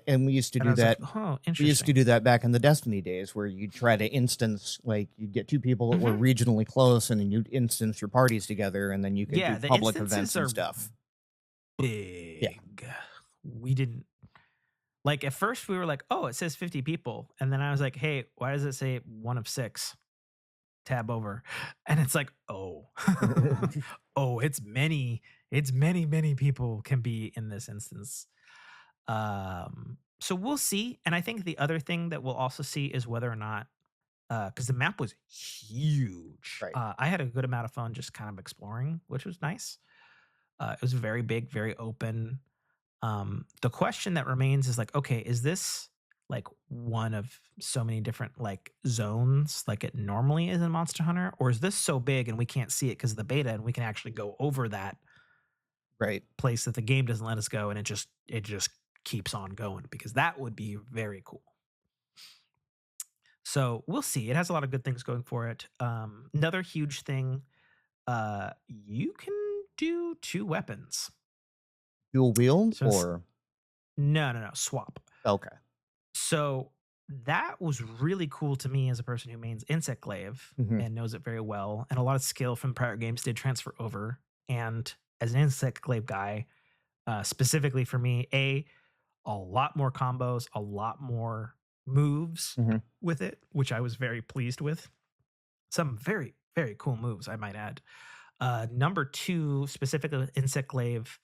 and we used to And I do was like, that. oh, We used to interesting. do that back in the Destiny days, where you'd try to instance, like, you'd get 2 people that were Mhm. regionally close, and then you'd instance your parties together, and then you could Yeah, do the public instances events and are stuff. big. Yeah. We didn't like at first we were like, oh, it says 50 people. And then I was like, hey, why does it say 1 of 6? Tab over. And it's like, oh, oh, it's many, many people can be in this instance. So we'll see. And I think the other thing that we'll also see is whether or not, because the map was huge. Right. I had a good amount of fun just kind of exploring, which was nice. It was very big, very open. The question that remains is like, okay, is this like one of so many different like zones like it normally is in Monster Hunter, or is this so big and we can't see it because of the beta, and we can actually go over that Right. place that the game doesn't let us go, and it just keeps on going, because that would be very cool. So we'll see. It has a lot of good things going for it. Another huge thing, you can do 2 weapons. Dual wield So or no, swap. okay. So that was really cool to me as a person who mains Insect Glaive Mhm. and knows it very well. And a lot of skill from prior games did transfer over. And as an Insect Glaive guy, specifically for me, a lot more combos, a lot more moves Mhm. with it, which I was very pleased with. Some very, very cool moves, I might add. Number 2, specifically with Insect Glaive,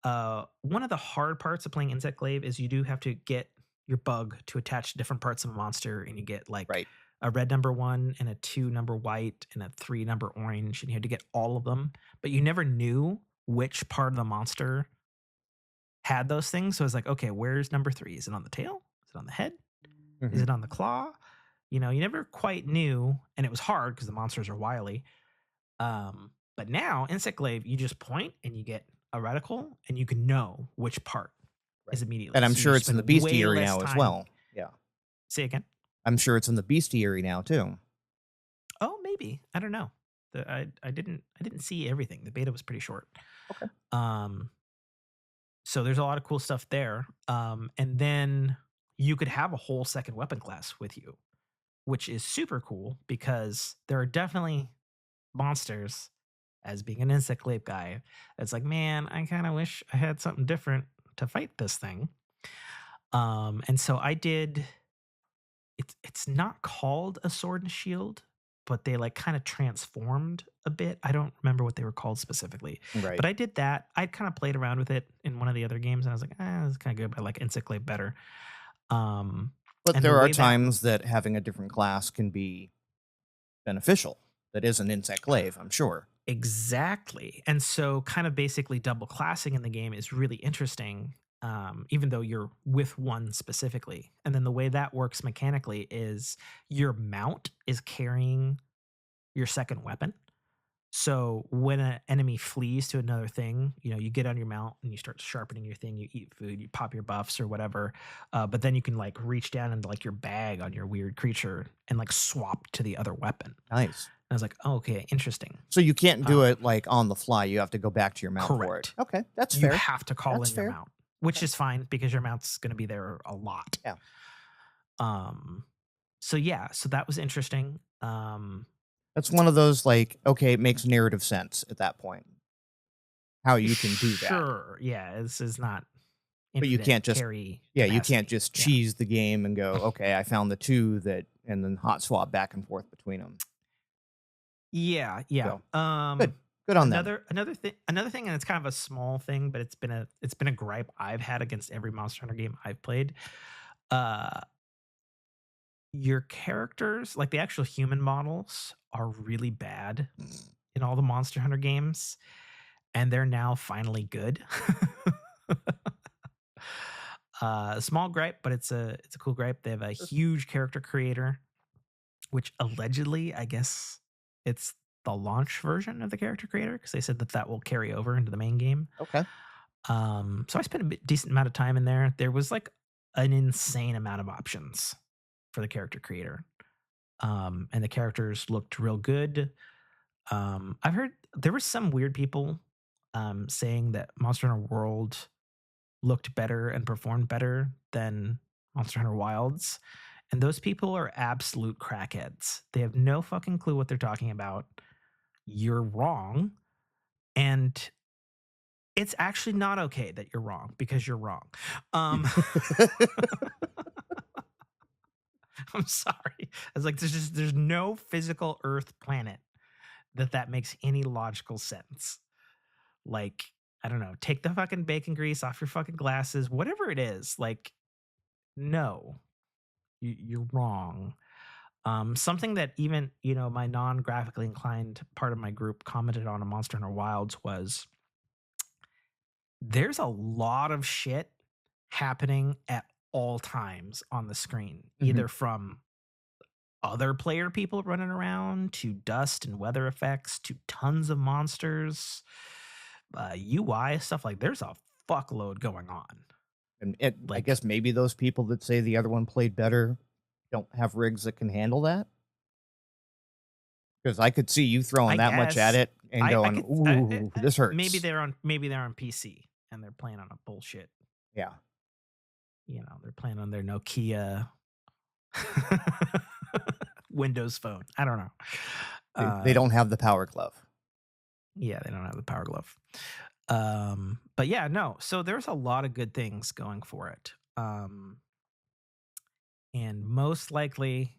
one of the hard parts of playing Insect Glaive is you do have to get your bug to attach to different parts of a monster, and you get like Right. a red number 1 and a 2 number white and a 3 number orange, and you had to get all of them, but you never knew which part of the monster had those things. So it's like, okay, where's number 3? Is it on the tail? Is it on the head? Is Mhm. it on the claw? You know, you never quite knew, and it was hard because the monsters are wily. But now Insect Glaive, you just point and you get a reticle, and you can know which part is Right. immediately. And I'm So you sure it's in the spend way bestiary less now as time. well. Yeah. Say again. I'm sure it's in the bestiary now too. Oh, maybe. I don't know. I didn't see everything. The beta was pretty short. Okay. So there's a lot of cool stuff there. And then you could have a whole second weapon class with you, which is super cool, because there are definitely monsters, as being an Insect Glaive guy, it's like, man, I kind of wish I had something different to fight this thing. And so I did. It's not called a sword and shield, but they like kind of transformed a bit. I don't remember what they were called specifically, Right. but I did that. I kind of played around with it in one of the other games, and I was like, this is kind of good. But I like Insect Glaive better. Um, But and the there are way that times that having a different class can be beneficial. That is an insect glaive, I'm sure. Exactly. And so kind of basically double classing in the game is really interesting, even though you're with one specifically. And then the way that works mechanically is your mount is carrying your second weapon. So when an enemy flees to another thing, you know, you get on your mount and you start sharpening your thing, you eat food, you pop your buffs or whatever. But then you can like reach down into like your bag on your weird creature and like swap to the other weapon. Nice. I was like, oh, okay, interesting. So you can't do it like on the fly. You have to go back to your mount for it. Correct. Okay, that's You fair. have to call That's in your fair. mount, which is fine because your mount's going to be there a lot. Yeah. So yeah, so that was interesting. That's one of those, like, okay, it makes narrative sense at that point. How you can do that. Sure. Yeah, this is not But you infinite can't just carry you can't capacity. just Yeah. cheese the game and go, okay, I found the two that, and then hot swap back and forth between them. Yeah, yeah. So good on them. Another thing, and it's kind of a small thing, but it's been a gripe I've had against every Monster Hunter game I've played. Your characters, like the actual human models, are really bad in all the Monster Hunter games, and they're now finally good. Small gripe, but it's a cool gripe. They have a huge character creator, which allegedly, I guess, it's the launch version of the character creator because they said that will carry over into the main game. Okay. So I spent a decent amount of time in there. There was like an insane amount of options for the character creator, and the characters looked real good. I've heard there were some weird people saying that Monster Hunter World looked better and performed better than Monster Hunter Wilds. And those people are absolute crackheads. They have no fucking clue what they're talking about. You're wrong. And it's actually not okay that you're wrong because you're wrong. I'm sorry. It's like there's no physical Earth planet that makes any logical sense. Like, I don't know, take the fucking bacon grease off your fucking glasses, whatever it is. Like, no, you're wrong. Something that even, my non-graphically inclined part of my group commented on a Monster Hunter Wilds was there's a lot of shit happening at all times on the screen, either from other player people running around to dust and weather effects to tons of monsters, UI stuff. Like, there's a fuckload going on. And I guess maybe those people that say the other one played better don't have rigs that can handle that. Because I could see you throwing that much at it and going, "Ooh, this hurts." Maybe they're on PC and they're playing on a bullshit. Yeah. They're playing on their Nokia Windows phone. I don't know. They don't have the power glove. Yeah, they don't have the power glove. But yeah, no. So there's a lot of good things going for it. And most likely,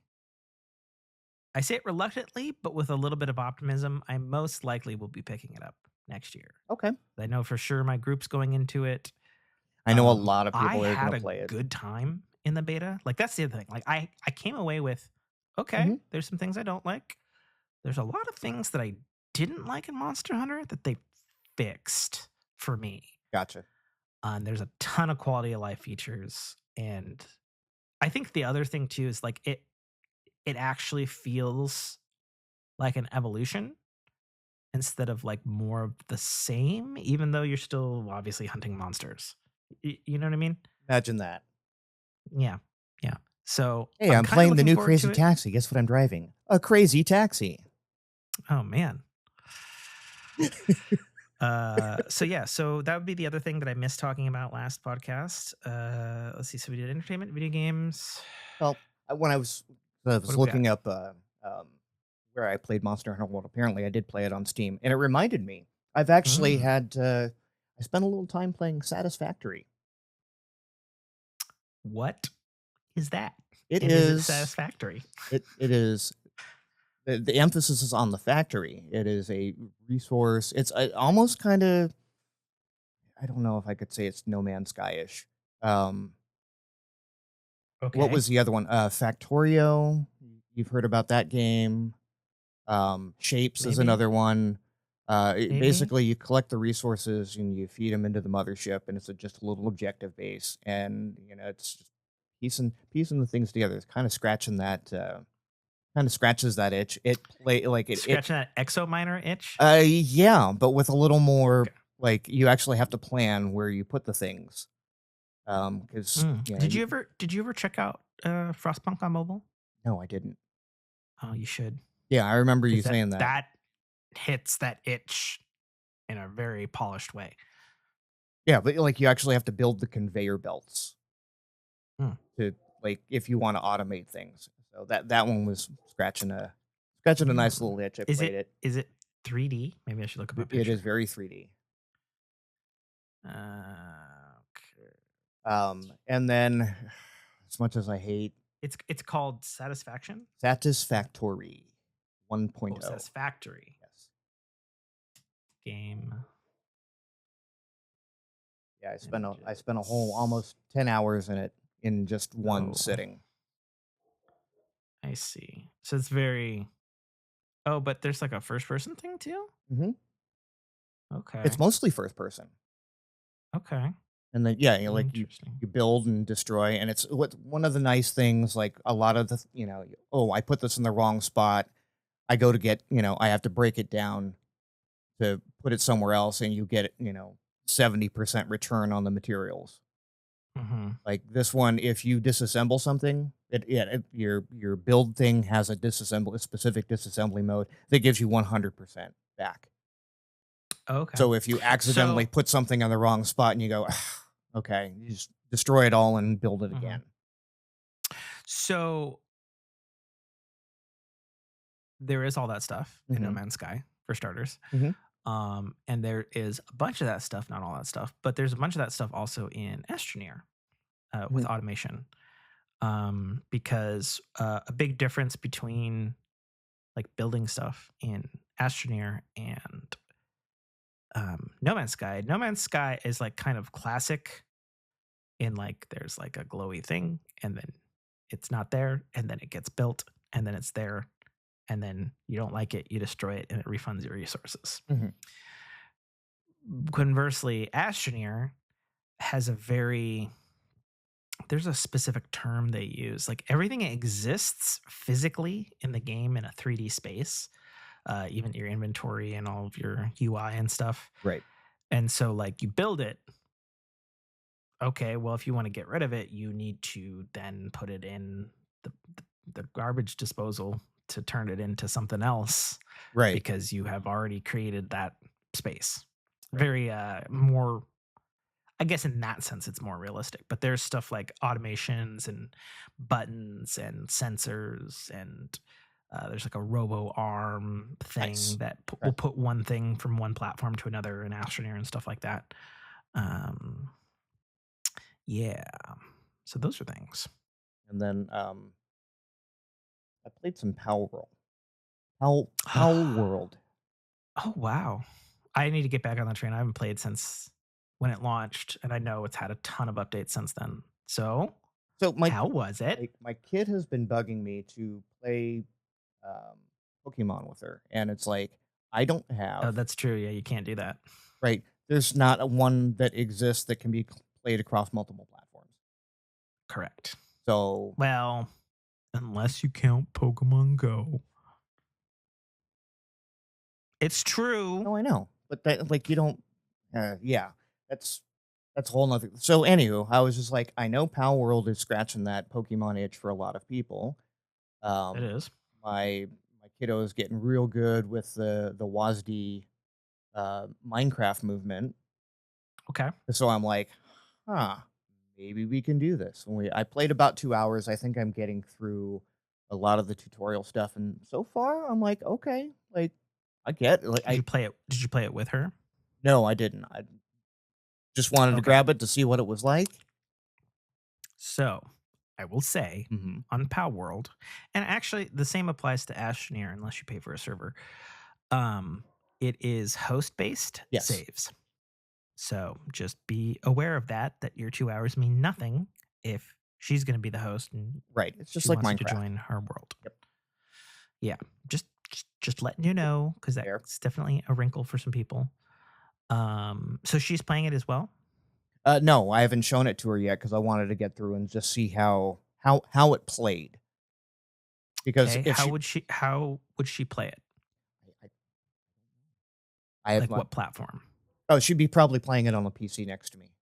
I say it reluctantly, but with a little bit of optimism, I most likely will be picking it up next year. Okay. I know for sure my group's going into it. I know a lot of people are going to play I had it. a good time in the beta. Like, that's the other thing. Like, I came away with, okay, there's some things I don't like. There's a lot of things that I didn't like in Monster Hunter that they fixed for me. Gotcha. And there's a ton of quality of life features. And I think the other thing too is like it actually feels like an evolution instead of like more of the same, even though you're still obviously hunting monsters. You know what I mean? Imagine that. Yeah. Yeah. So hey, I'm playing the new Crazy Taxi. Guess what I'm driving? A crazy taxi. Oh man. So yeah, so that would be the other thing that I missed talking about last podcast. Let's see. So we did entertainment, video games. Well, when I was looking up where I played Monster Hunter World, apparently I did play it on Steam, and it reminded me I've actually had I spent a little time playing Satisfactory. What is that? It is Satisfactory. It is. The emphasis is on the factory. It is a resource. It's almost kind of, I don't know if I could say it's No Man's Sky-ish. Okay. What was the other one? Factorio. You've heard about that game. Shapes is another one. Basically, you collect the resources and you feed them into the mothership, and it's just a little objective base. And, it's just piecing the things together. It's kind of scratching that... kind of scratches that itch. Scratching that exominer itch. Yeah, but with a little more like you actually have to plan where you put the things. Because did you ever check out Frostpunk on mobile? No, I didn't. Oh, you should. Yeah, I remember you saying that. That hits that itch in a very polished way. Yeah, but like you actually have to build the conveyor belts to like if you want to automate things. So that one was scratching a nice little itch. I played it. Is it 3D? Maybe I should look up a picture. It is very 3D. Okay. And then, as much as I hate It's called Satisfaction. Satisfactory 1.0. Oh, Satisfactory Yes. game. Yeah, I spent a whole almost 10 hours in it in just one Oh. sitting. I see. So it's very. Oh, but there's like a first person thing too. Mm-hmm. Okay. It's mostly first person. Okay. And then yeah, like Interesting. you build and destroy, and it's what one of the nice things. Like a lot of the I put this in the wrong spot. I go to get I have to break it down to put it somewhere else, and you get 70% return on the materials. Mm-hmm. Like this one, if you disassemble something, your build thing has a specific disassembly mode that gives you 100% back. Okay. So if you accidentally put something in the wrong spot and you go, okay, you just destroy it all and build it again. So there is all that stuff in No Man's Sky for starters. And there is a bunch of that stuff, not all that stuff, but there's a bunch of that stuff also in Astroneer with automation. Because a big difference between like building stuff in Astroneer and No Man's Sky. No Man's Sky is like kind of classic in like there's like a glowy thing and then it's not there and then it gets built and then it's there and then you don't like it, you destroy it and it refunds your resources. Conversely, Astroneer has there's a specific term they use. Like everything exists physically in the game in a 3D space, even your inventory and all of your UI and stuff. Right. And so like you build it. Okay, well, if you want to get rid of it, you need to then put it in the garbage disposal to turn it into something else. Right. Because you have already created that space. Very more, I guess in that sense, it's more realistic. But there's stuff like automations and buttons and sensors and there's like a robo arm thing that will put one thing from one platform to another in Astroneer and stuff like that. Yeah. So those are things. And then I played some Power World. Oh, wow. I need to get back on the train. I haven't played since when it launched, and I know it's had a ton of updates since then. So how was it? My kid has been bugging me to play Pokemon with her, and it's like I don't have. Oh, that's true. Yeah, you can't do that. Right. There's not a one that exists that can be played across multiple platforms. Correct. So well, unless you count Pokemon Go. It's true. No, I know. But that like you don't yeah. That's a whole nother. So anywho, I was just like, I know Power World is scratching that Pokemon itch for a lot of people. It is. My kiddo is getting real good with the WASD Minecraft movement. Okay. So I'm like, maybe we can do this. I played about 2 hours. I think I'm getting through a lot of the tutorial stuff, and so far I'm like, okay, like I get like Did you play it with her? No, I didn't. I just wanted to grab it to see what it was like. So I will say on Pow World, and actually the same applies to Astroneer unless you pay for a server. It is host-based saves. So just be aware of that your 2 hours mean nothing if she's going to be the host and right. It's just like wants Minecraft. You to join her world. Yep. Yeah, just letting you know because that's definitely a wrinkle for some people. So she's playing it as well. No, I haven't shown it to her yet because I wanted to get through and just see how it played. Because how would she play it? I have like what platform? Oh, she'd be probably playing it on a PC next to me.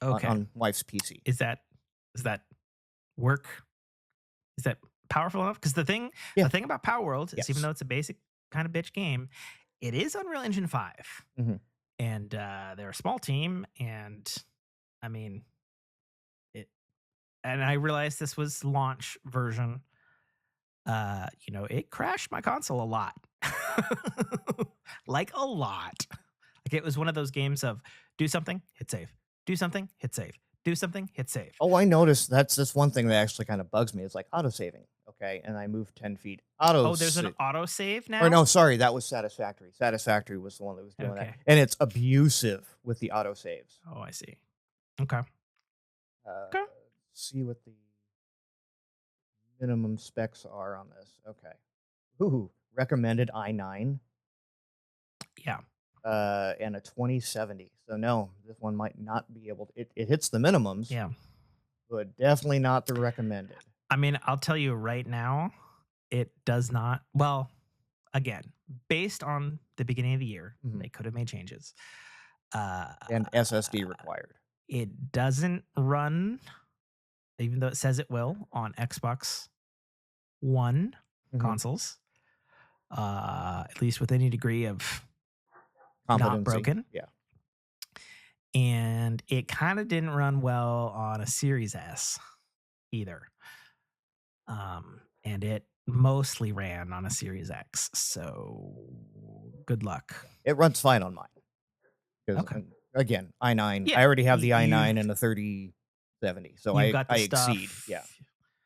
Okay, on wife's PC. Is that work? Is that powerful enough? Because the thing about Power World is even though it's a basic kind of bitch game, it is Unreal Engine 5. And they're a small team, and I mean, and I realized this was launch version. It crashed my console a lot. Like a lot. Like it was one of those games of do something, hit save, do something, hit save, do something, hit save. Oh, I noticed that's one thing that actually kind of bugs me. It's like auto-saving, okay, and I moved 10 feet. Oh, there's an auto save Or now? no, sorry, that was Satisfactory. Satisfactory was the one that was doing that, Okay. and it's abusive with the auto-saves. Oh, I see. Okay. Okay. See what the minimum specs are on this. Okay. Ooh, recommended i9, Yeah. and a 2070. So no, this one might not be able to. It hits the minimums, Yeah. but definitely not the recommended. I mean, I'll tell you right now, it does not. Well, again, based on the beginning of the year, Mhm. they could have made changes. And SSD required. It doesn't run, even though it says it will, on Xbox One Mhm. consoles, at least with any degree of not Competency. broken. Yeah. And it kind of didn't run well on a Series S either. And it mostly ran on a Series X. So good luck. It runs fine on mine. Because Okay. again, i9. Yeah, I already have the you- i9 and the 3070, so You've I got the exceed. stuff. Yeah.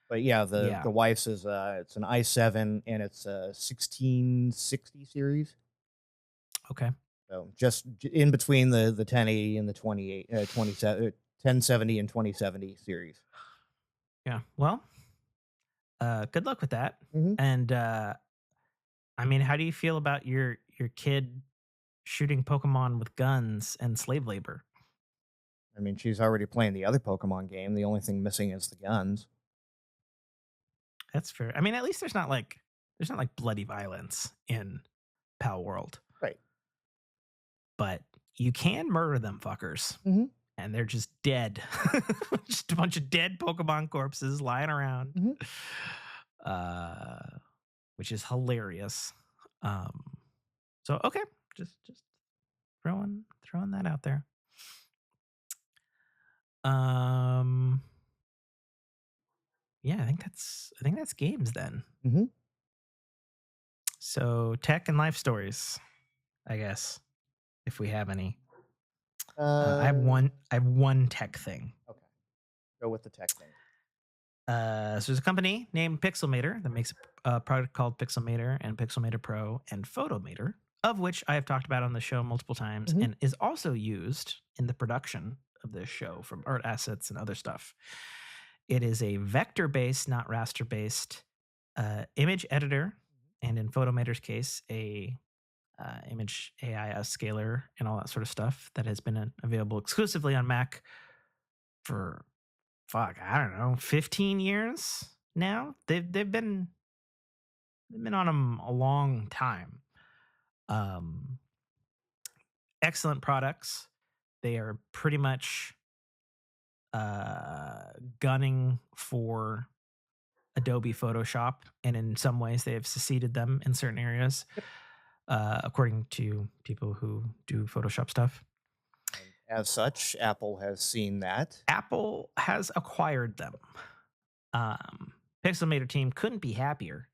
But yeah, Yeah. the wife's is it's an i7 and it's a 1660 series. Okay. So just in between the 1080 and the 1070 and 2070 series. Yeah. Well, good luck with that. Mhm. And I mean, how do you feel about your kid shooting Pokemon with guns and slave labor? I mean, she's already playing the other Pokemon game. The only thing missing is the guns. That's fair. I mean, at least there's not like bloody violence in Pal World, Right. but you can murder them fuckers, Mhm. and they're just dead, just a bunch of dead Pokemon corpses lying around, Mhm. which is hilarious. So okay, just throwing that out there. Yeah, I think that's games then. Mhm. So tech and life stories, I guess, if we have any. I have one tech thing. Okay. Go with the tech thing. So there's a company named Pixelmator that makes a product called Pixelmator and Pixelmator Pro and Photomator, of which I have talked about on the show multiple times, Mhm. and is also used in the production of this show from art assets and other stuff. It is a vector-based, not raster-based, image editor, and in Photomator's case, a image AI scaler and all that sort of stuff that has been available exclusively on Mac for I don't know, 15 years now. They've been on them a long time. Excellent products. They are pretty much gunning for Adobe Photoshop, and in some ways they have succeeded them in certain areas, according to people who do Photoshop stuff. As such, Apple has seen that. Apple has acquired them. Pixelmator team couldn't be happier.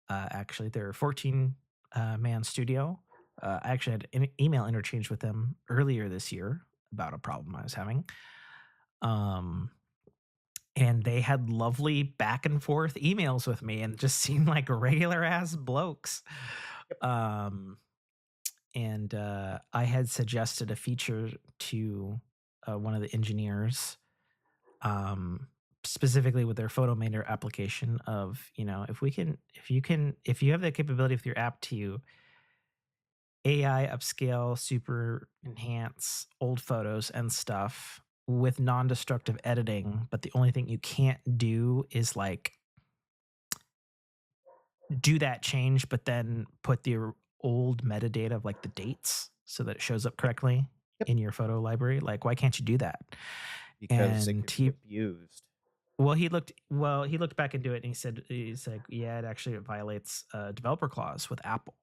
Actually, they're a 14 man studio. I actually had an email interchange with them earlier this year about a problem I was having. And they had lovely back and forth emails with me and just seemed like regular ass blokes. And I had suggested a feature to one of the engineers, specifically with their Photomator application of, if you have the capability with your app to AI upscale, super enhance old photos and stuff with non-destructive editing, but the only thing you can't do is like do that change, but then put the old metadata of like the dates so that it shows up correctly in your photo library. Like, why can't you do that? Because it And could be abused. Well, he looked back into it and he's like, yeah, it actually violates a developer clause with Apple.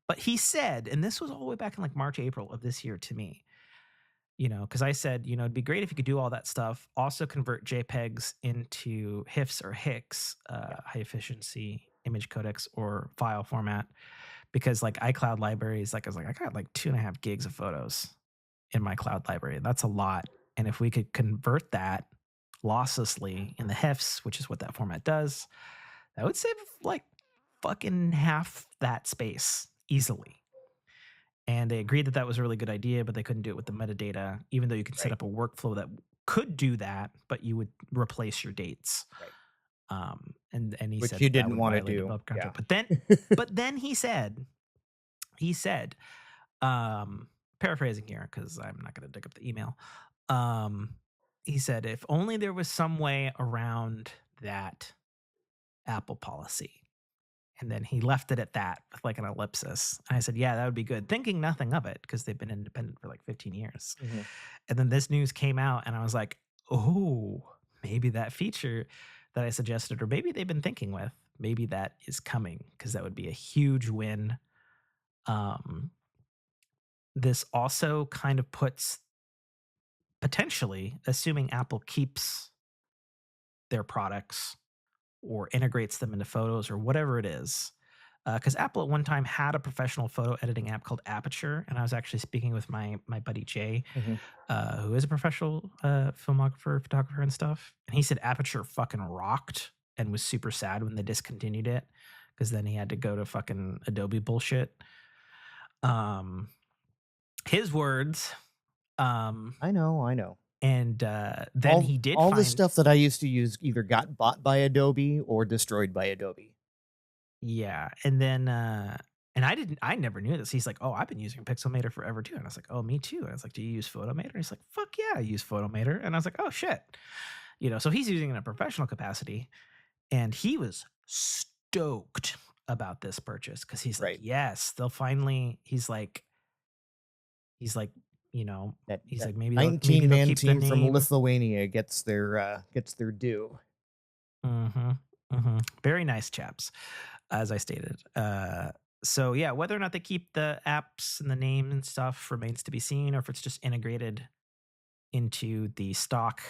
But he said, and this was all the way back in like March, April of this year to me, because I said, it'd be great if you could do all that stuff. Also convert JPEGs into HIFs or HICs, high efficiency image codecs or file format, because like iCloud libraries, I got like 2.5 gigs of photos in my cloud library. That's a lot And if we could convert that losslessly in the HIFs, which is what that format does, that would save like fucking half that space easily. And they agreed that that was a really good idea, but they couldn't do it with the metadata, even though you could set Right. up a workflow that could do that, but you would replace your dates. Right. And he Which said you that didn't would want to violate do. above Yeah. contract. But then he said, paraphrasing here because I'm not going to dig up the email. He said, if only there was some way around that Apple policy. And then he left it at that with like an ellipsis. And I said, yeah, that would be good. Thinking nothing of it because they've been independent for like 15 years. Mm-hmm. And then this news came out and I was like, oh, maybe that feature that I suggested, or maybe they've been thinking with, maybe that is coming because that would be a huge win. This also kind of puts, potentially, assuming Apple keeps their products or integrates them into Photos or whatever it is, because Apple at one time had a professional photo editing app called Aperture, and I was actually speaking with my buddy Jay, Mm-hmm. who is a professional filmographer, photographer, and stuff, and he said Aperture fucking rocked and was super sad when they discontinued it because then he had to go to fucking Adobe bullshit. His words. I know. And then he did all find the stuff that I used to use either got bought by Adobe or destroyed by Adobe. Yeah, and then and I never knew this. He's like, oh, I've been using Pixelmator forever too, and I was like, oh, me too. And I was like, do you use Photomator? And he's like, fuck yeah, I use Photomator. And I was like, oh shit, so he's using it in a professional capacity, and he was stoked about this purchase because he's like, Right. yes, they'll finally. He's like, he's like That maybe 19-man keep the team from name. Lithuania gets their due. Very nice chaps, as I stated. So yeah, whether or not they keep the apps and the name and stuff remains to be seen, or if it's just integrated into the stock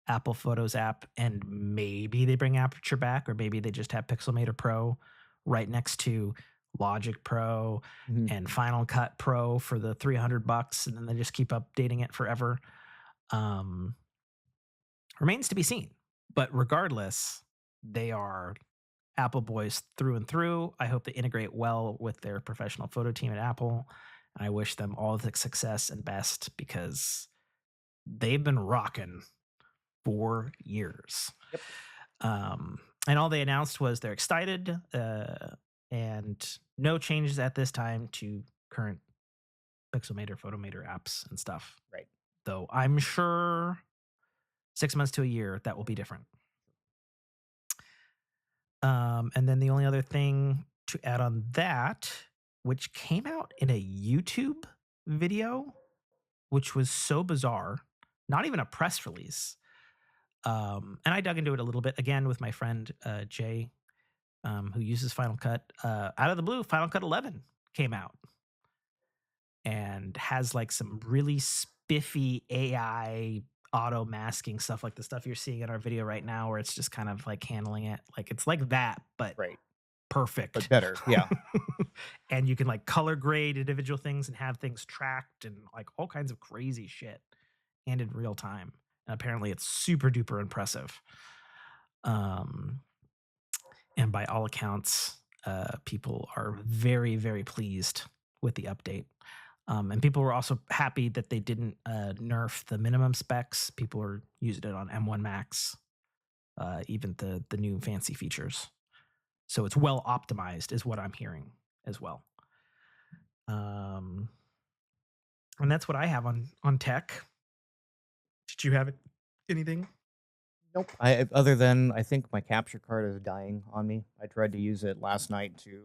Apple Photos app, and maybe they bring Aperture back, or maybe they just have Pixelmator Pro right next to Logic Pro and Final Cut Pro for the $300, and then they just keep updating it forever. Remains to be seen. But regardless, they are Apple boys through and through. I hope they integrate well with their professional photo team at Apple. And I wish them all the success and best because they've been rocking for years. Yep. And all they announced was they're excited and no changes at this time to current Pixelmator, Photomator apps and stuff. Right. Though I'm sure 6 months to a year, that will be different. And then the only other thing to add on that, which came out in a YouTube video, which was so bizarre, not even a press release. And I dug into it a little bit again with my friend Jay, who uses Final Cut. Out of the blue, Final Cut 11 came out and has like some really spiffy AI auto masking stuff, like the stuff you're seeing in our video right now, where it's just kind of like handling it like it's like that, but Right. perfect, But better. Yeah. And you can like color grade individual things and have things tracked and like all kinds of crazy shit, and in real time. And apparently it's super duper impressive. And by all accounts, people are very, very pleased with the update. And people were also happy that they didn't nerf the minimum specs. People are using it on M1 Max, even the new fancy features. So it's well optimized, is what I'm hearing as well. And that's what I have on tech. Did you have anything? Nope. Other than I think my capture card is dying on me. I tried to use it last night to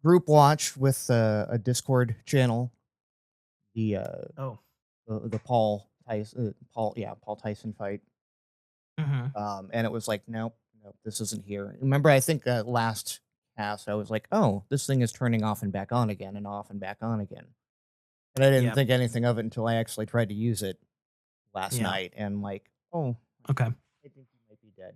group watch with a Discord channel. The Paul Tyson fight. And it was like, nope, this isn't here. Remember, I think last cast I was like, oh, this thing is turning off and back on again and off and back on again. And I didn't think anything of it until I actually tried to use it last night, and like, oh, okay, I think he might be dead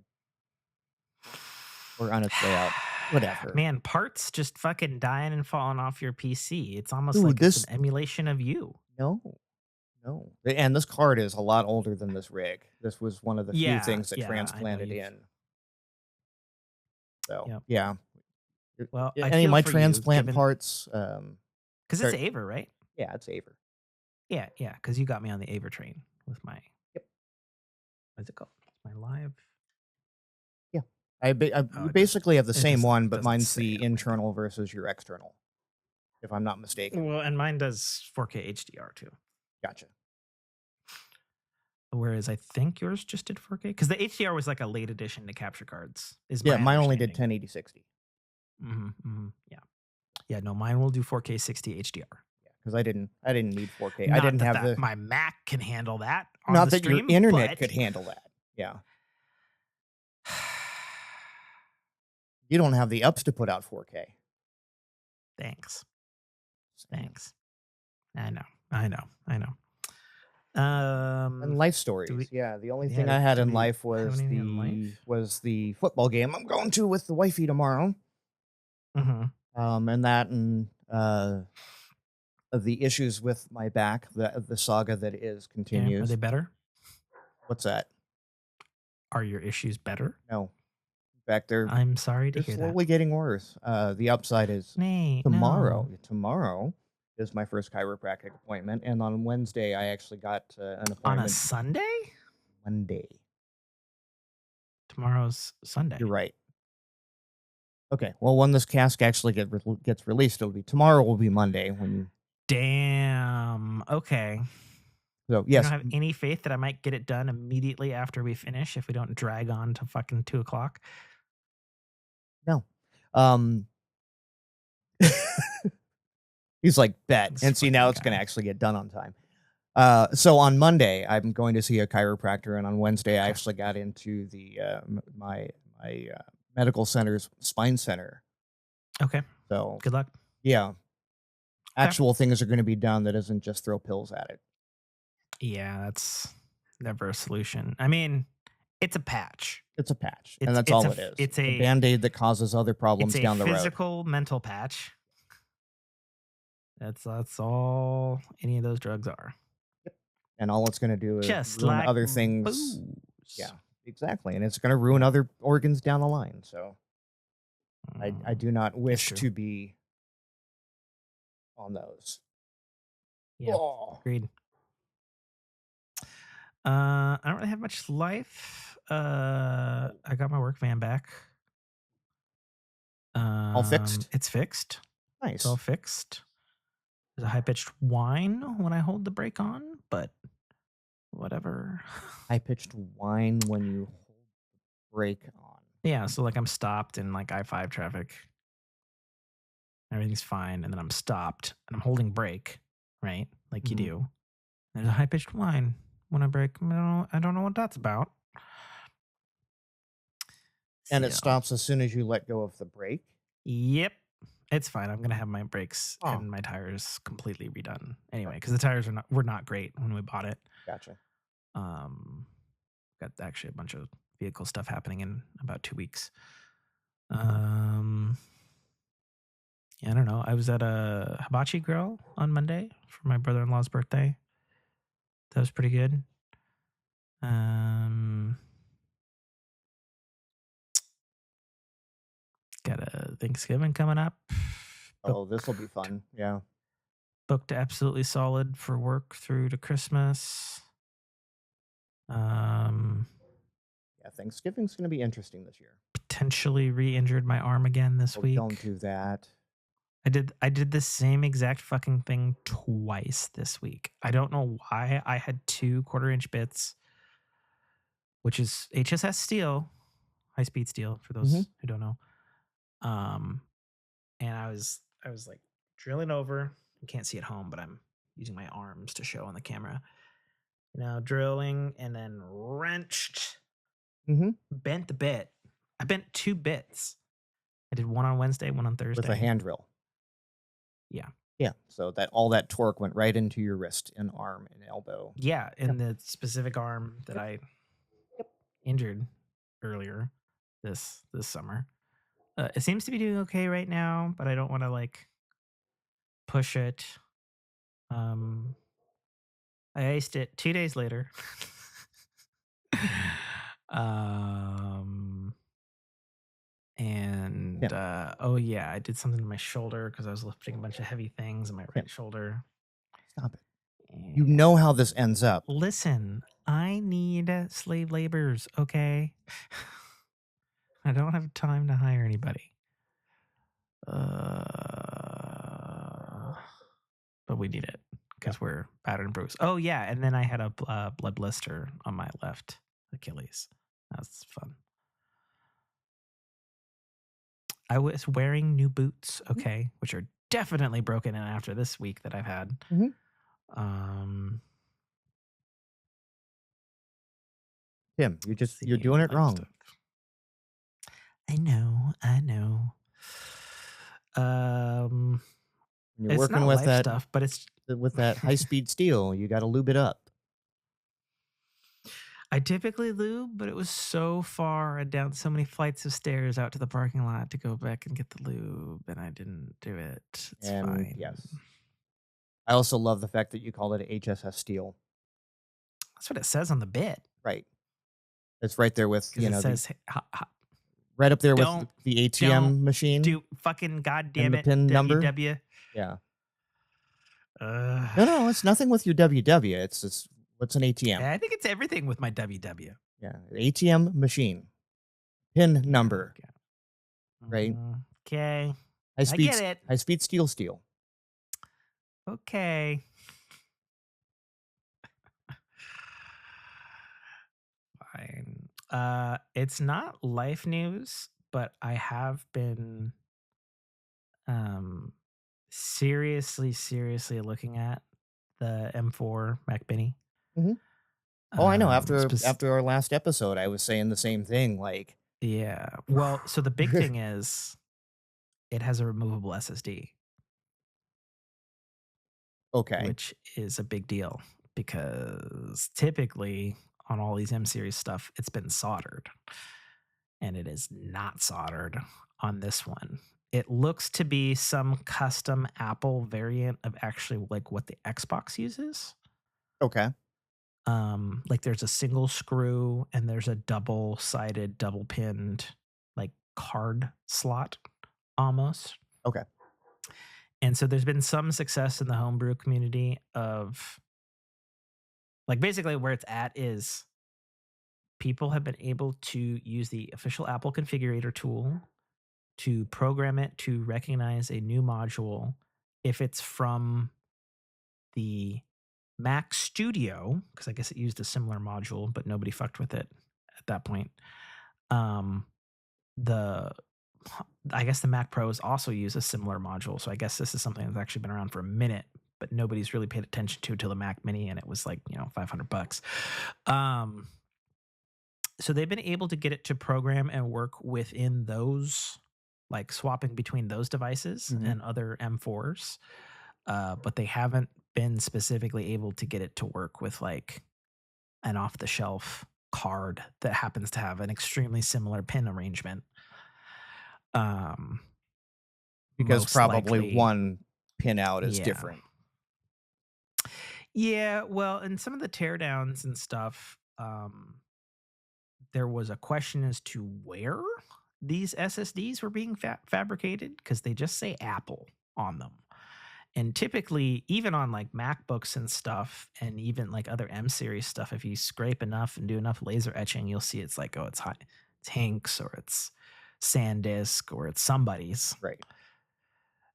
or on its way out. Whatever. Man, parts just fucking dying and falling off your PC. It's almost Dude, like it's an emulation of you. No, no. And this card is a lot older than this rig. This was one of the few Yeah, things that yeah, I know transplanted you've. in. So, Yep. yeah. Well, I Any of feel my for you, transplant given parts, because it's they're Aver, right? yeah, it's Aver. Yeah, yeah, because you got me on the Aver train with my Yep. what's it called? My live. Yeah. Oh, We basically have the it same one, but doesn't mine's say the on mine. internal versus your external, if I'm not mistaken. Well, and mine does 4K HDR too. Gotcha. Whereas I think yours just did 4K because the HDR was like a late addition to capture cards. Is Yeah, my mine only did understanding. 1080/60. Yeah, yeah. No, mine will do 4K 60 HDR. Yeah, because I didn't need 4K. I Not didn't that have the my Mac can handle that on not the that your stream, internet but could handle that. Yeah. You don't have the ups to put out 4K. thanks, Saying. thanks. I know. And life Do stories. we? Yeah, the only Yeah, thing I had do in we life have was anything in the football game I'm going to with the wifey tomorrow. life? Mm-hmm. And that and the issues with my back, the saga that is Yeah, are continues. they better? What's that? Are your issues better? No. In fact, I'm sorry to they're hear that. slowly getting worse. The upside is Nate, tomorrow. no. Tomorrow is my first chiropractic appointment, and on Wednesday I actually got an On a appointment. Sunday? Monday. Tomorrow's Sunday. You're right. Okay. Well, when this cask actually gets released, it'll be tomorrow. Will be Monday when you. Damn. Okay. So You yes, don't have any faith that I might get it done immediately after we finish if we don't drag on to fucking 2:00? no. He's like, bet. This And see, now fucking it's going to guy. actually get done on time. So on Monday, I'm going to see a chiropractor, and on Wednesday, I Okay. actually got into the my medical center's spine center. Okay. So Good luck. yeah, actual things are going to be done that isn't just throw pills at it. Yeah, that's never a solution. I mean, it's a patch. It's a patch, and It's that's it's all a it is. it's a a Band-Aid that causes other problems it's a down the road. physical mental patch. That's all any of those drugs are. And all it's going to do is Just ruin like other things. booze. Yeah, exactly. And it's going to ruin other organs down the line. So I do not wish true. to be on those. Yeah. Oh. Agreed. I don't really have much life. I got my work van back. All fixed? It's fixed. Nice. It's all fixed. There's a high pitched whine when I hold the brake on, but whatever. High-pitched whine when you hold the brake on. Yeah, so like I'm stopped in like I-5 traffic. Everything's fine, and then I'm stopped and I'm holding brake, right? Like you do. There's a high pitched whine when I brake. I don't know what that's about. And it So, stops as soon as you let go of the brake? Yep. It's fine. I'm gonna have my brakes Oh. and my tires completely redone anyway, because the tires were not great when we bought it. Gotcha. Got actually a bunch of vehicle stuff happening in about 2 weeks. Yeah, I don't know. I was at a hibachi grill on Monday for my brother-in-law's birthday. That was pretty good. Got a Thanksgiving coming up. Oh, this will be fun. Yeah. Booked absolutely solid for work through to Christmas. Yeah, Thanksgiving's going to be interesting this year. Potentially re-injured my arm again this week. Don't do that. I did the same exact fucking thing twice this week. I don't know why. I had 2 1/4-inch bits, which is HSS steel, high speed steel for those who don't know. And I was like drilling over. You can't see at home, but I'm using my arms to show on the camera. Drilling and then wrenched. Bent the bit. I bent 2 bits. I did one on Wednesday, one on Thursday. With a hand drill. Yeah. Yeah. So all that torque went right into your wrist and arm and elbow. Yeah, in the specific arm that I injured earlier this summer. It seems to be doing okay right now, but I don't want to like push it. I aced it 2 days later. um, and Tim, oh yeah, I did something to my shoulder because I was lifting a bunch of heavy things in my Tim, right shoulder. stop it. You And know how this ends up. listen, I need slave laborers, okay? I don't have time to hire anybody. But we need it because we're battered and bruised. Oh yeah, and then I had a blood blister on my left Achilles. That's fun. I was wearing new boots, okay, which are definitely broken in after this week that I've had. Mhm. Um, Tim, let's you're see doing what it other wrong. stuff. I know, I know. Um, When you're it's working not life stuff, but it's. with that high speed steel, you got to lube it up. I typically lube, but it was so far and down so many flights of stairs out to the parking lot to go back and get the lube, and I didn't do it. It's And fine. yes, I also love the fact that you call it HSS steel. That's what it says on the bit Right. It's right there with, because it says, right up there with don't the ATM machine do fucking and goddamn the it, pin number. WW. Yeah. Uh, No, it's nothing with your WW. It's what's an ATM? I think it's everything with my WW. Yeah, ATM machine, pin number, right? Okay. High I speed, get it. high speed steel. Okay. Fine. It's not life news, but I have been um seriously looking at the M4 Mac Mini. Mhm. Oh, I know. Spec- After our last episode, I was saying the same thing. Like, yeah. Well, so the big thing is it has a removable SSD, okay, which is a big deal because typically on all these M series stuff, it's been soldered, and it is not soldered on this one. It looks to be some custom Apple variant of actually like what the Xbox uses. okay, Like there's a single screw and there's a double-sided, double-pinned like card slot almost. okay, And so there's been some success in the homebrew community of like basically where it's at is people have been able to use the official Apple configurator tool to program it to recognize a new module if it's from the Mac Studio, because I guess it used a similar module, but nobody fucked with it at that point. Um, the I guess the Mac Pros also use a similar module, so I guess this is something that's actually been around for a minute, but nobody's really paid attention to until the Mac Mini, and it was like $500. So they've been able to get it to program and work within those, like swapping between those devices Mhm. and other M4s, but they haven't been specifically able to get it to work with like an off the shelf card that happens to have an extremely similar pin arrangement. because Most probably likely, one pin out is yeah. different. Yeah, well, and some of the teardowns and stuff, there was a question as to where these SSDs were being fabricated because they just say Apple on them. And typically, even on like MacBooks and stuff, and even like other M series stuff, if you scrape enough and do enough laser etching, you'll see it's like, oh, it's Hinks or it's SanDisk or it's somebody's Right.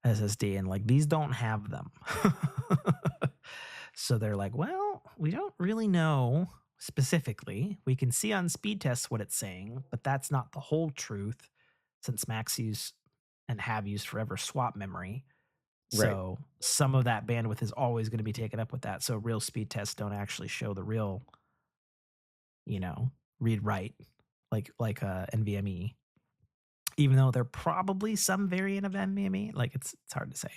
SSD. And like these don't have them. So they're like, well, we don't really know specifically. We can see on speed tests what it's saying, but that's not the whole truth since Macs use and have used forever swap memory. Right. So some of that bandwidth is always going to be taken up with that. So real speed tests don't actually show the real, read write like NVMe. Even though they're probably some variant of NVMe, like it's hard to say.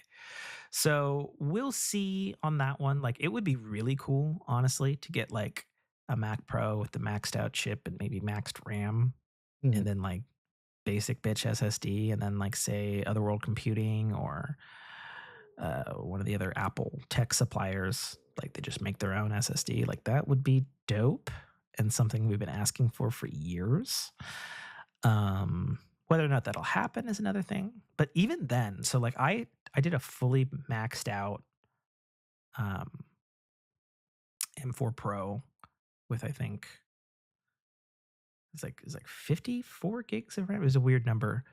So we'll see on that one. Like it would be really cool, honestly, to get like a Mac Pro with the maxed out chip and maybe maxed RAM, Mhm. and then like basic bitch SSD, and then like say Otherworld Computing or one of the other Apple tech suppliers Like they just make their own SSD. Like that would be dope and something we've been asking for years. Whether or not that'll happen is another thing. But even then, so like I did a fully maxed out um, M4 Pro with I think it's like 54 gigs of RAM. It was a weird number,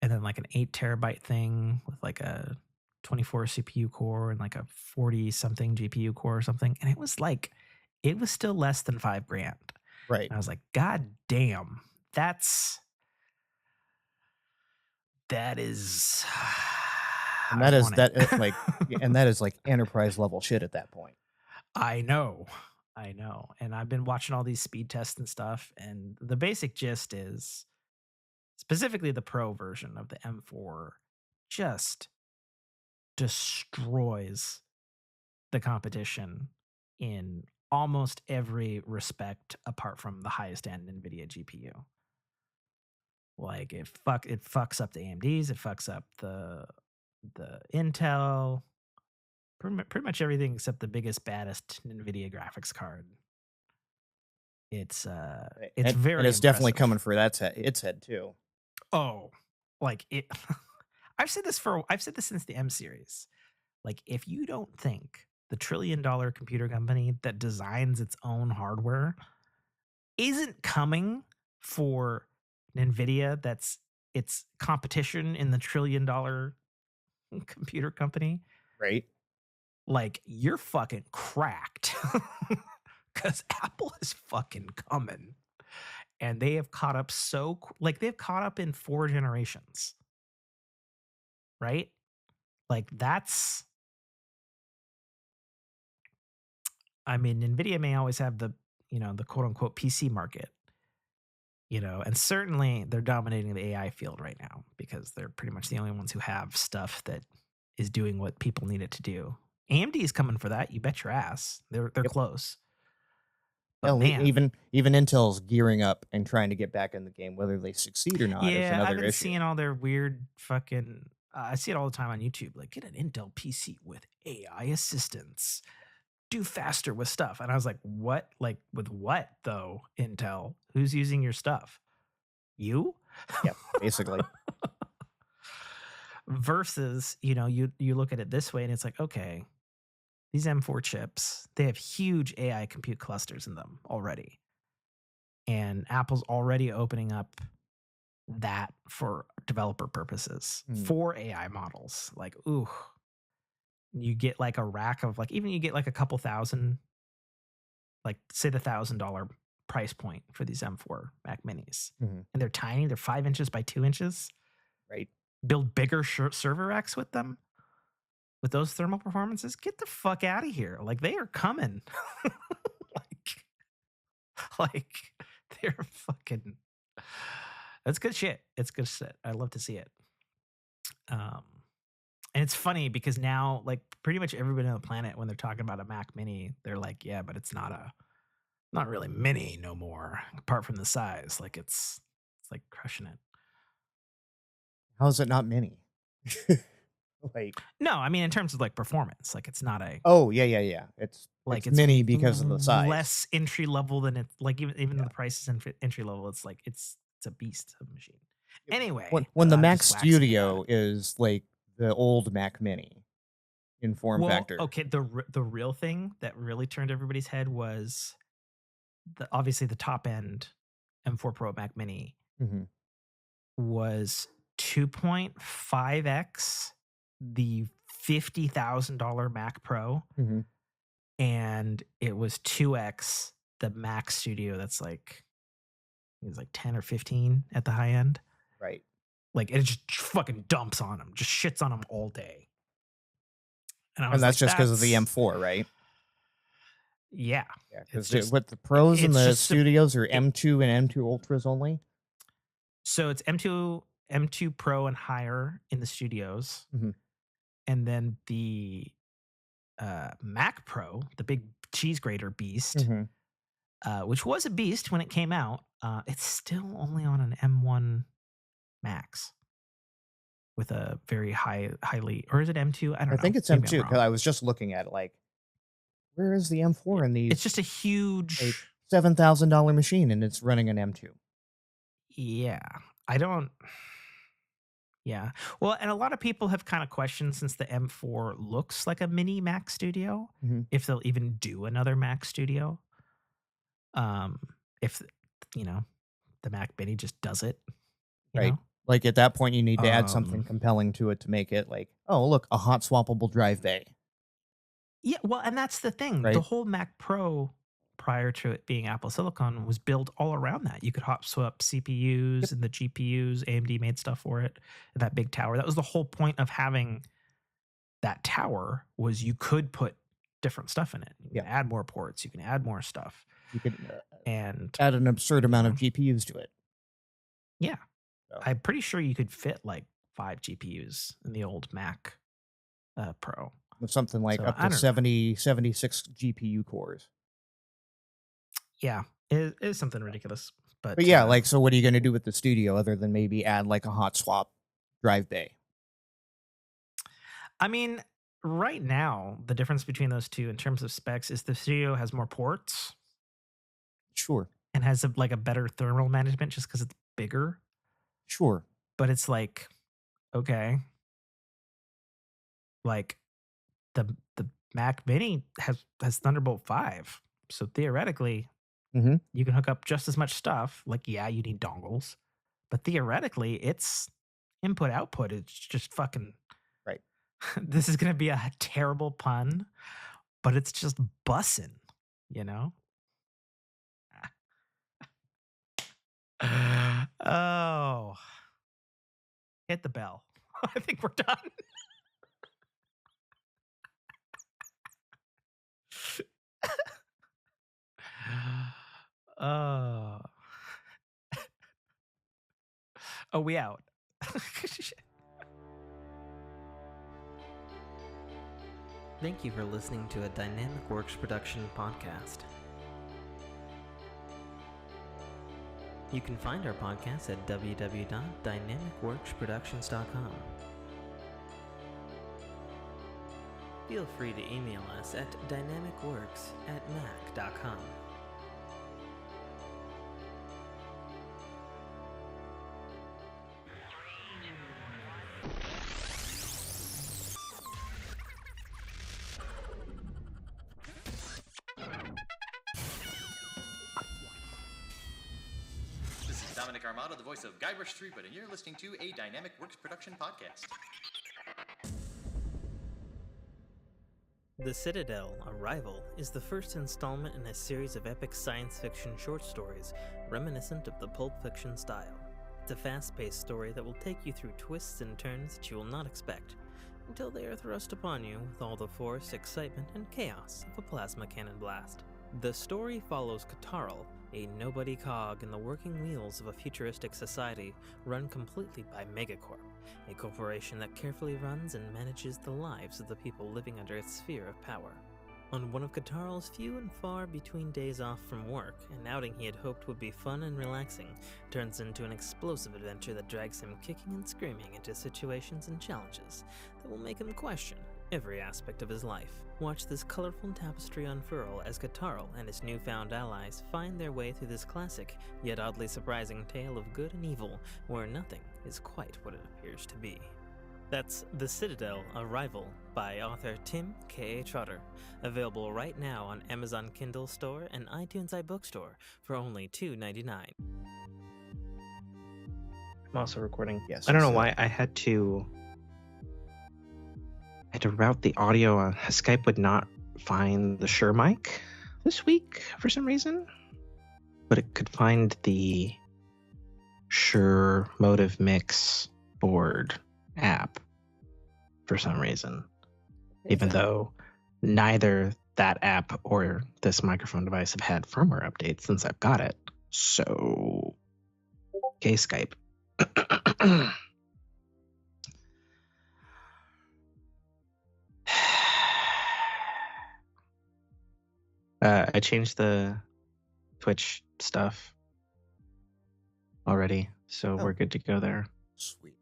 and then like an 8 terabyte thing with like a 24 CPU core and like a 40 something GPU core or something, and it was still less than $5,000. Right. And I was like, God damn, that is And I that is want it. that like and that is like enterprise level shit at that point. I know. And I've been watching all these speed tests and stuff, and the basic gist is specifically the pro version of the M4 just destroys the competition in almost every respect apart from the highest end NVIDIA GPU. Like it fucks up the AMDs, it fucks up the Intel, pretty much everything except the biggest baddest NVIDIA graphics card. It's very and it's definitely impressive. coming for its head too. Oh, like it. I've said this since the M series. Like, if you don't think the $1 trillion computer company that designs its own hardware isn't coming for NVIDIA, that's its competition in the $1 trillion computer company, Right. like you're fucking cracked. Because Apple is fucking coming. And they have caught up they've caught up in 4 generations. Right? Like that's I mean, NVIDIA may always have the quote unquote PC market, and certainly they're dominating the AI field right now because they're pretty much the only ones who have stuff that is doing what people need it to do. AMD is coming for that. You bet your ass. They're Yep. close. But Hell, man, even Intel's gearing up and trying to get back in the game. Whether they succeed or not is yeah, another I've been issue. seeing all their weird fucking. I see it all the time on YouTube. Like, get an Intel PC with AI assistance. Do faster with stuff. And I was like, what? Like, with what though? Intel? Who's using your stuff? You? Yeah, basically. Versus, you look at it this way, and it's like, okay, these M4 chips, they have huge AI compute clusters in them already, and Apple's already opening up that for developer purposes for AI models. Like, ooh, you get like a rack of like, even you get like a couple thousand, like say the $1,000 price point for these M4 Mac Minis, and they're tiny. They're 5 inches by 2 inches. Right. Build bigger server racks with them, with those thermal performances. Get the fuck out of here! Like they are coming. like they're fucking. That's good shit. It's good shit. I love to see it. And it's funny because now, like, pretty much everybody on the planet, when they're talking about a Mac Mini, they're like, "Yeah, but it's not really mini no more. Apart from the size, like it's like crushing it." How is it not mini? Like, no, I mean in terms of like performance, like it's not a. Oh yeah. It's mini because of the size. Less entry level than it's like even though the price is entry level, it's like it's a beast of a machine. Anyway, when the Mac Studio is like the old Mac Mini in form factor. Okay, the real thing that really turned everybody's head was obviously the top end M4 Pro Mac Mini was 2.5x the $50,000 Mac Pro, and it was 2x the Mac Studio. That's like it was like 10 or 15 at the high end. Right. Like it just fucking dumps on them, just shits on them all day. And that's just because of the M4, right? Yeah. Because with the Pros and the Studios are M2 and M2 Ultras only. So it's M2 Pro and higher in the Studios, and then the Mac Pro, the big cheese grater beast, which was a beast when it came out. It's still only on an M1 Max with a very highly, or is it M2? I don't know. I think it's M2 because I was just looking at it. Like Where is the M4 in these? It's just a huge. $7,000 machine, and it's running an M2. Yeah, I don't. Yeah. Well, and a lot of people have kind of questioned, since the M4 looks like a mini Mac Studio, Mhm. if they'll even do another Mac Studio. Um, if you know, the Mac Mini just does it, you Right. know. Like, at that point, you need to add something Um, compelling to it to make it like, oh, look, a hot swappable drive bay, yeah. Well, and that's the thing. The right? whole Mac Pro, prior to it being Apple Silicon, was built all around that. You could hot swap CPUs Yep. and the GPUs. AMD made stuff for it. That big tower. That was the whole point of having that tower, was you could put different stuff in it. You can Yeah. add more ports. You can add more stuff. You could And add an absurd you amount of know, GPUs to it. yeah, So, I'm pretty sure you could fit like 5 GPUs in the old Mac Pro. with something like So up I to don't know. 76 GPU cores. Yeah, it is something ridiculous. But yeah, like, so what are you going to do with the studio other than maybe add like a hot swap drive bay? I mean, right now, the difference between those two in terms of specs is the Studio has more ports Sure. and has like a better thermal management just because it's bigger. Sure. But it's like, okay, like the Mac Mini has Thunderbolt 5. So theoretically, Mhm. you can hook up just as much stuff. Like, yeah, you need dongles, but theoretically, it's input output. It's just fucking. Right. This is gonna be a terrible pun, but it's just bussin', you know? Oh, hit the bell. I think we're done. Oh. Oh, we out. Thank you for listening to a Dynamic Works production podcast. You can find our podcast at www.dynamicworksproductions.com. Feel free to email us at dynamicworks@mac.com. This is Dominic Armato, the voice of Guybrush Threepwood, and you're listening to a Dynamic Works production podcast. The Citadel, Arrival, is the first installment in a series of epic science fiction short stories reminiscent of the Pulp Fiction style. It's a fast-paced story that will take you through twists and turns that you will not expect, until they are thrust upon you with all the force, excitement, and chaos of a plasma cannon blast. The story follows Katarl, a nobody cog in the working wheels of a futuristic society run completely by Megacorp, a corporation that carefully runs and manages the lives of the people living under its sphere of power. On one of Katarl's few and far between days off from work, an outing he had hoped would be fun and relaxing turns into an explosive adventure that drags him kicking and screaming into situations and challenges that will make him question every aspect of his life. Watch this colorful tapestry unfurl as Katarl and his newfound allies find their way through this classic, yet oddly surprising tale of good and evil, where nothing is quite what it appears to be. That's The Citadel, Arrival, by author Tim KA Trotter, available right now on Amazon Kindle Store and iTunes iBookstore for only $2.99. I'm also recording. Yes, I don't know so- why I had to route the audio. Skype would not find the Shure mic this week for some reason, but it could find the Shure Motive Mix board app for some reason, even though neither that app or this microphone device have had firmware updates since I've got it. So, okay, Skype. I changed the Twitch stuff already, so we're good to go there. Sweet.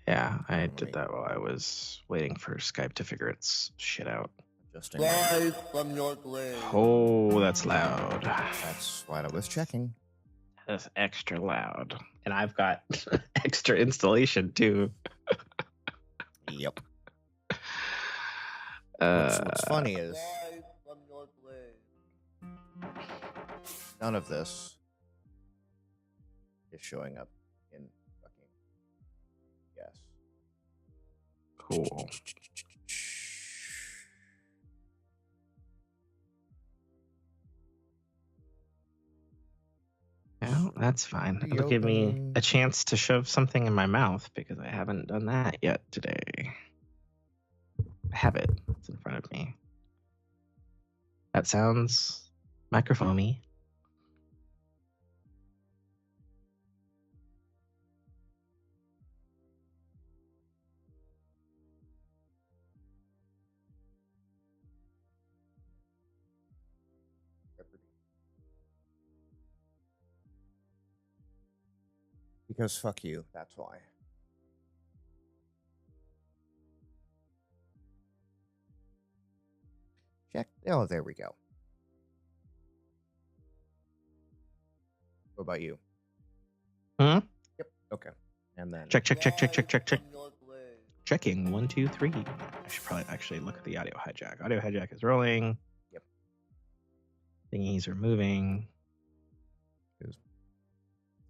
Yeah, I Let did me- that while I was waiting for Skype to figure its shit out. Just in case. Live from your grave. Oh, that's loud. That's what I was checking. That's extra loud. And I've got extra installation too. Yep. What's funny is Live from your grave. none of this is showing up in fucking yes. Cool. Well, that's fine. It'll give me Reopen. a chance to shove something in my mouth because I haven't done that yet today. I have it. It's in front of me. That sounds microphony. Because fuck you, that's why. Check. Oh, there we go. What about you? Hmm? Yep. Okay. And then Check. Live from your grave. Checking 1, 2, 3. I should probably actually look at the audio hijack. Audio hijack is rolling. Yep. Thingies are moving.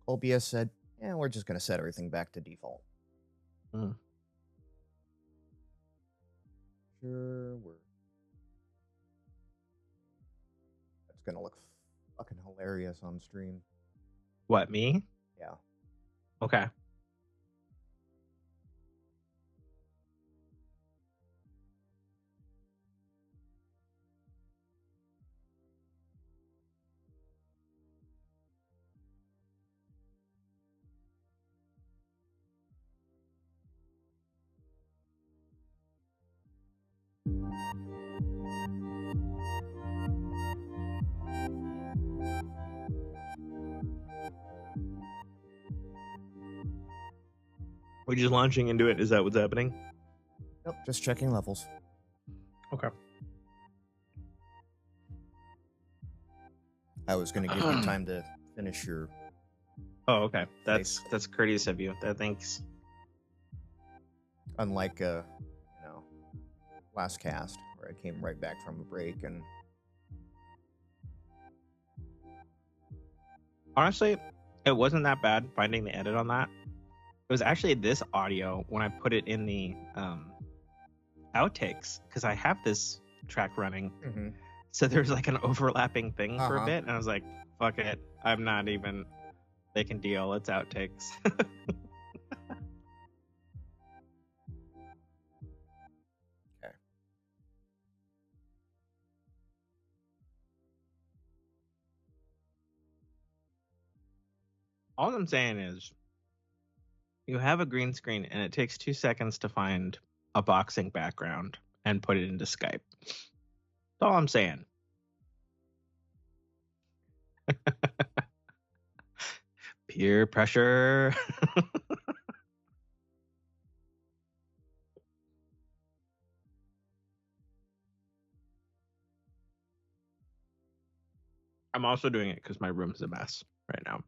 OBS said, "Yeah, we're just gonna set everything back to default." Hmm. Sure, that's gonna look fucking hilarious on stream. What, me? Yeah. Okay. We're just launching into it. Is that what's happening? Nope, just checking levels. Okay. I was gonna give you time to finish your. Oh, okay. That's courteous of you. Thanks. Unlike last cast where I came right back from a break and Honestly, it wasn't that bad finding the edit on that. It was actually this audio when I put it in the outtakes because I have this track running. mm-hmm. So there's like an overlapping thing for a Uh-huh. bit. And I was like, fuck it. I'm not even. They can deal. It's outtakes. Okay. All I'm saying is you have a green screen and it takes 2 seconds to find a boxing background and put it into Skype. That's all I'm saying. Peer pressure. I'm also doing it because my room's a mess right now.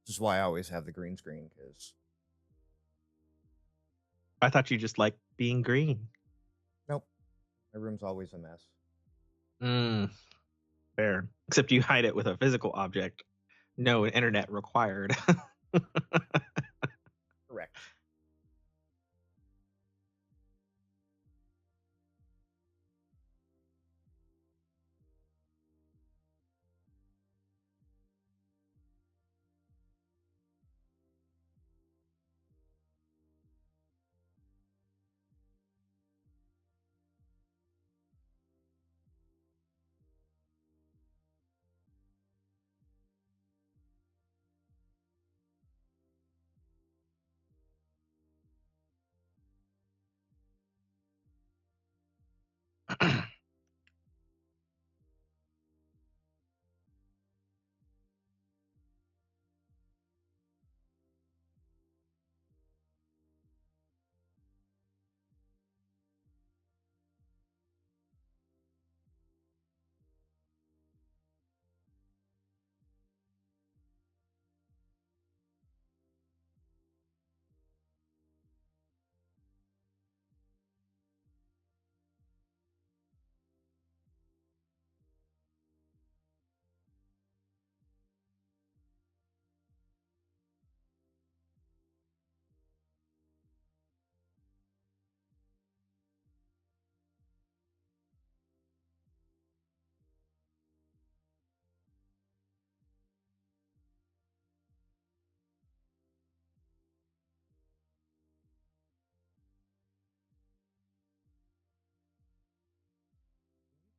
This is why I always have the green screen because I thought you just liked being green. nope, my room's always a mess. Fair. Except you hide it with a physical object. No internet required. Correct.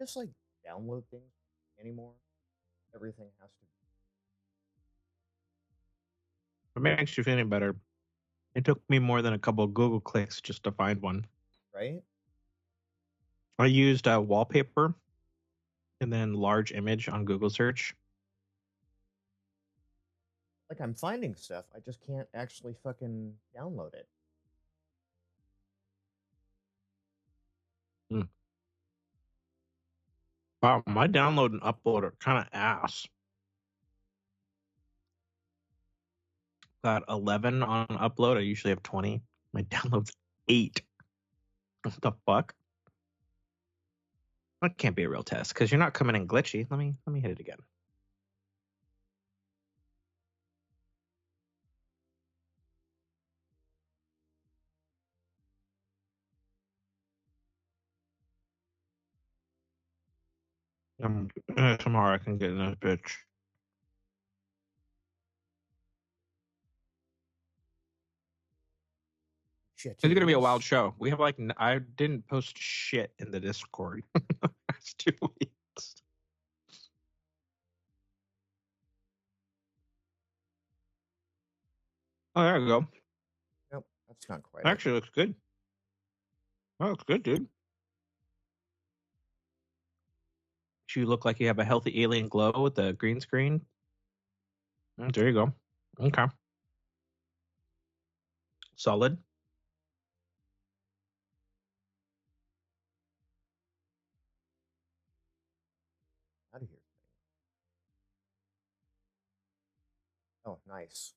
just like download things anymore. Everything has to It makes you feeling better. It took me more than a couple of Google clicks just to find one. be, right? I used wallpaper and then large image on Google search. Like I'm finding stuff, I just can't actually fucking download it. Wow, my download and upload are kind of ass. Got 11 on upload. I usually have 20. My download's 8. What the fuck? That can't be a real test because you're not coming in glitchy. Let me hit it again. Tomorrow I can get in this bitch. Shit. It's gonna be a wild show. We have like I didn't post shit in the Discord. Last 2 weeks. Oh, there we go. Nope, that's not quite Actually, looks good. Oh, looks good, dude. You look like you have a healthy alien glow with the green screen. There you go. Okay. Solid. out of here. Oh, nice.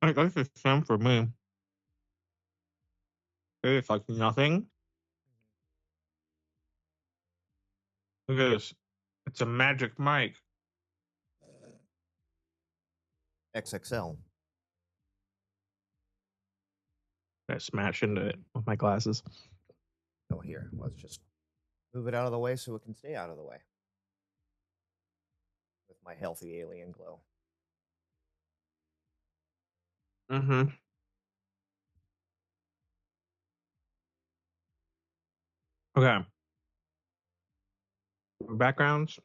I guess it's the same for me. It's like nothing. Look at this. It's a magic mic. XXL. I smash into it with my glasses. Oh, here. Let's just move it out of the way so it can stay out of the way. With my healthy alien glow. Mm-hmm. Okay. Backgrounds.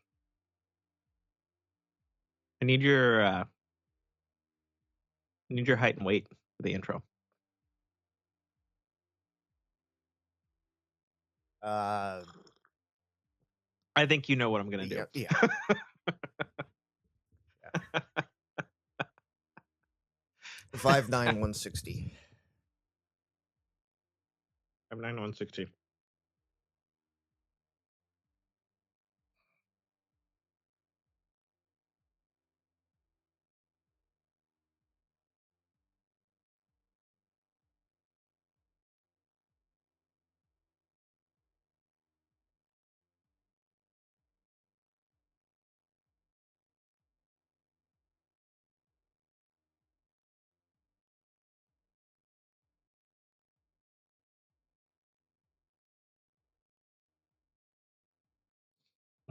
I need your height and weight for the intro. Uh, I think you know what I'm gonna do. Yeah. 5'9", 160. 5'9", 160.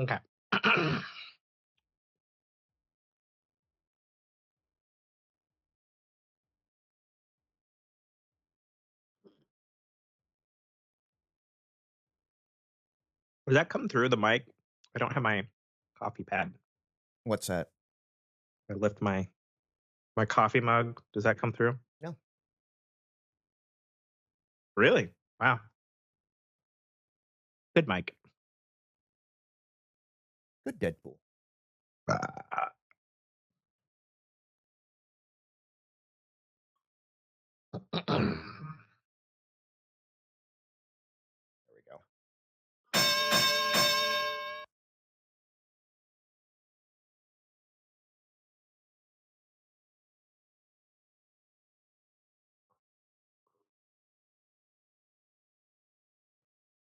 Okay. Does that come through the mic? I don't have my coffee pad. What's that? I lift my coffee mug. Does that come through? No. Really? Wow. Good mic. Good Deadpool. There we go.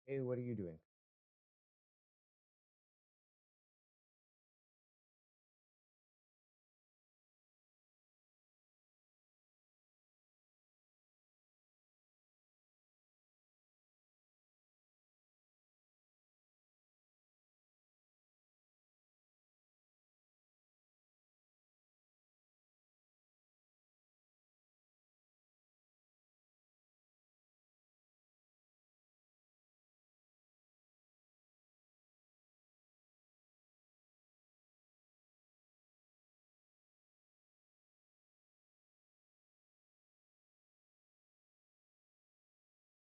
Hey, what are you doing?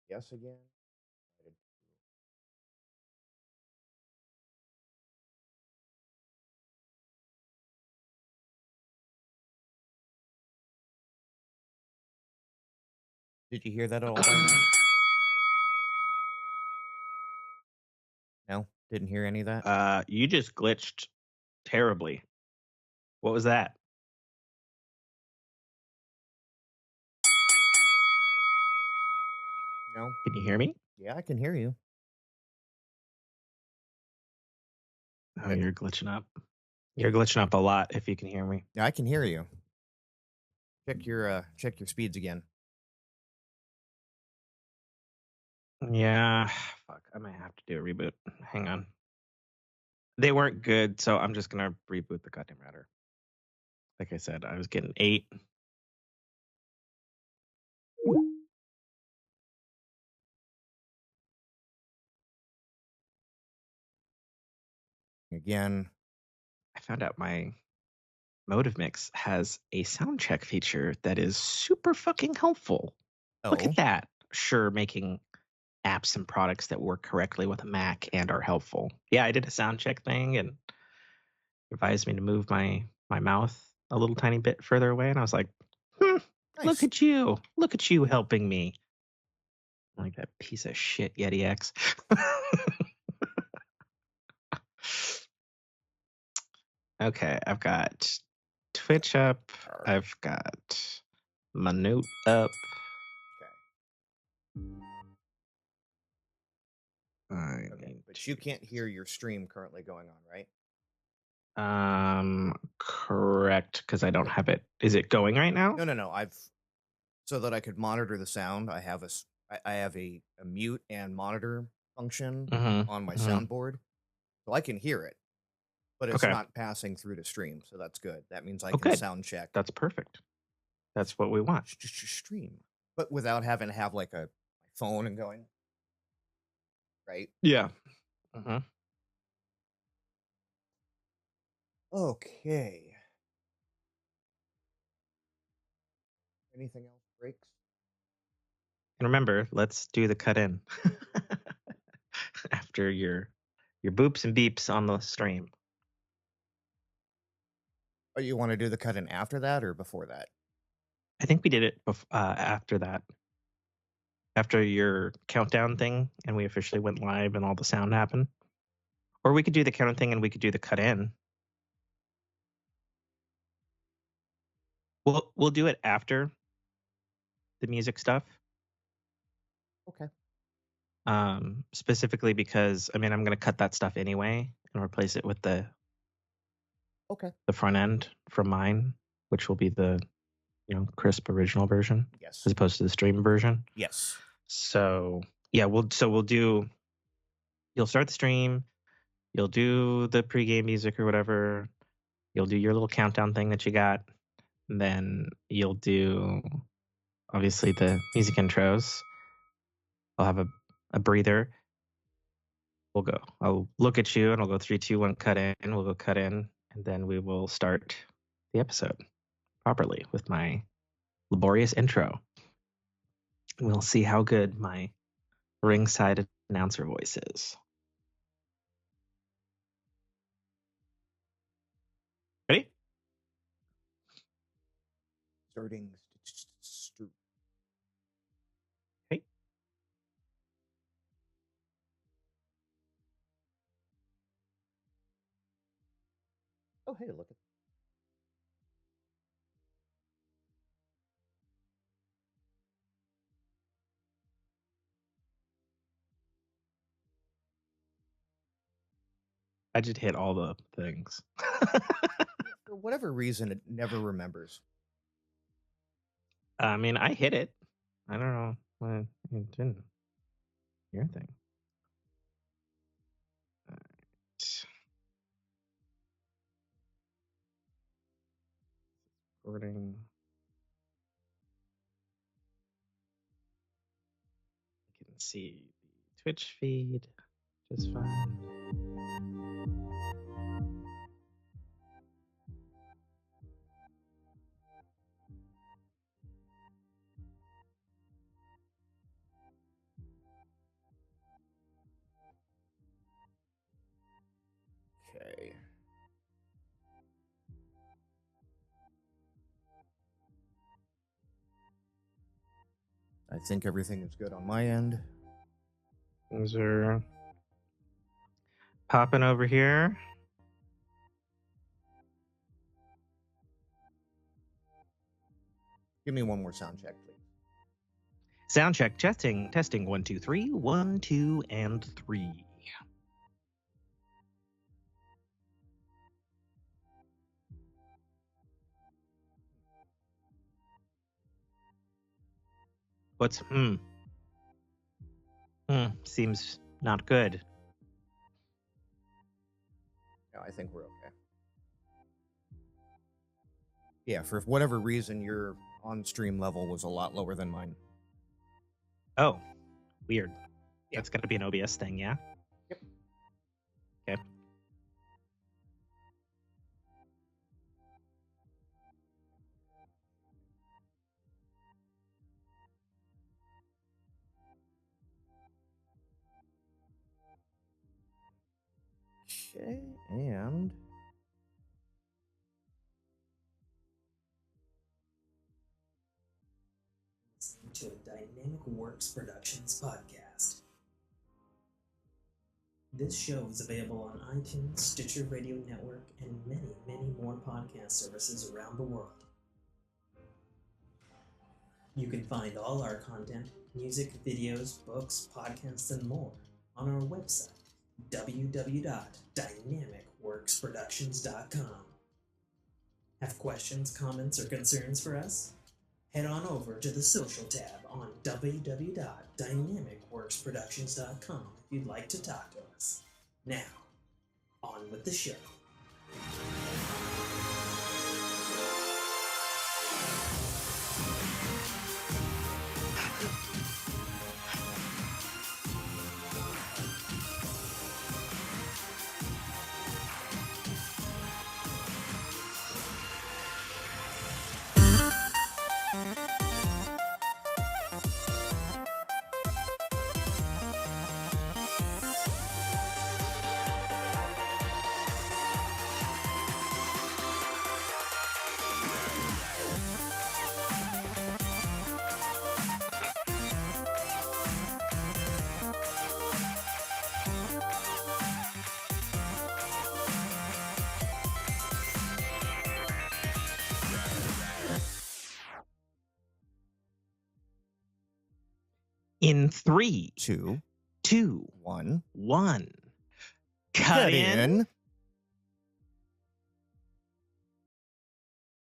Yes again. Did you hear that at all? No, didn't hear any of that. You just glitched terribly. What was that? No. Can you hear me? Yeah, I can hear you. Oh, you're glitching up. You're glitching up a lot if you can hear me. Yeah, I can hear you. Check your speeds again. Yeah. Fuck. I might have to do a reboot. Hang on. They weren't good, so I'm just gonna reboot the goddamn router. Like I said, I was getting 8. Again. I found out my Motive Mix has a sound check feature that is super fucking helpful. Look Oh. at that. Sure, making apps and products that work correctly with a Mac and are helpful. Yeah, I did a sound check thing and advised me to move my mouth a little tiny bit further away, and I was like, Nice. look at you helping me. Like that piece of shit Yeti X. Okay, I've got Twitch up. I've got Minute up. Okay, but you can't hear your stream currently going on, right? Correct, because I don't have it. Is it going right now? No. So that I could monitor the sound, I have a mute and monitor function on my soundboard, so I can hear it, but it's not passing through to stream. So that's good. That means I can sound check. That's perfect. That's what we want. Stream, but without having to have like a phone and going. Right. Yeah. Okay. Anything else breaks? And remember, let's do the cut in after your boops and beeps on the stream. Oh, you want to do the cut in after that or before that? I think we did it after that. After your countdown thing, and we officially went live and all the sound happened. Or we could do the countdown thing and we could do the cut in. We'll do it after the music stuff. Okay. Specifically because I'm going to cut that stuff anyway and replace it with the front end from mine, which will be the crisp original version. Yes. As opposed to the stream version. Yes. So yeah, we'll do. You'll start the stream. You'll do the pregame music or whatever. You'll do your little countdown thing that you got. And then you'll do, obviously, the music intros. I'll have a breather. I'll look at you and I'll go 3, 2, 1, cut in. We'll go cut in. And then we will start the episode properly with my laborious intro. We'll see how good my ringside announcer voice is. Ready? Starting. Okay. Oh, hey, look at. I just hit all the things. For whatever reason, it never remembers. I mean, I hit it. I don't know why it didn't. Your thing. All right. Recording. You can see the Twitch feed just fine. I think everything is good on my end. Things are popping over here. Give me one more sound check, please. Sound check, testing, 1, 2, 3, 1, 2, and 3. What's seems not good. No, I think we're okay. Yeah, for whatever reason, your on-stream level was a lot lower than mine. Oh, weird. Yeah. That's got to be an OBS thing, yeah? Yep. Okay. Okay, and Listening to a Dynamic Works Productions podcast. This show is available on iTunes, Stitcher Radio Network, and many, many more podcast services around the world. You can find all our content, music, videos, books, podcasts, and more on our website, www.dynamicworksproductions.com. Have questions, comments, or concerns for us? Head on over to the social tab on www.dynamicworksproductions.com if you'd like to talk to us. Now, on with the show. In 3, 2, 2, 1. 1. Cut in.